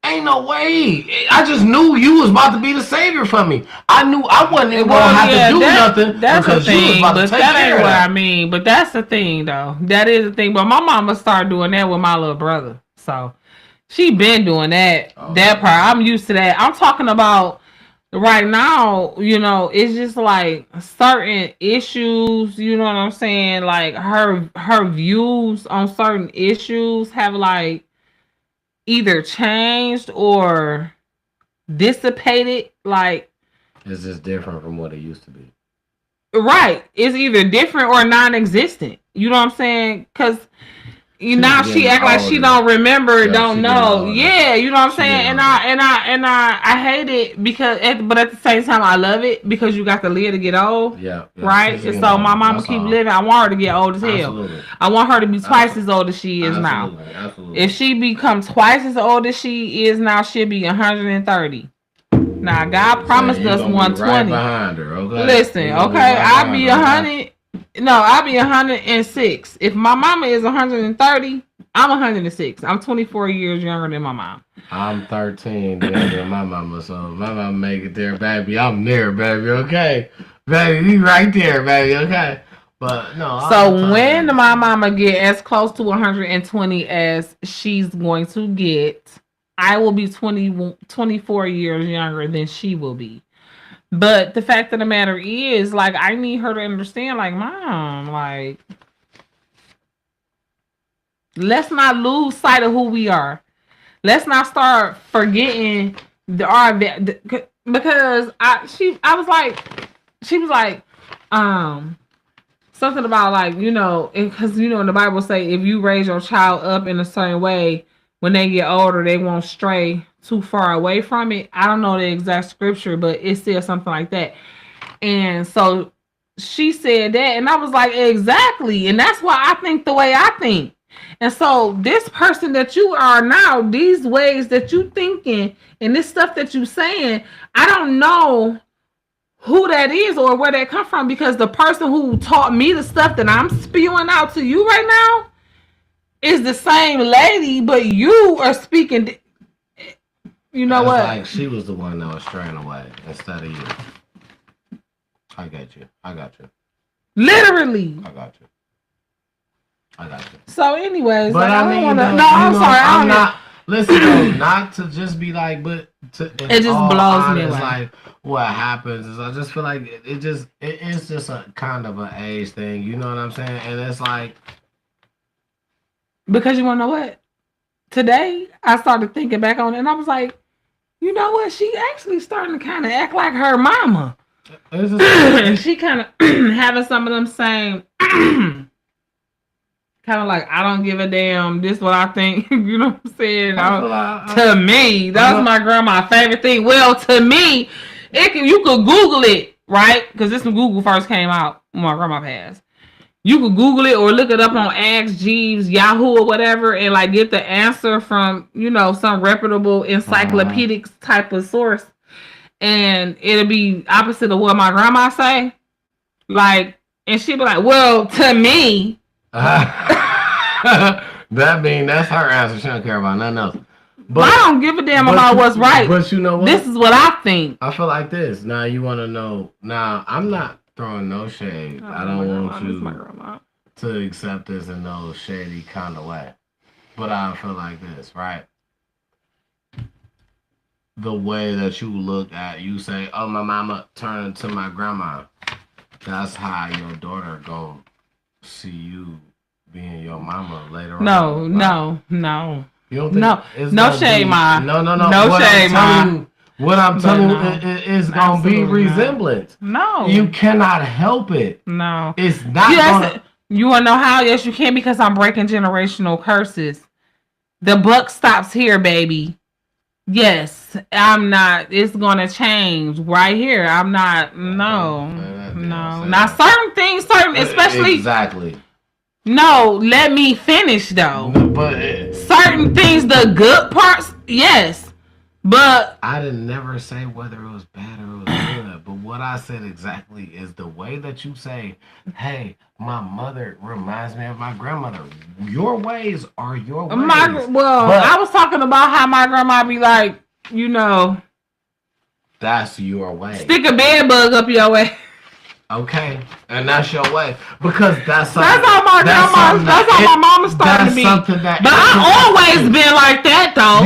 Ain't no way. I just knew you was about to be the savior for me. I knew I wasn't even gonna have to do nothing because you was about to take care of that. I mean, but that's the thing though. That is the thing. But my mama started doing that with my little brother, so she been doing that. That part, I'm used to that. I'm talking about right now. You know, it's just like certain issues. You know what I'm saying? Like her views on certain issues have like either changed or dissipated. Like, It's just different from what it used to be. Right. It's either different or non-existent. You know what I'm saying? Because now she getting act like she older. don't remember, Yeah, don't she know. getting older. Yeah, you know what I'm She saying? getting I hate it because, but at the same time, I love it because you got to live to get old. Yeah. Right. she's And getting so my older. mama That's keep all. living. I want her to get old as hell. Absolutely. I want her to be twice as old as she is now. Absolutely. If she becomes twice as old as she is now, she'll be 130. Now God promised us 120. Right behind her, okay? Listen, okay, I'll be 100. No, I'll be 106. If my mama is 130, I'm 106. I'm 24 years younger than my mom. I'm 13 than my mama, so my mama make it there, baby. I'm there, baby, okay? Baby, you right there, baby, okay? But no. So when my mama get as close to 120 as she's going to get, I will be 24 years younger than she will be. But the fact of the matter is, like, I need her to understand, like, Mom, like, let's not lose sight of who we are. Let's not start forgetting because she was like, something about, like, you know, because, you know, in the Bible say if you raise your child up in a certain way, when they get older, they won't stray too far away from it. I don't know the exact scripture, but it says something like that. And so she said that, and I was like, exactly. And that's why I think the way I think. And so this person that you are now, these ways that you thinking and this stuff that you saying, I don't know who that is or where that come from, because the person who taught me the stuff that I'm spewing out to you right now is the same lady, but you are speaking. You know what? Like she was the one that was straying away instead of you. I got you. Literally. I got you. So, anyways, but like, I mean, I'm sorry. I'm not. Listen, though, not to just be like, but it just blows me away. Like what happens is, I just feel like it's just a kind of an age thing. You know what I'm saying? And it's like, because you want to know what? Today, I started thinking back on it, and I was like, you know what? She actually starting to kind of act like her mama. And she kind of having some of them same, kind of like, I don't give a damn. This is what I think. You know what I'm saying? To me, that was my grandma's favorite thing. Well, to me, you could Google it, right? Because this when Google first came out when my grandma passed. You could Google it or look it up on Ask Jeeves, Yahoo, or whatever, and like get the answer from, you know, some reputable encyclopedic type of source, and it'll be opposite of what my grandma say. Like, and she'd be like, "Well, to me." That mean that's her answer. She don't care about nothing else. But I don't give a damn about what's right. But you know what? This is what I think. I feel like this. Now you want to know. Now I'm not throwing no shade. I don't want you to accept this in no shady kind of way. But I feel like this, right? The way that you look at, you say, "Oh, my mama turned to my grandma." That's how your daughter gonna see you being your mama later on. No. You don't think no shade, Ma. No. No shade, Ma. What I'm telling you is gonna be resemblance. No. You cannot help it. No. It's not gonna... You wanna know how? Yes, you can, because I'm breaking generational curses. The buck stops here, baby. Yes, I'm not. It's gonna change right here. I'm not. No. Now certain things, especially exactly. No, let me finish though. But certain things, the good parts, yes. But I didn't never say whether it was bad or it was good. But what I said exactly is the way that you say, "Hey, my mother reminds me of my grandmother." Your ways are your ways. I was talking about how my grandma be like, you know, that's your way. Stick a bed bug up your way. Okay, And that's your way. Because that's something. That's how my grandma. That's how my mama started to be. Something that but I always been like that though.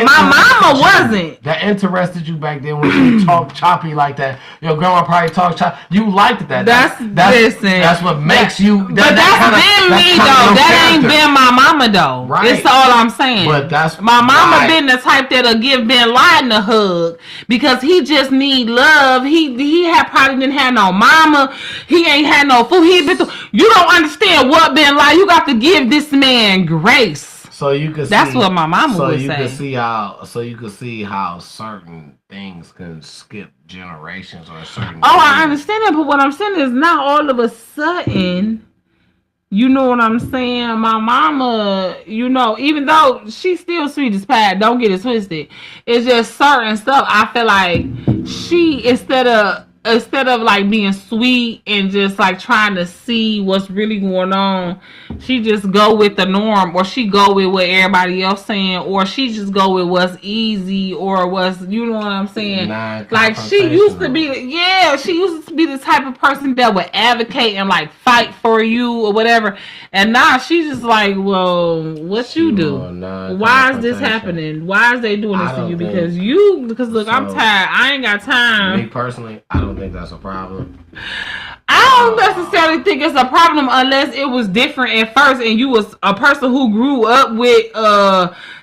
My mama wasn't. That interested you back then when you talk choppy like that. Your grandma probably talked choppy. You liked that. That's what makes you. But that's been me though. That ain't been my mama though. Right. That's all I'm saying. But that's my mama been the type that'll give Bin Laden a hug because he just need love. He had probably didn't have no mama. He ain't had no food. He been through. You don't understand what Bin Laden. You got to give this man grace. So you can. That's what my mama would say. So you can see how certain things can skip generations or certain. Oh, I understand that, but what I'm saying is not all of a sudden. You know what I'm saying? My mama, you know, even though she's still sweet as pie, don't get it twisted. It's just certain stuff. I feel like she instead of like being sweet and just like trying to see what's really going on, she just go with the norm, or she go with what everybody else saying, or she just go with what's easy or what's, you know what I'm saying? Like she used to be the type of person that would advocate and like fight for you or whatever, and now she's just like, well, what you do? Why is this happening? Why is they doing this to you? Because look, I'm tired. I ain't got time. Me personally, I don't think that's a problem. I don't necessarily think it's a problem unless it was different at first and you was a person who grew up with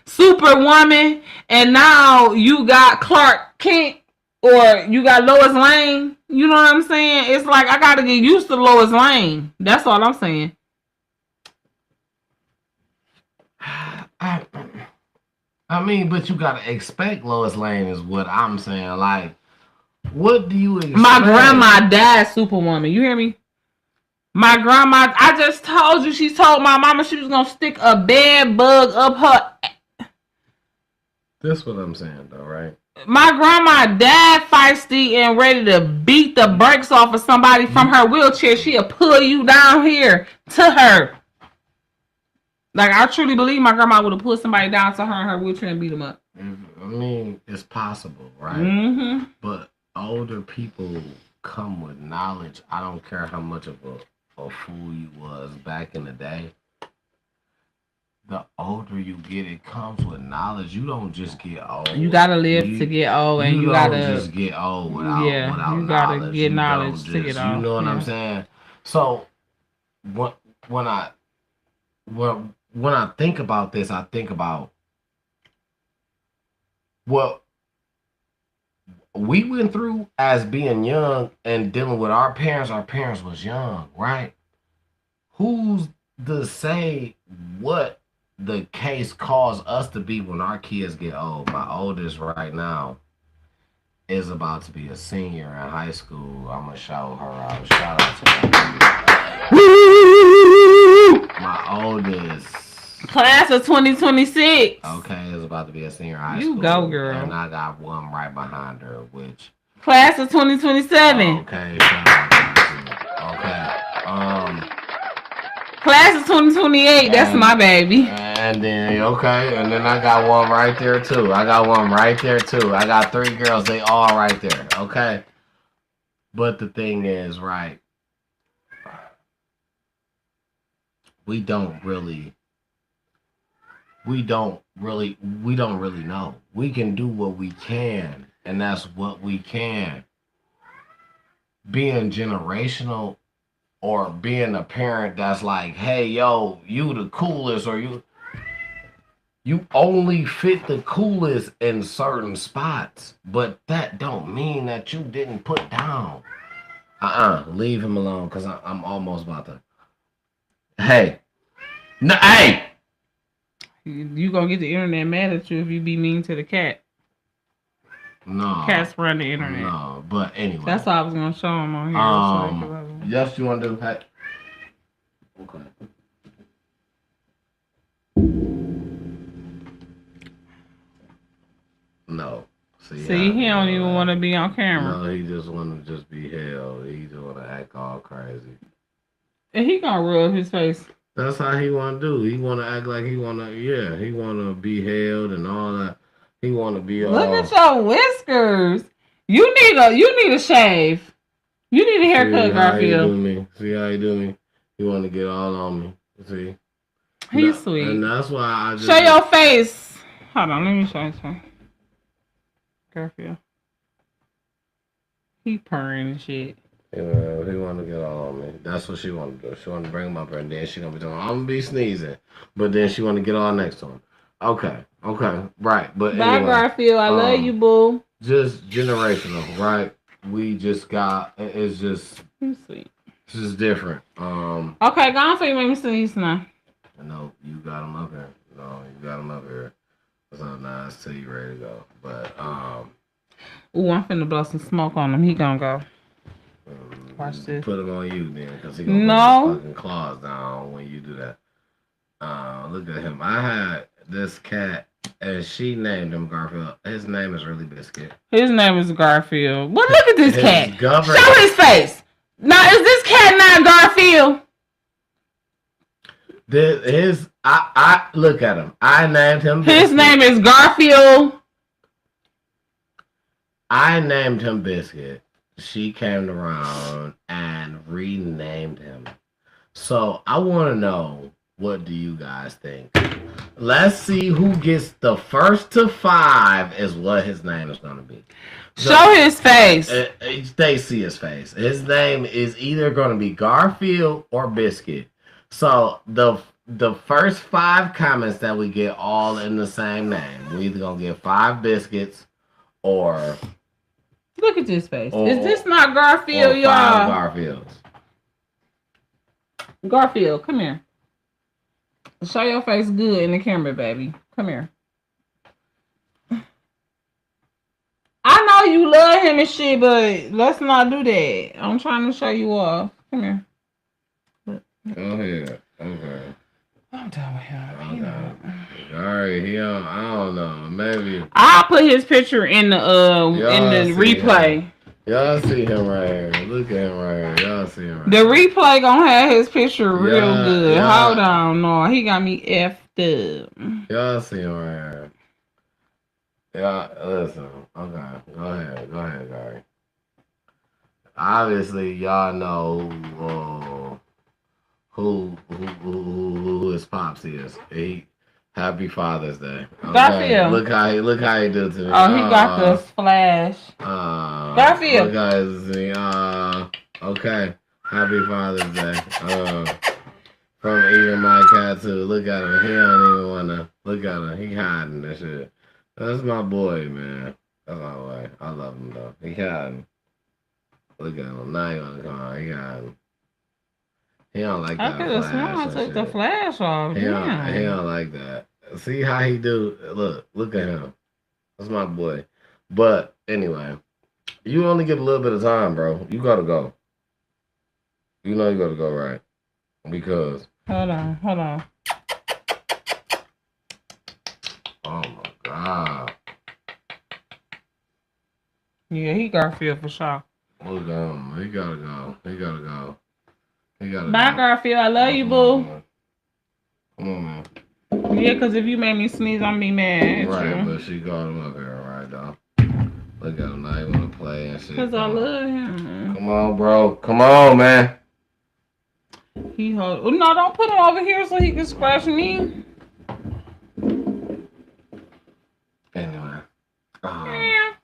Superwoman and now you got Clark Kent or you got Lois Lane. You know what I'm saying? It's like I gotta get used to Lois Lane. That's all I'm saying. I mean, but you gotta expect Lois Lane is what I'm saying. Like, what do you expect? My grandma died Superwoman. You hear me? My grandma, I just told you, she told my mama she was gonna stick a bed bug up her. That's what I'm saying, though, right? My grandma died feisty and ready to beat the brakes off of somebody from her wheelchair. She'll pull you down here to her. Like, I truly believe my grandma would have pulled somebody down to her in her wheelchair and beat them up. I mean, it's possible, right? Mm-hmm. But older people come with knowledge. I don't care how much of a fool you was back in the day. The older you get, it comes with knowledge. You don't just get old. You gotta live to get old, and you gotta just get old without you gotta knowledge. get knowledge to get old. You know what I'm saying? So when I think about this, I think about what we went through as being young and dealing with our parents was young, right? Who's to say what the case caused us to be when our kids get old? My oldest right now is about to be a senior in high school. I'm gonna shout her out. Shout out to her. My oldest, class of 2026. Okay, is about to be a senior in high school. You go, girl. And I got one right behind her, which class of 2027. Okay, shout out to her. Okay. Class of 2028, that's my baby. And then, and then I got one right there, too. I got 3 girls, they all right there, okay? But the thing is, right, we don't really know. We can do what we can, and that's what we can. Being generational or being a parent that's like, hey, yo, you the coolest, or you only fit the coolest in certain spots, but that don't mean that you didn't put down. Leave him alone, because I'm almost about to. Hey. No, hey! You gonna get the internet mad at you if you be mean to the cat. No. Cats run the internet. No, but anyway. That's all I was gonna show him on here. Yes, you want to do? Hey. Okay. No. See, he don't even want to be on camera. No, he just want to just be held. He just want to act all crazy. And he gonna rub his face. That's how he want to do. He want to act like he want to be held and all that. He want to be all... Look at your whiskers. You need a shave. You need a haircut, See how you do Garfield. me. See how you do me. You want to get all on me. See? He's sweet. And that's why I just... Show your face. Hold on, let me show you. Garfield. He purring and shit. Yeah, he want to get all on me. That's what she want to do. She want to bring him up here, and then she gonna be doing, I'm gonna be sneezing, but then she want to get all next to him. Okay, right. But Bye, anyway, Garfield. I love you, boo. just generational, right? We just got. It's just. He's sweet. It's just different. Okay, go on for you, make me sneeze now. No, you got him up here. No, you got him up here. So now it's till you ready to go. But Ooh, I'm finna blow some smoke on him. He gonna go. Watch this. Put him on you then, because he gonna put his fucking claws down when you do that. Look at him. I had this cat, and she named him Garfield. His name is really Biscuit. His name is Garfield. But look at this cat. Show his face. Now, is this cat not Garfield? I look at him. I named him Biscuit. His name is Garfield. I named him Biscuit. She came around and renamed him. So I want to know, what do you guys think? Let's see who gets the first to 5 is what his name is going to be. So, show his face. They see his face. His name is either going to be Garfield or Biscuit. So the first 5 comments that we get all in the same name, we either going to get 5 biscuits or... Look at this face. Is this not Garfield, y'all? 5 Garfields. Garfield, come here. Show your face good in the camera, baby. Come here. I know you love him and shit, but let's not do that. I'm trying to show you off. Come here. Go ahead. Okay. I'm done with him. Okay. All right. I don't know. Maybe. I'll put his picture in the replay. Him. Y'all see him right here. Look at him right here. Y'all see him right The replay gonna have his picture real good. Hold on. No, he got me effed up. Y'all see him right here. Y'all, listen. Okay. Go ahead, Gary. Obviously, y'all know who his pops is. Happy Father's Day. Okay. Garfield. Look how he did to me. Oh, he got the splash. Garfield. Look how okay. Happy Father's Day. From eating my cat too. Look at him. He don't even wanna look at him. He hiding this shit. That's my boy, man. That's my boy. I love him though. He hiding. Look at him. Now he wanna come on. He hiding. He don't like that. I could have sworn I took the flash off. He don't like that. See how he do? Look at him. That's my boy. But anyway, you only get a little bit of time, bro. You gotta go. You know you gotta go, right? Because. Hold on. Oh my God. Yeah, he Garfield for sure. Look at him. He gotta go. Bye, Garfield. I love you, boo. Come on, man. Yeah, because if you made me sneeze, I'm be mad. Right, but she got him up here, right, though. Look at him now. He want to play and shit. Because I love him. Come on, bro. Come on, man. No, don't put him over here so he can scratch me. Anyway. Yeah.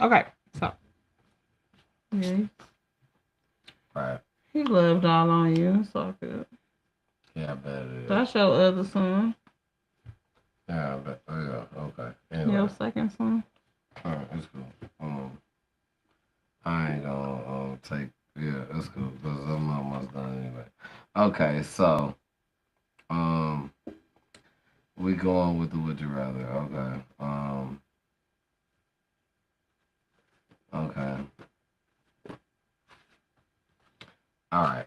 Okay, so. Yeah. Right. He loved all on you. It's all good. Yeah, I bet it is. That's your other son. Yeah, I bet. Oh, yeah, okay. Anyway. Your second son. Alright, that's cool. I ain't gonna take... Yeah, that's cool, because I'm almost done anyway. Okay, so... we going with the would you rather. Okay. Okay. Alright.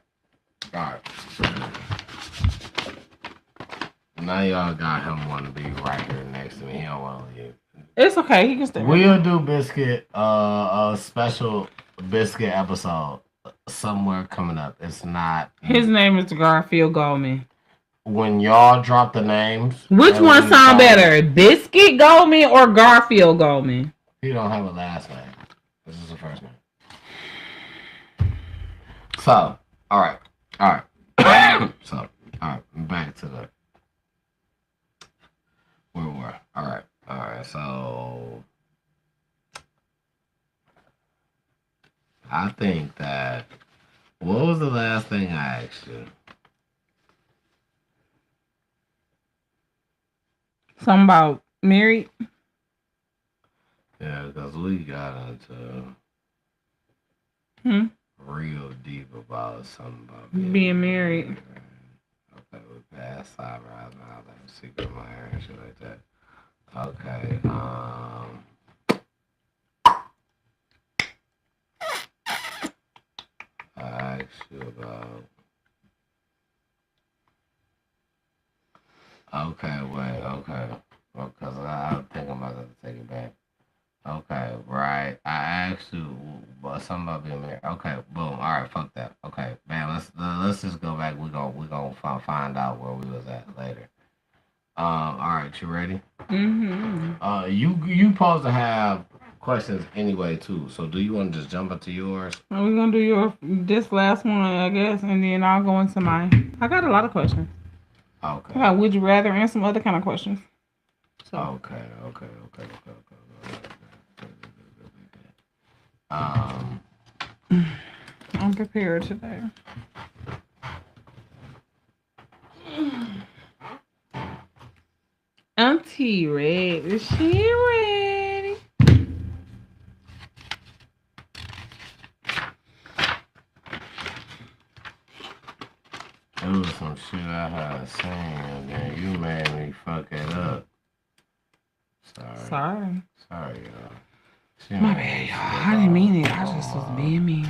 Now y'all got him want to be right here next to me. He don't want to leave. It's okay. He can stay. We'll do Biscuit, a special Biscuit episode somewhere coming up. It's not. His name is Garfield Goldman. When y'all drop the names. Which one sound better? Biscuit Goldman or Garfield Goldman? He don't have a last name. This is the first name. So, all right. So, all right, back to the where we were. All right. So, I think that what was the last thing I asked you? Something about married. Yeah, because we got into real deep about something about Being married. Okay, we passed side right now, like secret admirer and shit like that. Okay, I asked you about. Okay, wait, okay. Well, because I think I'm about to take it back. Okay, right. I asked you about something about being married. Okay, boom. All right, fuck that. Okay, man. Let's just go back. We gonna find out where we was at later. All right, you ready? You supposed to have questions anyway too. So do you want to just jump into yours? We're gonna do this last one, I guess, and then I'll go into mine. I got a lot of questions. Okay. I got would you rather and some other kind of questions. So. Okay. I'm prepared today. Auntie Red, is she ready? It was some shit I had seen, and then you made me fuck it up. Sorry, y'all. My bad, y'all. I didn't mean it. I just was being mean.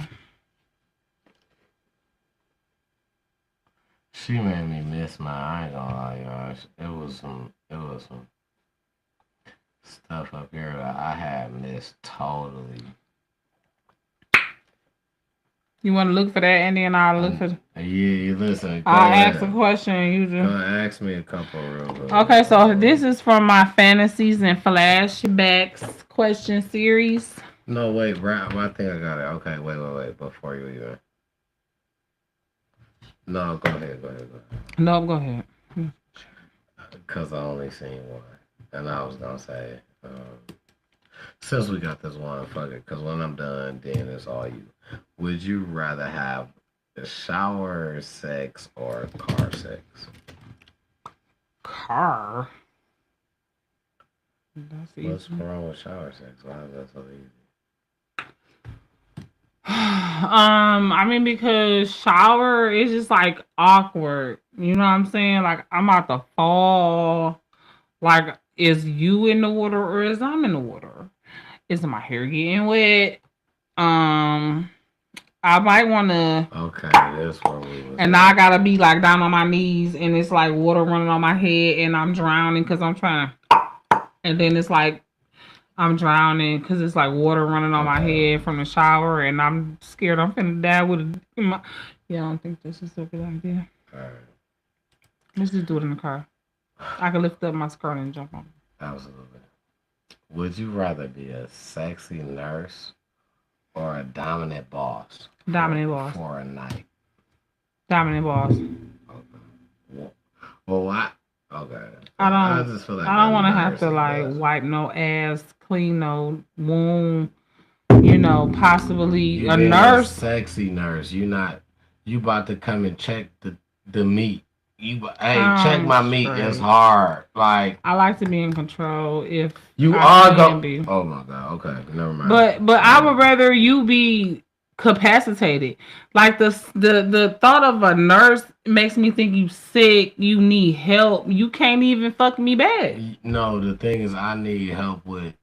She made me miss my. I ain't gonna lie, y'all. It was some stuff up here that I had missed totally. You want to look for that, and then I'll look for. Yeah, you listen. I'll ask a question. You just ask me a couple real quick. Okay, so this is from my fantasies and flashbacks question series. No, wait, Brad. I think I got it. Okay, wait. Before you even. No, go ahead. No, go ahead. Because I only seen one, and I was gonna say, since we got this one, fuck it. Because when I'm done, then it's all you. Would you rather have shower sex or car sex? Car. That's easy. What's wrong with shower sex? Why is that so easy? I mean, because shower is just like awkward. You know what I'm saying? Like I'm about to fall. Like, is you in the water or is I'm in the water? Is my hair getting wet? I might want to. Okay, that's where we was. And now I gotta be like down on my knees, and it's like water running on my head, and I'm drowning because I'm trying to. And then it's like I'm drowning because it's like water running on my head from the shower, and I'm scared I'm finna die with yeah, I don't think this is a good idea. All right. Let's just do it in the car. I can lift up my skirt and jump on it. Absolutely. Would you rather be a sexy nurse or a dominant boss? Dominant boss. For a night. Dominant boss. Okay. Well, why? Okay. I just feel like I don't want to have to like wipe no ass, clean no wound. You know, possibly a nurse. Sexy nurse. You about to come and check the meat. Check my meat. It's hard. Like I like to be in control. If you are going. Oh my god. Okay, never mind. But I would rather you be capacitated. Like the thought of a nurse makes me think you sick. You need help. You can't even fuck me back. No, the thing is, I need help with.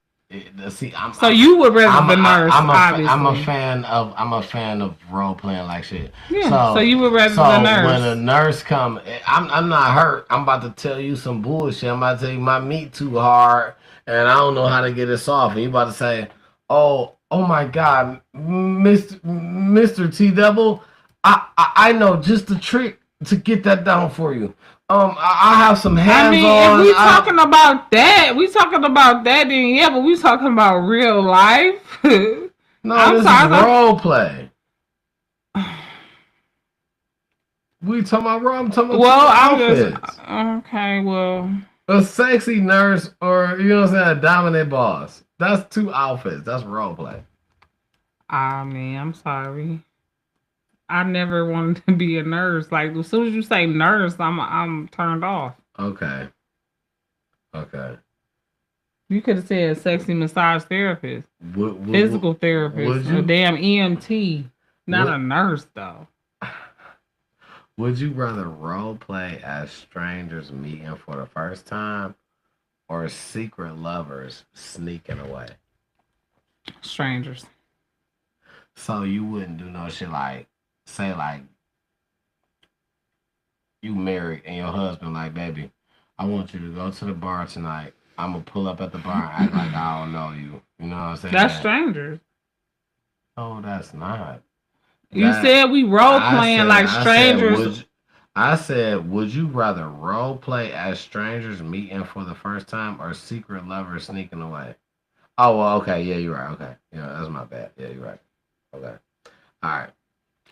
See, you would rather the nurse. Obviously, I'm a fan of role playing like shit. Yeah. So you would rather the nurse. When a nurse come, I'm not hurt. I'm about to tell you some bullshit. I'm about to tell you my meat too hard, and I don't know how to get it soft. And you about to say, oh my God, Mr. T Devil, I know just the trick to get that down for you. I have some hands on. I mean, if we talking about that, then yeah, but we talking about real life. No, this is role play. We talking about raw. I'm talking about Well, outfits. okay. Well, A sexy nurse or you know what I'm saying, a dominant boss. That's 2 outfits. That's role play. I mean, I'm sorry. I never wanted to be a nurse. Like as soon as you say nurse, I'm turned off. Okay. Okay. You could have said sexy massage therapist, Would physical therapist, you- a damn EMT, not Would- a nurse though. Would you rather role play as strangers meeting for the first time or secret lovers sneaking away? Strangers. So you wouldn't do no shit like, say like, you married and your husband like, baby, I want you to go to the bar tonight. I'm gonna pull up at the bar and act like I don't know you. You know what I'm saying? That's strangers. Oh, that's not. You said we role I playing said- like I said, strangers. I said, would you rather role play as strangers meeting for the first time or secret lovers sneaking away? Oh, well, okay. Yeah, you're right. Okay. Yeah, that's my bad. Yeah, you're right. Okay. All right.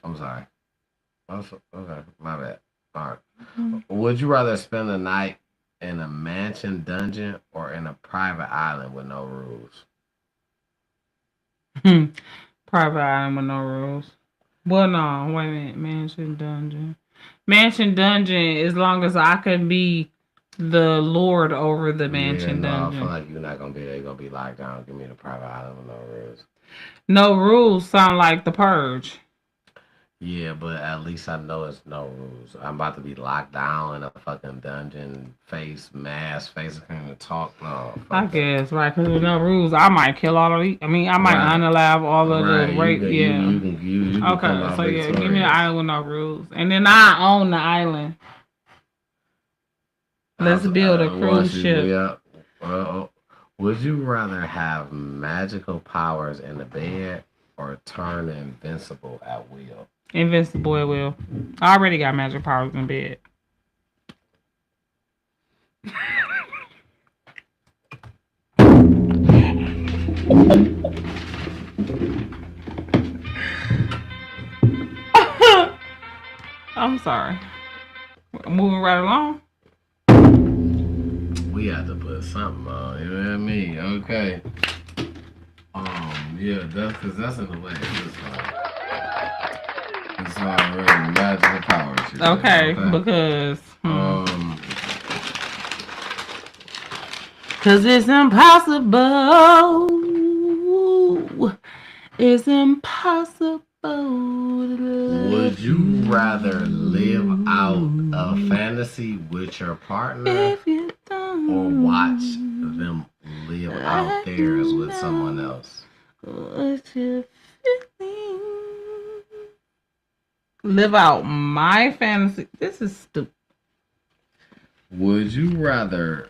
I'm sorry. Okay. My bad. All right. Would you rather spend the night in a mansion dungeon or in a private island with no rules? Private island with no rules. Well, no, wait a minute. Mansion dungeon. Mansion dungeon, as long as I can be the lord over the mansion I dungeon. feel like you're not gonna be there. You're gonna be locked down. Give me the private island with no rules. No rules sound like the purge. Yeah, but at least I know it's no rules. I'm about to be locked down in a fucking dungeon, face mask, face can't talk. No, I guess, right? Because with no rules, I might kill all of the. I mean, I might unalive all of the rape. You can Okay, so yeah, give me an island with no rules, and then I own the island. Let's build a cruise ship. Yeah. Would you rather have magical powers in the bed or turn invincible at will? Invincible at will. I already got magic powers in bed. I'm sorry. Moving right along. We had to put something on, you know what I mean? Okay. Yeah, that's because that's in the way. It's already magical powers. Okay, because because it's impossible. It's impossible. Would you rather live out a fantasy with your partner If you don't, or watch them live out theirs with someone else? what you feeling? Live out my fantasy. This is stupid. Would you rather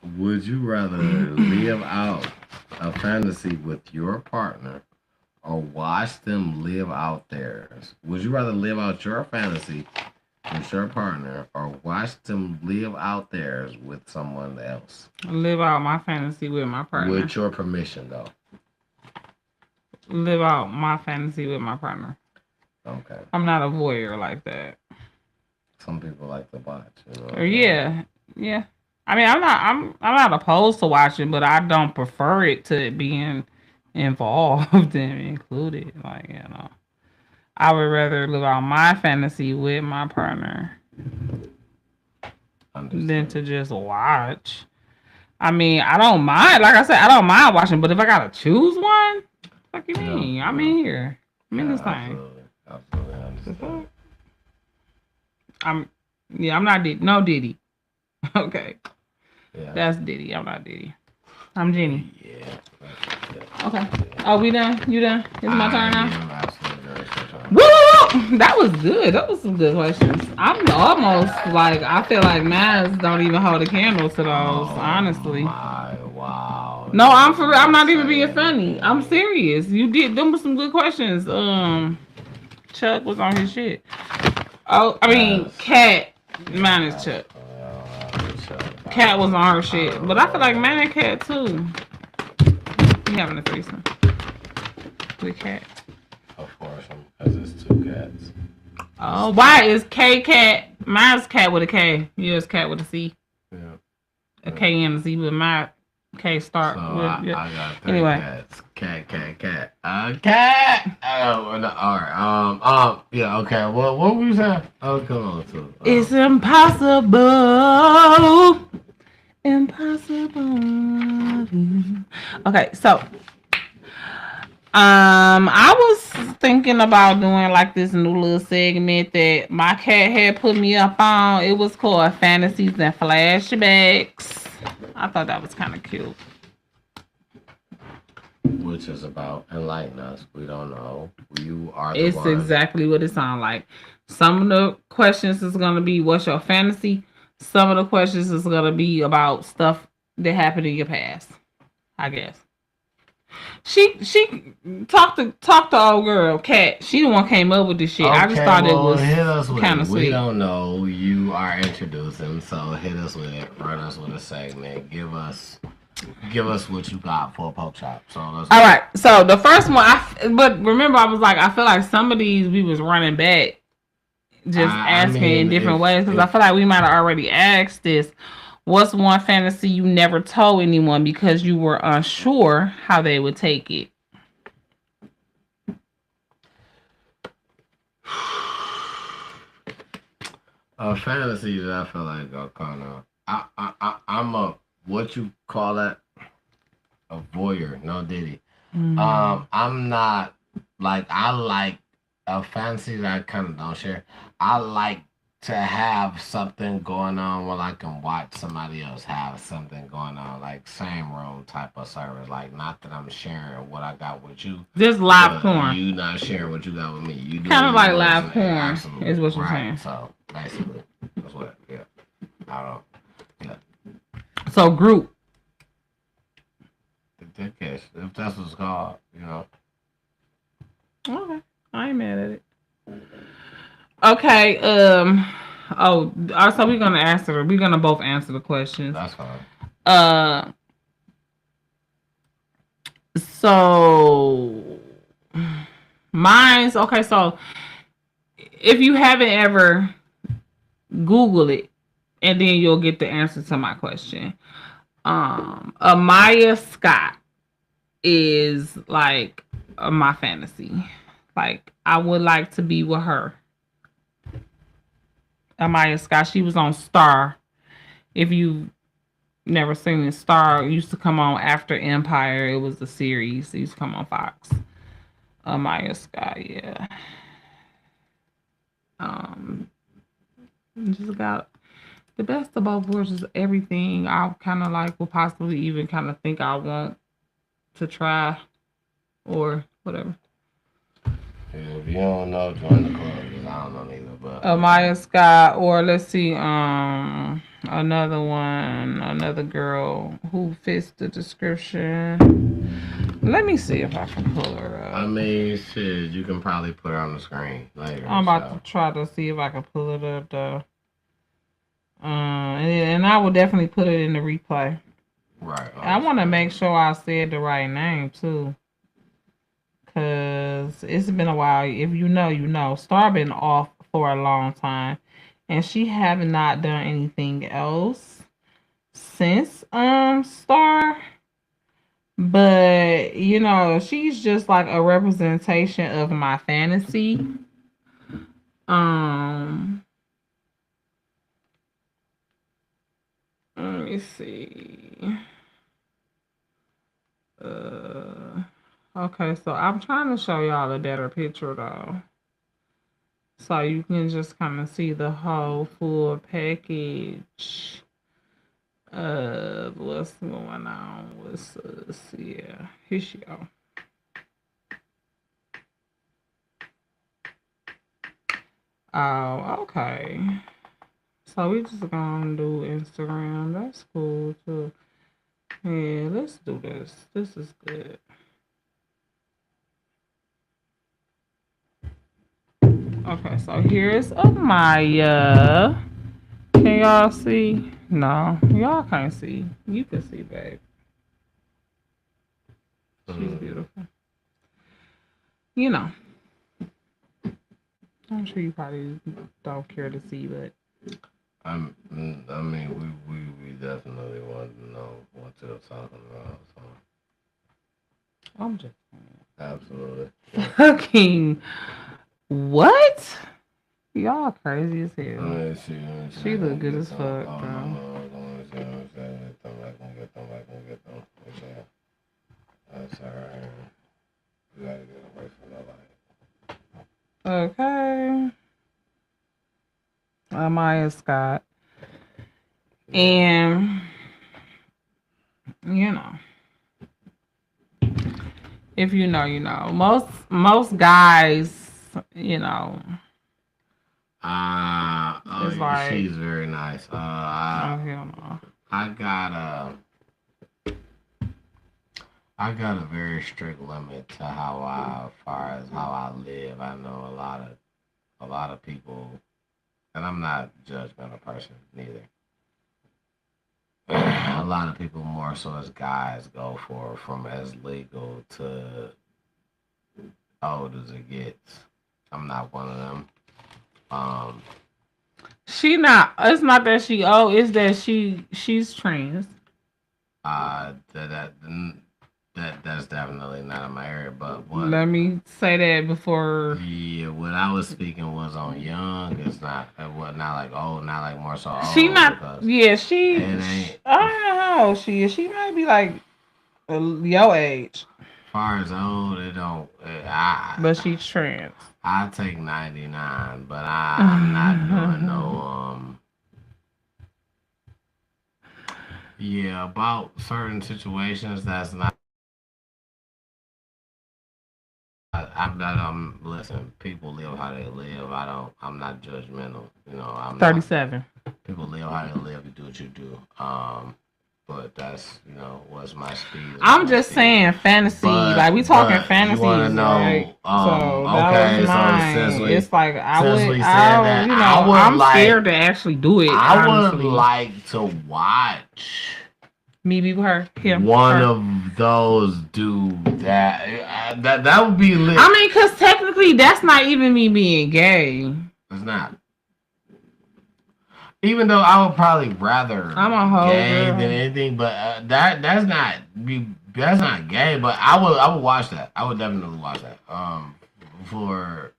live out a fantasy with your partner or watch them live out theirs? Would you rather live out your fantasy with your partner or watch them live out theirs with someone else? Live out my fantasy with my partner. With your permission, though. Live out my fantasy with my partner. Okay. I'm not a voyeur like that. Some people like to watch. You know? Yeah. I mean, I'm not opposed to watching, but I don't prefer it to being involved and included. Like, you know, I would rather live out my fantasy with my partner than to just watch. I mean, I don't mind. Like I said, I don't mind watching, but if I gotta choose one, what you mean? I'm in here. I'm in this thing. Absolutely. I'm not Diddy. No Diddy. Okay. Yeah. That's Diddy. I'm not Diddy. I'm Jenny. Yeah. Okay. Oh, we done? You done? It's my turn now? Woo! That was good. That was some good questions. I'm almost like, I feel like Maz don't even hold a candle to those, honestly. Wow. No, I'm for real. I'm not even being funny. I'm serious. You did. Them were some good questions. Chuck was on his shit. Oh, I mean, Cat. Mine is Chuck. Cat was on her shit. But I feel like man and Cat too. We having a threesome with Cat. Of course, because it's 2 cats. Oh, why is K cat? Mine's cat with a K. Yours cat with a C. Yeah. A K and a Z, but my K start So with. I got 3 Anyway. cats. Cat. Cat. Oh, no, all right. Yeah. Okay. Well, what were you saying? Oh, come on, too. It's impossible. Impossible. Okay, so I was thinking about doing like this new little segment that my cat had put me up on. It was called Fantasies and Flashbacks. I thought that was kind of cute. Which is about enlighten us. We don't know. You are the It's one. exactly what it sounds like. Some of the questions is gonna be what's your fantasy. Some of the questions is gonna be about stuff that happened in your past. I guess. She talked to old girl Kat. She the one came up with this shit. I just thought it was kind of sweet. We don't know. You are introducing, so hit us with it. Run us with a segment. Give us what you got for a poke shop. So let's. All right. So the first one, but remember, I was like, I feel like some of these we was running back, just asking in different ways because I feel like we might have already asked this. What's one fantasy you never told anyone because you were unsure how they would take it? A fantasy that I feel like are kind of. I'm a what you call that? A voyeur. No, Diddy. I'm not like I like a fantasy that I kind of don't share. I like to have something going on where I can watch somebody else have something going on, like same room type of service. Like not that I'm sharing what I got with you. Just live porn. You not sharing what you got with me. You kind of like live porn. Absolutely. Is what you're right. saying. So basically, that's what. Yeah. I don't. Yeah. So group. If that's what it's called, you know. Okay, I ain't mad at it. Okay. Oh, so we're gonna answer. We're gonna both answer the questions. That's fine. So mine's okay. So if you haven't ever Google it, and then you'll get the answer to my question. Amaya Scott is like my fantasy. Like I would like to be with her. Amaya Scott, she was on Star. If you've never seen it, Star used to come on after Empire. It was the series. It used to come on Fox. Amaya Scott, yeah. Just got the best of both worlds. Is everything I kind of like will possibly even kind of think I want to try or whatever. If you don't know, join the club. Because I don't know neither. But Amaya Scott, or let's see, another one, another girl who fits the description. Let me see if I can pull her up. I mean, shit, you can probably put her on the screen later. I'm about to try to see if I can pull it up though. And I will definitely put it in the replay. Right. I want to make sure I said the right name too. Cause it's been a while. If you know, you know. Star been off for a long time, and she have not done anything else since Star. But you know, she's just like a representation of my fantasy. Let me see. Okay, so I'm trying to show y'all a better picture though. So you can just kind of see the whole full package of what's going on with us. Yeah, here she go. Oh, okay. So we just gonna do Instagram. That's cool too. Yeah, let's do this. This is good. Okay, so here's Amaya. Can y'all see? No, y'all can't see. You can see, babe. She's beautiful. You know. I'm sure you probably don't care to see, but I mean, we definitely want to know what you're talking about. So I'm just absolutely. fucking what? Y'all crazy as Let hell. me see. Let me see. She look good Get as them. fuck, Oh, bro. no. Let me see. Let me see. Get them back. Get them back. Get them. What's that? That's alright. We gotta get away from the light. Okay. Maya Scott. And you know, if you know, you know. Most guys, you know, it's like, she's very nice. oh hell no. I got a very strict limit to as far as how I live. I know a lot of people, and I'm not a judgmental person neither. A lot of people, more so as guys, go for from as legal to old as it gets. I'm not one of them. She not. It's not that she. Oh, it's that she's trans. That's definitely not in my area. But what? Let me say that before. Yeah, what I was speaking was on young. It's not. What? Not like old. Not like more so old. She not. Yeah, she. It ain't. I don't know how old she is. She might be like your age. As far as old, it don't. But she's trans. I take 99, but I'm not doing no. Yeah, about certain situations, that's not. I'm not. Listen, people live how they live. I'm not judgmental. You know. I'm 37. People live how they live. You do what you do. But that's what's my speed. I'm just saying fantasy. Like we talking fantasy, right? So that was mine. It's like I'm scared to actually do it. I would like to watch. Me be with her. Him. One of those do that. That would be lit. I mean, because technically, that's not even me being gay. It's not. Even though I would probably rather I'm a whole gay girl than anything, but that's not gay. But I would watch that. I would definitely watch that. For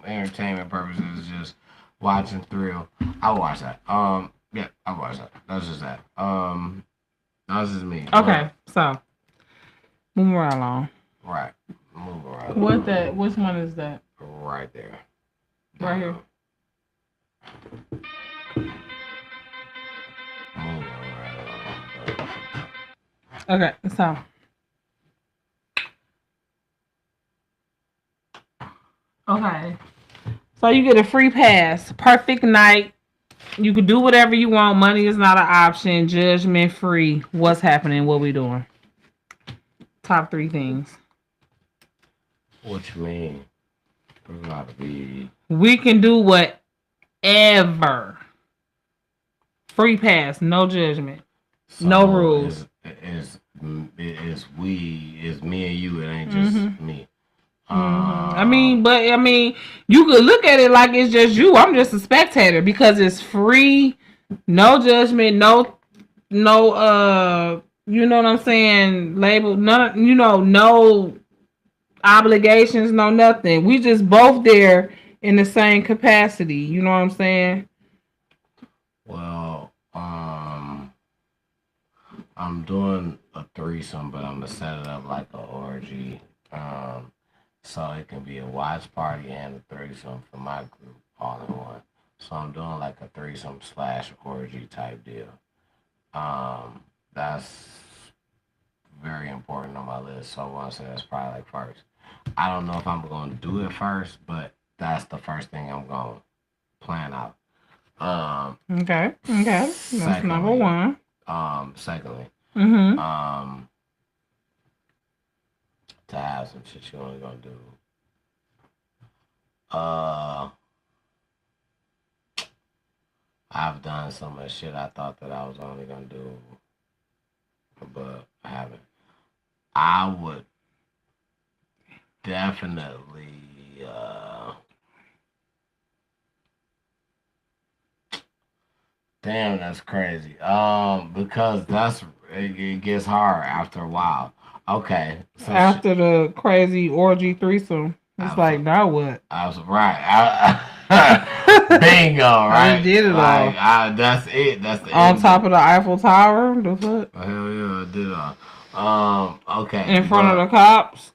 entertainment purposes, just watching thrill. I would watch that. Yeah, I would watch that. That's just that. That's just me. Okay, so moving right along. Right, moving right along. What that? Which one is that? Right there. Right here. Moving right along. Okay, so. Okay. So you get a free pass. Perfect night. You can do whatever you want. Money is not an option. Judgment free. What's happening? What we doing? Top 3 things. What you mean? There's got to be. We can do whatever. Free pass. No judgment. So no rules. It's me and you. It ain't just me. I mean, you could look at it like it's just you. I'm just a spectator because it's free, no judgment, no, you know what I'm saying? Label, none, no obligations, no nothing. We just both there in the same capacity. You know what I'm saying? Well, I'm doing a threesome, but I'm gonna set it up like an orgy. So it can be a watch party and a threesome for my group all in one. So I'm doing like a threesome / orgy type deal. That's very important on my list. So I want to say that's probably like first. I don't know if I'm going to do it first, but that's the first thing I'm going to plan out. Okay. That's number 1. Secondly, to have some shit you only gonna do. I've done so much shit I thought that I was only gonna do, but I haven't. I would definitely Damn, that's crazy. Because it gets hard after a while. Okay, so After the crazy orgy threesome, it's like, absolutely, now what? right. Bingo, I right? just did it all. Like, that's it. That's the On end. top of the Eiffel Tower, the fuck? Hell yeah, I did it all. Okay, In front of but the cops.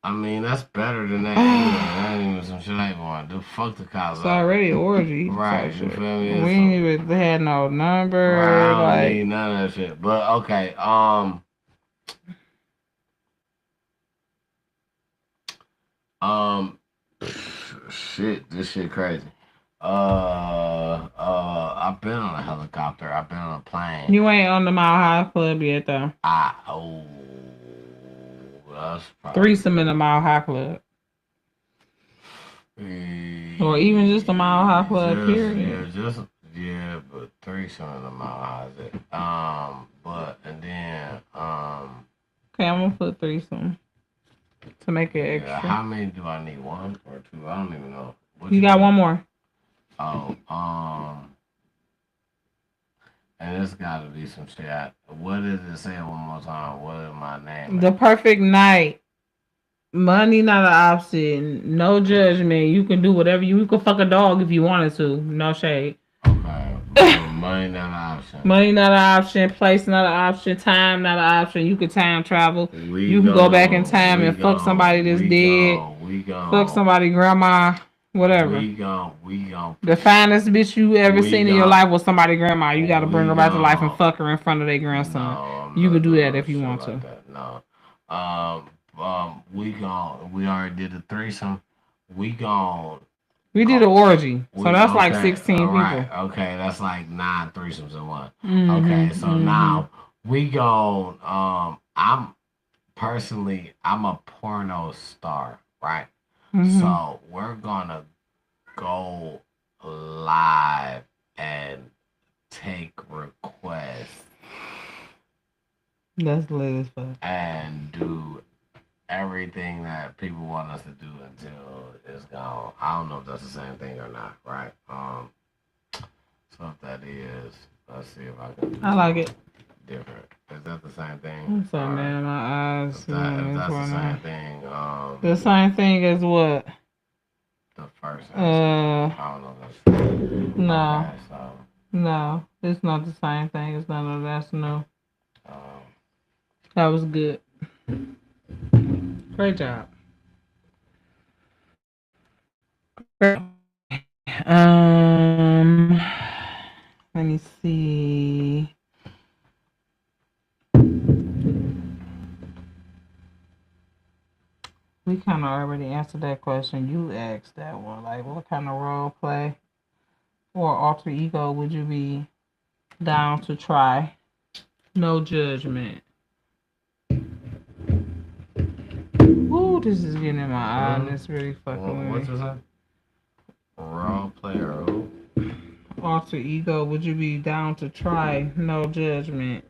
I mean that's better than that. Anyway, that ain't even some shit I want to do. Fuck the cops. It's already an orgy. Right, Type you shit. feel me? We ain't even had no number. Right, I don't Like, need none of that shit. But okay, um, shit, this shit crazy. I've been on a helicopter. I've been on a plane. you ain't on the Mile High Club yet, though. That's probably Threesome in the Mile High Club. Or even just the Mile High Club, period. Yeah, but threesome in the Mile High is it. But and then Okay, I'm gonna put threesome to make it extra. how many do I need? 1 or 2? I don't even know. You got one more. Oh, and it's got to be some shit. What did it say one more time? What is my name? The perfect night. Money not an option. No judgment. You can do whatever you can fuck a dog if you wanted to. No shade. Okay. Money not an option. Money not an option. Place not an option. Time not an option. You can time travel. You can go back in time and fuck somebody that's dead. Fuck somebody grandma. Whatever. We gon' The finest bitch you ever seen in your life was somebody grandma. You gotta bring her back to life and fuck her in front of their grandson. No, You could do that if you want to. No. We already did the threesome. We did an orgy. So that's like 16 people. Right. Okay, that's like 9 threesomes in one. Mm-hmm, okay, so now we go I'm a porno star, right? Mm-hmm. So we're gonna go live and take requests. That's lit as fuck. And do everything that people want us to do until it's gone. I don't know if that's the same thing or not, right? So if that is, let's see if I can do I like it. different. Is that the same thing? I'm sorry, man. My eyes. If that's the same thing, the same thing as what? The first I don't know. That's no. Okay, so, no, it's not the same thing. It's none of that's no. um, That was good. Great job. Let me see. We kind of already answered that question. You asked that one. Like, what kind of role play or alter ego would you be down to try? No judgment. Ooh, this is getting in my eye and it's really fucking what's with me. that? Role player who? Alter ego, would you be down to try? No judgment.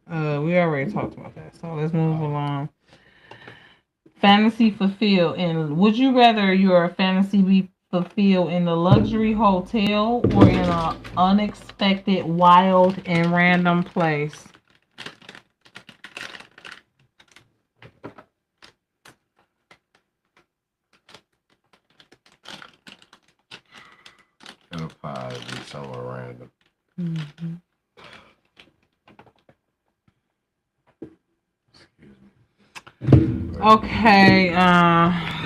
We already talked about that, so let's move along. Fantasy fulfilled, and would you rather your fantasy be fulfilled in a luxury hotel or in an unexpected, wild, and random place? It'll probably be somewhere random. Mm-hmm. Okay,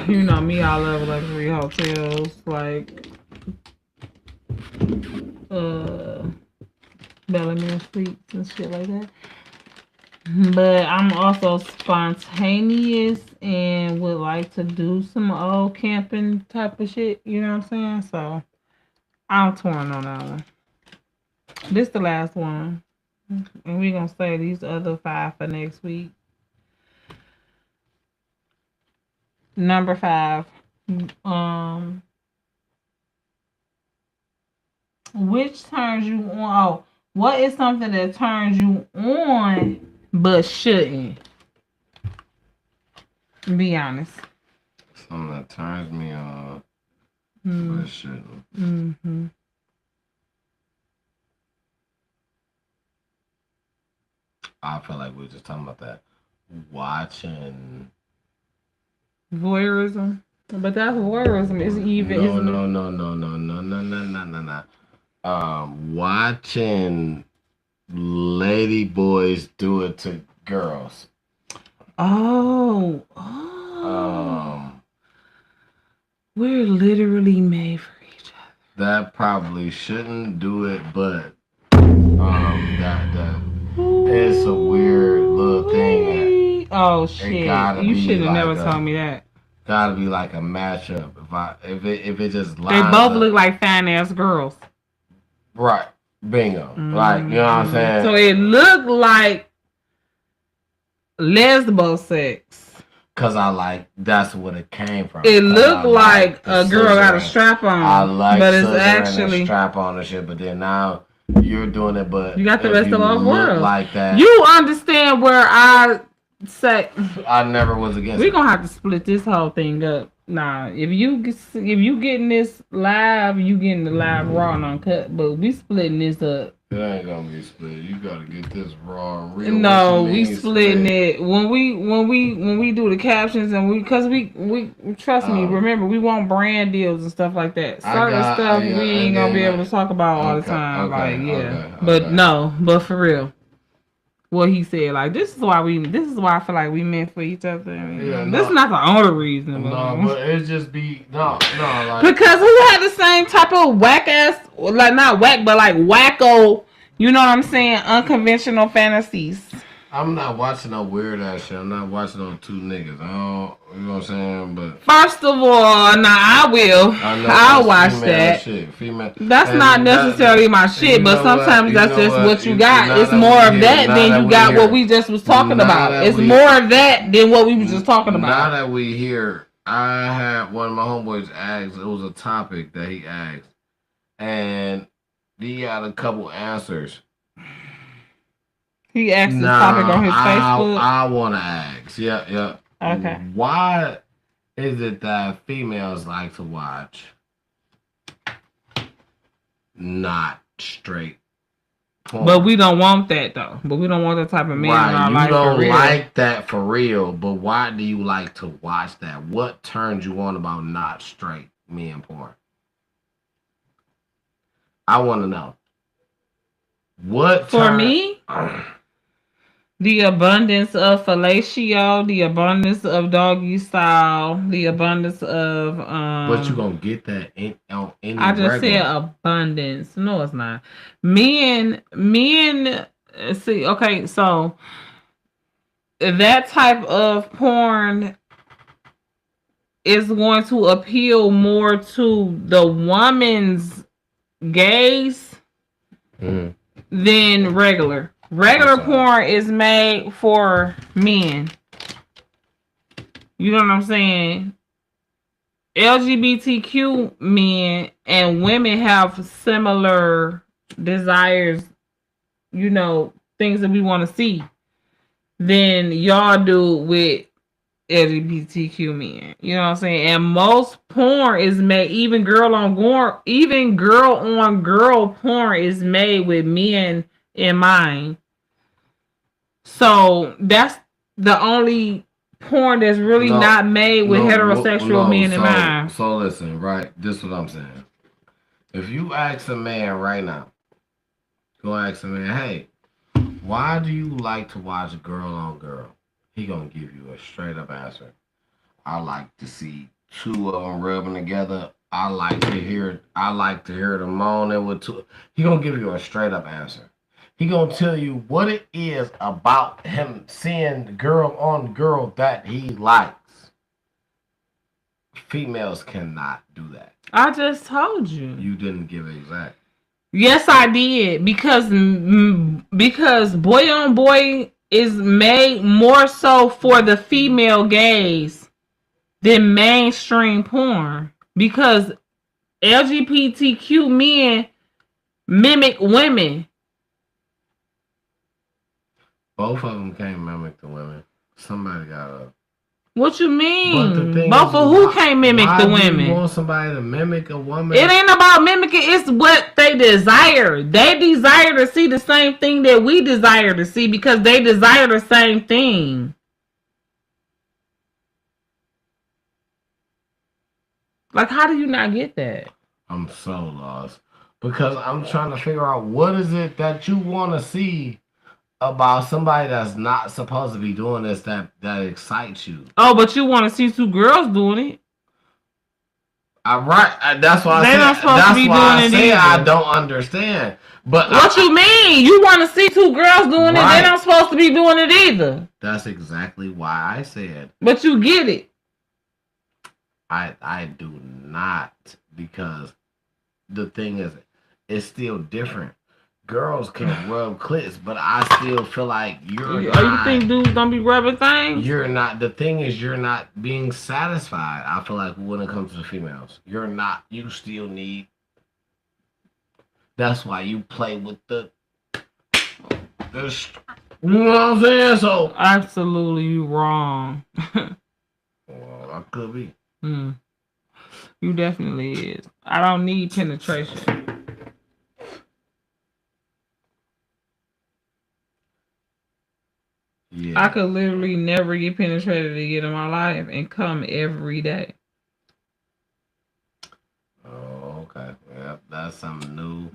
you know me, I love luxury hotels, like Bellamere Suites and shit like that. But I'm also spontaneous and would like to do some old camping type of shit, you know what I'm saying? So I'm torn on that one. This the last one. And we're gonna say these other 5 for next week. Number 5. Which turns you on? Oh, what is something that turns you on but shouldn't? Be honest. Something that turns me on but shouldn't. Mm-hmm. I feel like we were just talking about that. Watching. Voyeurism. But that's voyeurism. It's even. No. Watching lady boys do it to girls. Oh. We're literally made for each other. That probably shouldn't do it, but that it's a weird little thing. Oh shit! You should have never told me that. Gotta be like a matchup. If it just lines they both up. look like fine ass girls. Right. Bingo. Like, you know what I'm saying? So it looked like lesbo sex. Cause that's what it came from. It looked like a girl got a strap on. I like, but it's actually a strap on and shit. But then now you're doing it, but you got the rest of our world like that. You understand where I say? I never was against. We're gonna have to split this whole thing up. Nah, if you getting this live, you getting the live raw and uncut. But we splitting this up. It ain't gonna be split. You gotta get this raw and real. No, we splitting it when we do the captions and we trust me. Remember, we want brand deals and stuff like that. Certain stuff we ain't gonna be able to talk about all the time. But for real. What he said, like this is why I feel like we meant for each other. This is not the only reason. But it just be like because we had the same type of whack ass, like not whack, but like wacko. You know what I'm saying? Unconventional fantasies. I'm not watching no weird ass shit. I'm not watching no two niggas. You know what I'm saying? But first of all, I will. I'll watch that. Female. That's not necessarily my shit, but sometimes that's just what you got. It's more of that than you got what we just was talking about. It's more of that than what we was just talking about. Now that we hear, I had one of my homeboys ask. It was a topic that he asked, and he had a couple answers. He asked the topic on his Facebook. I want to ask. Yeah. Okay. Why is it that females like to watch not straight porn? But we don't want that though. But we don't want that type of man in our life. You don't like that for real. But why do you like to watch that? What turns you on about not straight men porn? I want to know. For me? The abundance of fellatio, the abundance of doggy style, the abundance of But you gonna get that on any I just said abundance. No, it's not. Men see, okay, so that type of porn is going to appeal more to the woman's gaze than regular. Regular porn is made for men. You know what I'm saying? LGBTQ men and women have similar desires, you know, things that we want to see than y'all do with LGBTQ men. You know what I'm saying? And most porn is made, even girl on girl porn is made with men in mind. So that's the only porn that's really not made with heterosexual men in mind. So listen, right? This is what I'm saying. If you ask a man right now, go ask a man, hey, why do you like to watch girl on girl? He gonna give you a straight up answer. I like to see two of them rubbing together. I like to hear them moaning with two. He gonna give you a straight up answer. He gonna tell you what it is about him seeing girl on girl that he likes. Females cannot do that. I just told you. You didn't give it exact. Yes, I did because boy on boy is made more so for the female gaze than mainstream porn because LGBTQ men mimic women. Both of them can't mimic the women. Somebody gotta What you But the mean? thing Both is, of who can't mimic why the do you women? want somebody to mimic a woman? It ain't about mimicking. It's what they desire. They desire to see the same thing that we desire to see because they desire the same thing. Like, how do you not get that? I'm so lost because I'm trying to figure out what is it that you want to see about somebody that's not supposed to be doing this that excites you. Oh, but you want to see two girls doing it. That's why They not supposed to be doing it either. I don't understand. But what you mean? You want to see two girls doing it? They're not supposed to be doing it either. That's exactly why I said. But you get it. I do not, because the thing is, it's still different. Girls can rub clits, but I still feel like you think dudes don't be rubbing things? You're not. The thing is, you're not being satisfied. I feel like when it comes to the females, you're not. You still need. That's why you play with the. You know what I'm saying? So absolutely wrong. Well, I could be. You definitely is. I don't need penetration. Yeah. I could literally never get penetrated again in my life and come every day. Oh, okay. Yep, that's something new.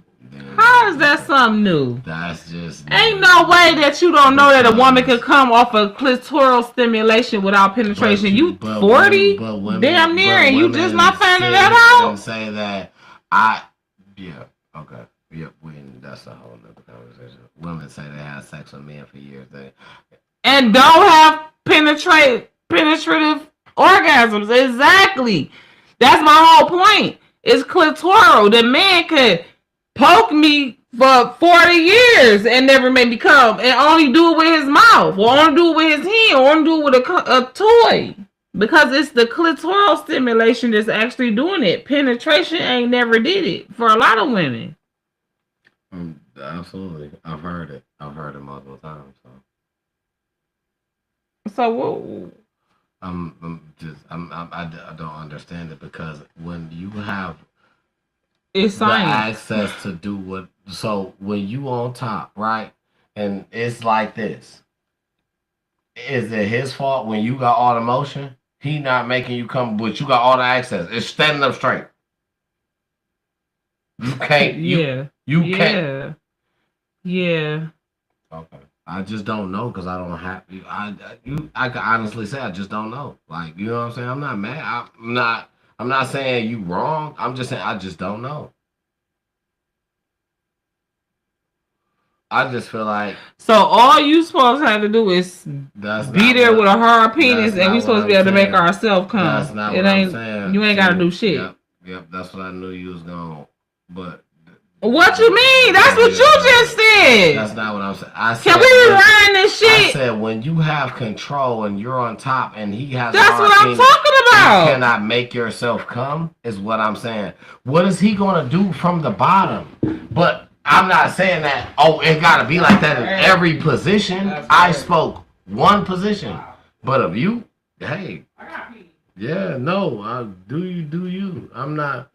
How is that something new? That's just ain't no way that you don't know that a woman could come off of clitoral stimulation without penetration. You 40, damn near, and you just not finding that out. And say that okay, that's a whole nother conversation. Women say they have sex with men for years, and don't have penetrative orgasms. Exactly. That's my whole point. It's clitoral. The man could poke me for 40 years and never made me come, and only do it with his mouth, or only do it with his hand, or only do it with a toy. Because it's the clitoral stimulation that's actually doing it. Penetration ain't never did it for a lot of women. Absolutely. I've heard it multiple times. So I don't understand it, because when you have it's the access to do what, so when you on top, right, and it's like this, is it his fault when you got all the motion? He not making you come, but you got all the access. It's standing up straight. You can't. You can't. Yeah. Okay. I just don't know, because I don't have. I can honestly say I just don't know. Like, you know what I'm saying? I'm not mad. I'm not saying you wrong. I'm just saying I just don't know. I just feel like. So all you supposed to have to do is be there with a hard penis, and we supposed to be able to make ourselves come. That's not what I'm saying. You ain't got to do shit. Yep. That's what I knew you was going. But. What you mean? That's what you just said. That's not what I'm saying. Can we rewind this shit? I said when you have control and you're on top and he has. That's what I'm talking about. You cannot make yourself come, is what I'm saying. What is he gonna do from the bottom? But I'm not saying that. Oh, it gotta be like that in every position. I spoke one position, but of you, hey, yeah, no, do you? I'm not.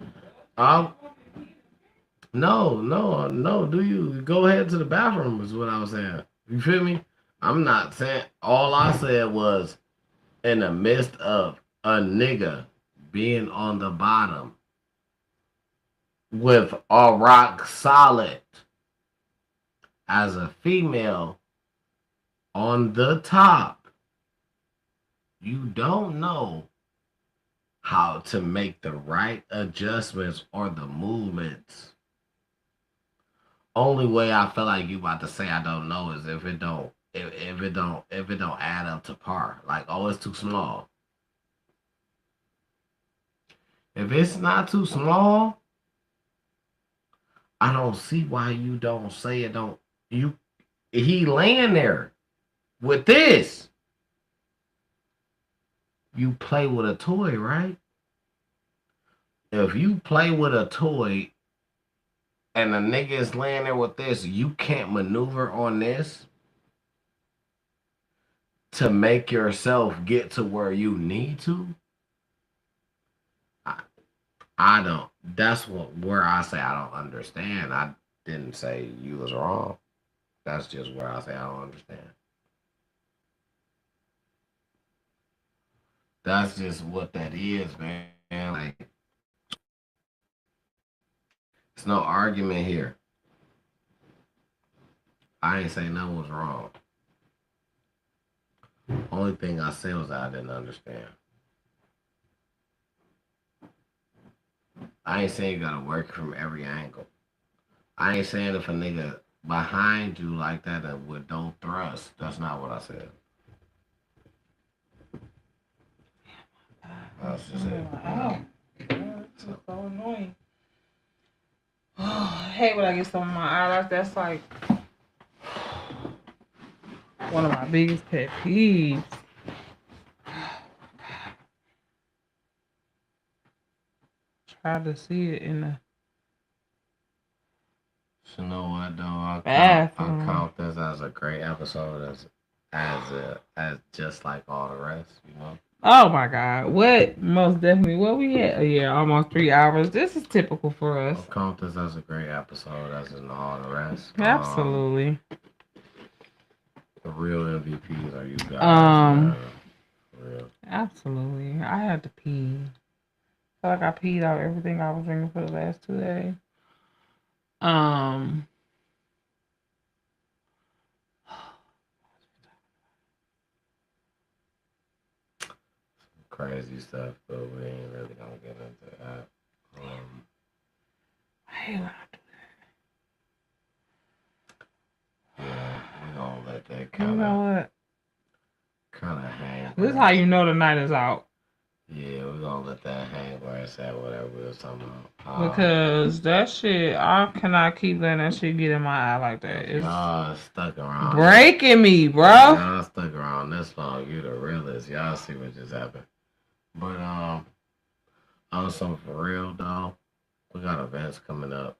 No, do you? Go ahead to the bathroom is what I was saying. You feel me? I'm not saying, all I said was in the midst of a nigga being on the bottom with a rock solid as a female on the top, you don't know how to make the right adjustments or the movements. Only way I feel like you about to say I don't know is if it don't add up to par. Like, oh, it's too small. If it's not too small, I don't see why you don't say it. He laying there with this. You play with a toy, right? If you play with a toy and a nigga is laying there with this, you can't maneuver on this. to make yourself get to where you need to. I don't. That's where I say I don't understand. I didn't say you was wrong. That's just where I say I don't understand. That's just what that is, man. Like, it's no argument here. I ain't say nothing was wrong. Only thing I said was that I didn't understand. I ain't saying you gotta work from every angle. I ain't saying if a nigga behind you like that and with don't thrust. That's not what I said. That's just it. Wow. This is so annoying. I hate when I get some of my eyelash. That's like one of my biggest pet peeves. Try to see it in the You know what though? I bathroom. count this as a great episode as just like all the rest, you know. Oh my God! What? Most definitely. What we had? Yeah, almost 3 hours. This is typical for us. I count this as a great episode as in all the rest. Absolutely. The real MVPs are you guys. For real. Absolutely. I had to pee. I feel like I peed out everything I was drinking for the last 2 days. Crazy stuff, but we ain't really gonna get into that. I hate when I do Yeah, we gonna let that that. You kind know what? of hang. This is how you know the night is out. Yeah, we're gonna let that hang where it's at, whatever we was talking about. Because that shit, I cannot keep letting that shit get in my eye like that. It's y'all stuck around. breaking me, bro. Y'all stuck around this long. You the realest. Y'all see what just happened. But also for real though, we got events coming up.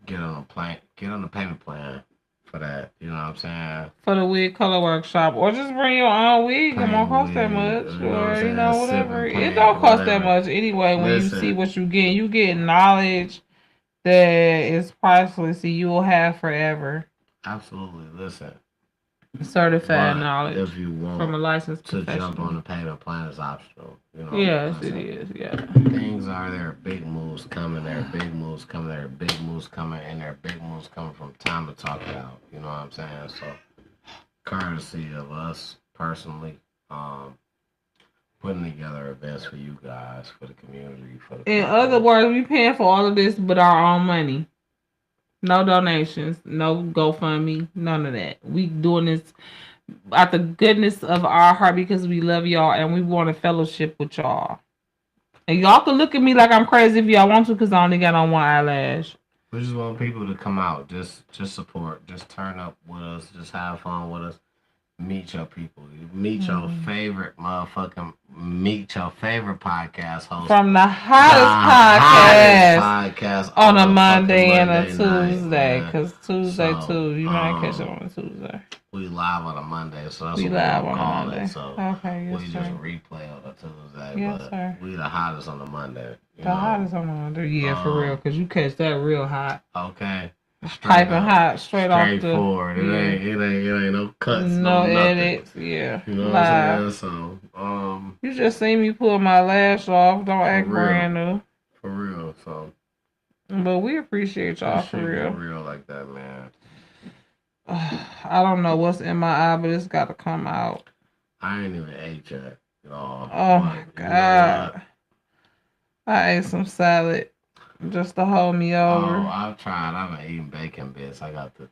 Get on the payment plan for that. You know what I'm saying? For the wig color workshop. Or just bring your own wig. It Plain won't cost that wig, much. you know what I'm Or, saying? whatever. Sipping It plain, don't cost that whatever. much anyway. When Listen. you see what you get knowledge that is priceless and you will have forever. Absolutely. Listen. Certified But knowledge if you want from a licensed to professional. jump on the payment plan, is optional. You know. Yes, Listen. it is. Yeah. Things are there. Big moves coming. There are big moves coming. There are big moves coming, and there are big moves coming from time to talk it out. You know what I'm saying? So, courtesy of us personally, putting together events for you guys, for the community, for the. In people. other words, we paying for all of this with our own money. No donations, no GoFundMe, none of that. We doing this out the goodness of our heart because we love y'all and we want a fellowship with y'all. And y'all can look at me like I'm crazy if y'all want to because I only got on one eyelash. We just want people to come out, just support, just turn up with us, just have fun with us. Meet your people. Meet your favorite podcast host. From the hottest podcast on a the Monday fucking and a Monday night, Tuesday. man. Because Tuesday So, too. You might catch it on a Tuesday. We live on a Monday, so that's We what live we on a call Monday. it. So Okay, yes, we sir. just replay on a Tuesday. Yes, but sir. we the hottest on the Monday. The hottest on the Monday. Yeah, for real. Because you catch that real hot. Okay. Piping hot, straight off the. Straightforward. It ain't no cuts. No nothing. edits. Yeah. You know Live. what I'm saying? So, You just seen me pull my lash off. Don't act real. brand new. For real. So. But we appreciate y'all for real. For real like that, man. I don't know what's in my eye, but it's got to come out. I ain't even ate yet. Oh my God. I ate some salad just to hold me over. Oh, I've tried. I've been eating bacon bits. I got the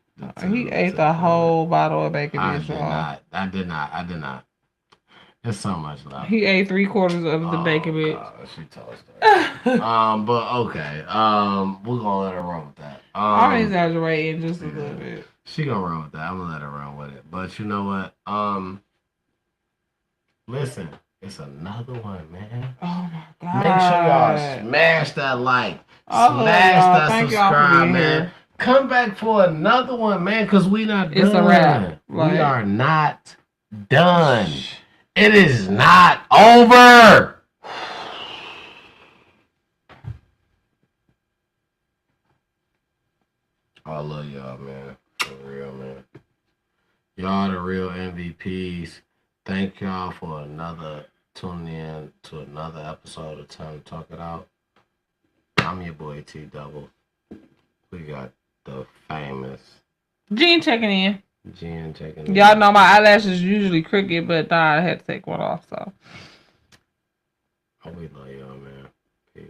he ate the whole bottle of bacon bits, y'all. I did not. There's so much left. He ate 3/4 of the bacon bits. She told us that. But okay. We're gonna let her run with that. I'm exaggerating just a little bit. She gonna run with that. I'm gonna let her run with it. But you know what? Listen, it's another one, man. Oh my God. Make sure y'all smash that like. Smash that subscribe, man. Here. Come back for another one, man, because we not done. It's a wrap. We Like- are not done. It is not over. I love y'all, man. For real, man. Y'all the real MVPs. Thank y'all for tuning in to another episode of Time to Talk It Out. I'm your boy T Double. We got the famous Gene checking in. Jen checking in. Y'all know my eyelashes usually crooked, but I had to take one off, so. Oh, we love y'all, man. Peace.